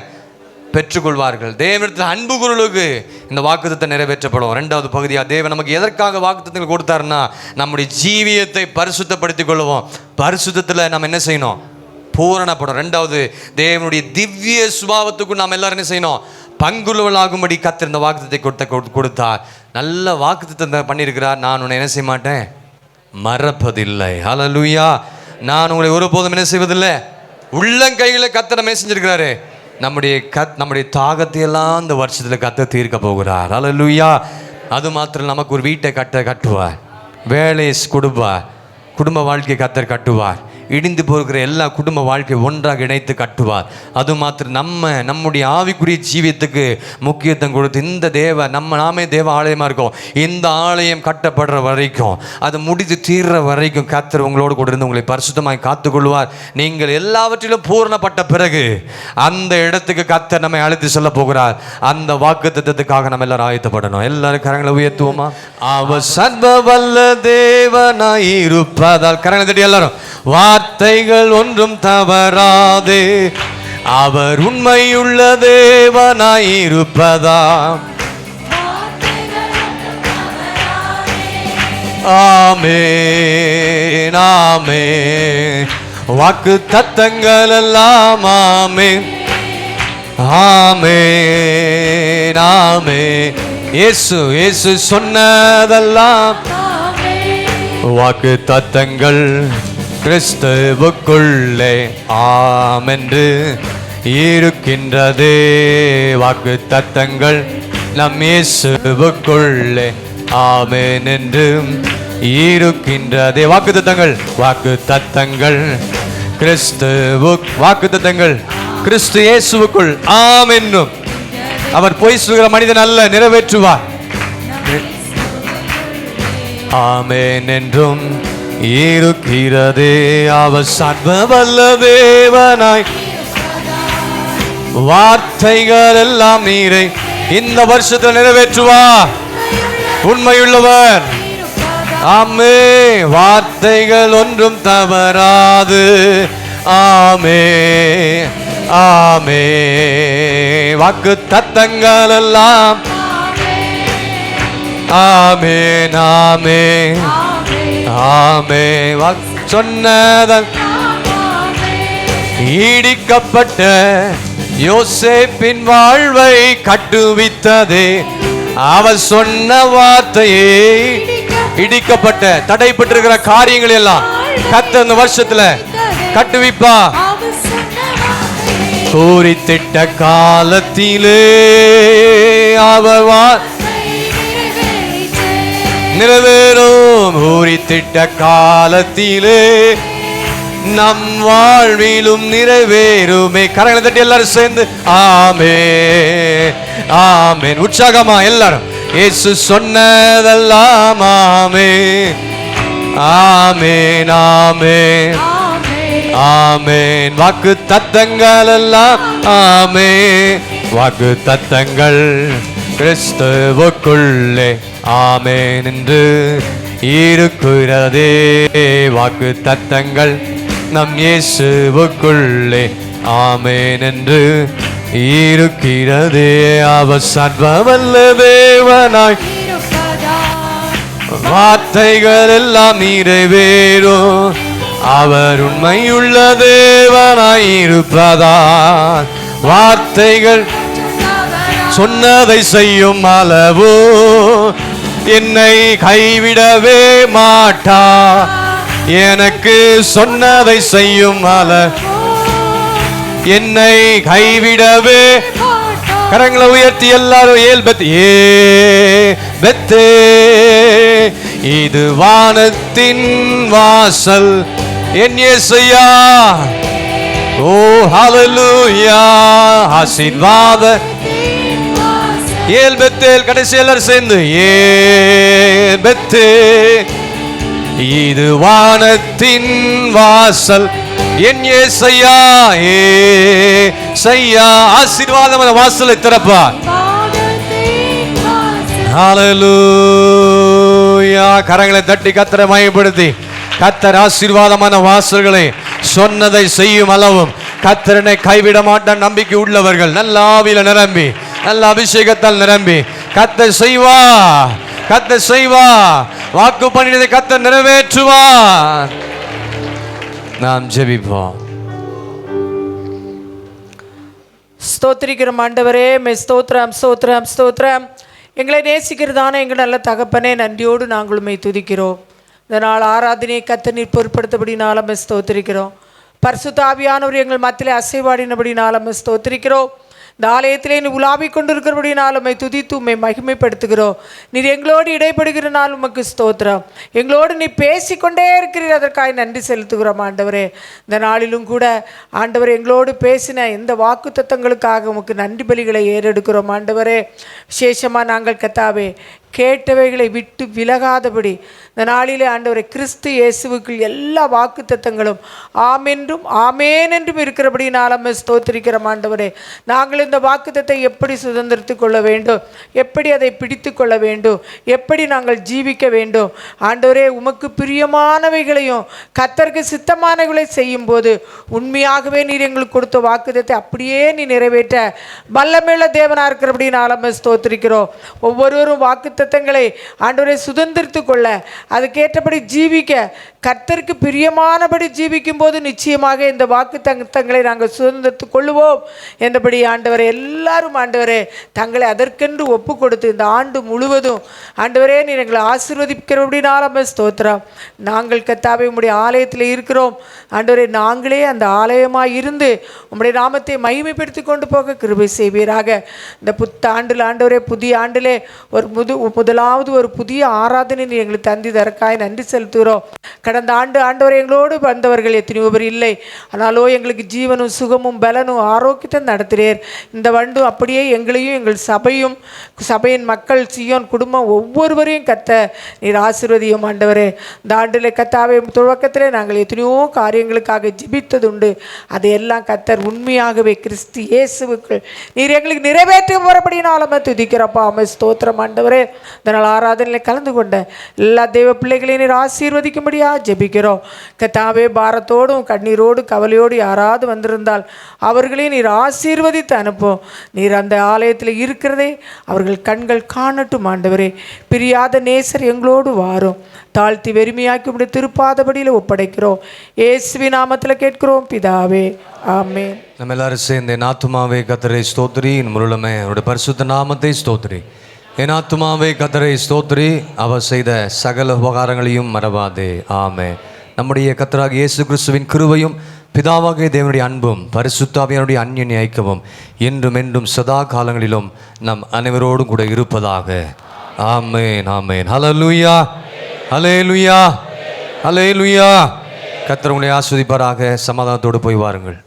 பெற்றுக்கொள்வார்கள். தேவனிடத்தில் அன்பு கூறுவதற்கு இந்த வாக்குத்தத்தை நிறைவேற்றப்படும். இரண்டாவது பகுதியாக தேவன் நமக்கு எதற்காக வாக்குத்தத்தங்கள் கொடுத்தாருன்னா, நம்முடைய ஜீவியத்தை பரிசுத்தப்படுத்திக் கொள்வோம். பரிசுத்தத்தில் நம்ம என்ன செய்யணும்? பூரணப்படும். ரெண்டாவது, தேவனுடைய திவ்ய சுபாவத்துக்கு நாம் எல்லாரும் என்ன செய்யணும்? பங்குள்ளவர்களாகும்படி கர்த்தர் இந்த வாக்குத்தத்தை கொடுத்தார். நல்ல வாக்குத்தத்தை பண்ணியிருக்கிறார். நான் உன்னை என்ன செய்ய மாட்டேன்? மறப்பதில்லை. ஹல்லேலூயா. நான் உங்களை ஒருபோதும் என்ன செய்வதில்லை. உள்ளங்கைகளை கர்த்தர் நம்ம செஞ்சிருக்கிறாரு. நம்முடைய தாகத்தை எல்லாம் இந்த வருஷத்தில் கர்த்தர் தீர்க்க போகிறார். ஹல்லேலூயா. அது மாத்திரம் நமக்கு ஒரு வீட்டை கட்டுவார். வேலையை கொடுப்பார். குடும்ப வாழ்க்கையை கர்த்தர் கட்டுவார். இடிந்து போகிற எல்லா குடும்ப வாழ்க்கை ஒன்றாக இணைத்து கட்டுவார். அது மாத்திரம் நம்முடைய ஆவிக்குரிய ஜீவியத்துக்கு முக்கியத்துவம் கொடுத்து இந்த நாமே தேவ ஆலயமாக இருக்கோம். இந்த ஆலயம் கட்டப்படுற வரைக்கும், அது முடித்து தீர்ற வரைக்கும் கர்த்தர் உங்களோடு கூட இருந்து உங்களை பரிசுத்தமாய் காத்துக்கொள்வார். நீங்கள் எல்லாவற்றிலும் பூரணப்பட்ட பிறகு அந்த இடத்துக்கு கர்த்தர் நம்மை அழைத்து செல்ல போகிறார். அந்த வாக்குத்தத்தத்துக்காக நம்ம எல்லாரும் ஆயத்தப்படணும். எல்லாரும் கரங்களை உயர்த்துவோமா? அவர் சர்வ வல்ல தேவனாய் இருப்பதால் கரங்களை தட்டி எல்லாரும் வார்த்தைகள் ஒன்றும் தவறாது அவர் உண்மையுள்ள தேவனாயிருப்பதா. ஆமென் ஆமென். வாக்கு தத்தங்கள் எல்லாம் ஆமென் ஆமென் ஆமென். இயேசு சொன்னதெல்லாம் வாக்கு தத்தங்கள் கிறிஸ்துவுக்குள்ளே ஆமென்று இருக்கின்றதே. வாக்கு தத்தங்கள் நம் இயேசுவுக்குள்ளே ஆமென் என்று இருக்கின்றதே. வாக்கு தத்தங்கள் வாக்கு தத்தங்கள் கிறிஸ்து இயேசுவுக்குள் ஆமென்னும். அவர் பொய் சொல்கிற மனிதன் அல்ல, நிறைவேற்றுவார். ஆமென் என்றும் இருக்கிறதே. அவர் சர்வ வல்ல தேவனாய் வார்த்தைகள் எல்லாம் நீரை இந்த வருஷத்தில் நிறைவேற்றுவார். உண்மையுள்ளவர். ஆமே. வார்த்தைகள் ஒன்றும் தவறாது. ஆமே ஆமே. வாக்கு தத்தங்கள் எல்லாம் ஆமென் ஆமென் ஆமென். சொன்னதன் இடிக்கப்பட்ட யோசேப்பின் வாழ்வை கட்டுவித்ததே. அவர் சொன்ன வார்த்தையே இடிக்கப்பட்ட தடைப்பட்டிருக்கிற காரியங்கள் எல்லாம் கர்த்தர் இந்த வருஷத்துல கட்டுவிப்பா. குறித்திட்ட காலத்திலே அவர் நிறைவேறும். குறித்திட்ட காலத்திலே நம் வாழ்விலும் நிறைவேறுமே. கரங்களை தட்டி எல்லாரும் சேர்ந்து ஆமென் ஆமென். உற்சாகமா எல்லாரும் இயேசு சொன்னதெல்லாம் ஆமென் ஆமென் ஆமென் ஆமென். வாக்கு தத்தங்கள் எல்லாம் ஆமென். வாக்கு தத்தங்கள் கிறிஸ்துவுக்குள்ளே ஆமென் என்று இருக்கிறதே. வாக்கு தத்தங்கள் நம் இயேசுவுக்குள்ளே ஆமென் என்று இருக்கிறதே. அவர் சர்வ வல்ல தேவனாய் வார்த்தைகள் எல்லாம் நிறைவேறும். அவர் உண்மையுள்ள தேவனாய் இருப்பதால் வார்த்தைகள் சொன்னதை செய்யும் அளவோ என்னை கைவிடவே மாட்டா. எனக்கு சொன்னதை செய்யும் என்னை கைவிடவே. கரங்களை உயர்த்தி எல்லாரும் ஏல்பெத்தே. இது வானத்தின் வாசல் என் இயேசையா. ஓ ஹல்லேலூயா. ஆசீர்வாத ஏல்பெத்தேல். கடைசி எல்லாரும் சேர்ந்து ஏல்பெத்தே. இது வானத்தின் வாசல் என் இயேசையா. ஏசையா. ஆசீர்வாதமான வாசலை திறப்பார். ஹல்லேலூயா. கரங்களை தட்டி கர்த்தரை மகிமைப்படுத்தி கர்த்தர் ஆசீர்வாதமான வாசல்களை சொன்னதை செய்யும் அளவும் கர்த்தரனை கைவிட மாட்டான். நம்பிக்கை உள்ளவர்கள் நல்ல ஆவியில நிரம்பி நல்ல அபிஷேகத்தால் நிரம்பி கர்த்தர் செய்வா. கர்த்தர் செய்வா. வாக்கு பண்ணினதை கர்த்தர் நிறைவேற்றுவார். நாம் ஜெபிப்போம். ஸ்தோத்திரிக்கிறோம் ஆண்டவரே. ஸ்தோத்திரம் ஸ்தோத்திரம் ஸ்தோத்திரம். எங்களை நேசிக்கிறதான எங்கள் நல்ல தகப்பனே, நன்றியோடு நாங்கள் உம்மை துதிக்கிறோம். இந்த நாள் ஆராதனையை கர்த்தர் நீர் பொறுப்படுத்தபடினாலும் ஸ்தோத்திரிக்கிறோம். பரிசுத்த ஆவியானவர் எங்கள் மத்தியிலே அசைவாடினபடினாலும் ஸ்தோத்திரிக்கிறோம். இந்த ஆலயத்திலே நீ உலாவிக் கொண்டிருக்கிறபடினால் உம்மை துதித்து உம்மை மகிமைப்படுத்துகிறோம். நீர் எங்களோடு இடைப்படுகிற நாள் உமக்கு ஸ்தோத்திரம். எங்களோடு நீ பேசிக்கொண்டே இருக்கிறீர், அதற்காக நன்றி செலுத்துகிறோம் ஆண்டவரே. இந்த நாளிலும் கூட ஆண்டவர் எங்களோடு பேசின இந்த வாக்குத்தத்தங்களுக்காக உமக்கு நன்றி பலிகளை ஏறெடுக்கிறோம் ஆண்டவரே. விசேஷமாக நாங்கள் கத்தாவே கேட்டவைகளை விட்டு விலகாதபடி இந்த நாளிலே ஆண்டவரை கிறிஸ்து இயேசுவுக்குள் எல்லா வாக்குத்தத்தங்களும் ஆமென்றும் ஆமேன் என்றும் இருக்கிறபடி நாளமே ஸ்தோத்திரிக்கிறோம் ஆண்டவரே. நாங்கள் இந்த வாக்குத்தத்தை எப்படி சுதந்திரத்து கொள்ள வேண்டும், எப்படி அதை பிடித்து கொள்ள வேண்டும், எப்படி நாங்கள் ஜீவிக்க வேண்டும் ஆண்டவரே. உமக்கு பிரியமானவைகளையும் கர்த்தருக்கு சித்தமானவைகளை செய்யும் போது உண்மையாகவே நீர் எங்களுக்கு கொடுத்த வாக்குத்தத்தை அப்படியே நீ நிறைவேற்ற வல்லமையுள்ள தேவனாக இருக்கிறபடி நாளமே ஸ்தோத்திரிக்கிறோம். ஒவ்வொருவரும் வாக்குத்தத்தங்களை ஆண்டவரை சுதந்திரித்து கொள்ள, அதுக்கேற்றபடி ஜீவிக்க, கர்த்தருக்கு பிரியமானபடி ஜீவிக்கும் போது நிச்சயமாக இந்த வாக்குத்தத்தங்களை நாங்கள் சுதந்திரித்து கொள்ளுவோம் என்றபடி ஆண்டவரே எல்லாரும் ஆண்டவரே தங்களை அதற்கென்று ஒப்பு கொடுத்து இந்த ஆண்டு முழுவதும் ஆண்டவரே நீர் எங்களை ஆசீர்வதிக்கிறபடினாலும் ஸ்தோத்திரம். நாங்கள் கர்த்தாவே உம்முடைய ஆலயத்தில் இருக்கிறோம் ஆண்டவரே. நாங்களே அந்த ஆலயமாக இருந்து உம்முடைய நாமத்தை மகிமைப்படுத்தி கொண்டு போக கிருபை செய்வீராக. இந்த புத்தாண்டில் ஆண்டவரே, புதிய ஆண்டிலே ஒரு முதலாவது ஒரு புதிய ஆராதனை நீ எங்களுக்கு தந்தி தரக்காய் நன்றி செலுத்துகிறோம். கடந்த ஆண்டு ஆண்டவரை எங்களோடு வந்தவர்கள் எத்தனையோ பேர் இல்லை, ஆனாலோ எங்களுக்கு ஜீவனும் சுகமும் பலனும் ஆரோக்கியத்தை நடத்துகிறீர். இந்த வண்டு அப்படியே எங்களையும் எங்கள் சபையின் மக்கள் சியோன் குடும்பம் ஒவ்வொருவரையும் கத்த நீர் ஆசீர்வதியும் ஆண்டவரே. இந்த ஆண்டில் கத்தாவே துவக்கத்திலே நாங்கள் எத்தனையோ காரியங்களுக்காக ஜிபித்ததுண்டு. அதையெல்லாம் கத்தர் உண்மையாகவே கிறிஸ்து இயேசுவுக்குள் நீர் எங்களுக்கு நிறைவேற்ற போகிறபடினாலுமே துதிக்கிறப்பா அம்மை ஸ்தோத்திரம் ஆண்டவரே. இதனால் ஆராதனையில் கலந்து கொண்ட எல்லா தெய்வ பிள்ளைகளையும் நீர் ஆசீர்வதிக்கும்படியாக ஜெபிக்கிறோம். கத்தாவே பாரத்தோடும் கண்ணீரோடு கவலையோடு யாராவது வந்திருந்தால் அவர்களையும் நீர் ஆசீர்வதித்து அனுப்பும். நீர் அந்த ஆலயத்தில் இருக்கிறதே அவர்கள் கண்கள் காணட்டும் ஆண்டவரே. பிரியாத நேசர் எங்களோடு வாரும். தாழ்த்தி வெறுமையாக்கி உடைய திருப்பாதபடியில் ஒப்படைக்கிறோம். இயேசுவின் நாமத்தில் கேட்கிறோம் பிதாவே, ஆமென். நம்ம எல்லாரும் சேர்ந்து என் ஆத்துமாவே கர்த்தரை ஸ்தோத்திரி, என் முழுமே அவருடைய பரிசுத்த நாமத்தை ஸ்தோத்திரி. என் ஆத்துமாவே கர்த்தரை ஸ்தோத்திரி, அவர் செய்த சகல உபகாரங்களையும் மறவாதே. ஆமென். நம்முடைய கர்த்தராகிய இயேசு கிறிஸ்துவின் கிருபையும் பிதாவாகிய தேவனுடைய அன்பும் பரிசுத்த ஆவியானுடைய அன்யோன்ய ஐக்கியமும் என்றும் என்றும் சதா காலங்களிலும் நம் அனைவரோடும் கூட இருப்பதாக. ஆமென், ஆமென். ஹல்லேலூயா, ஹல்லேலூயா, ஹல்லேலூயா. கர்த்தர் உங்களை ஆசீர்வதிப்பாராக. சமாதானத்தோடு போய் வாருங்கள்.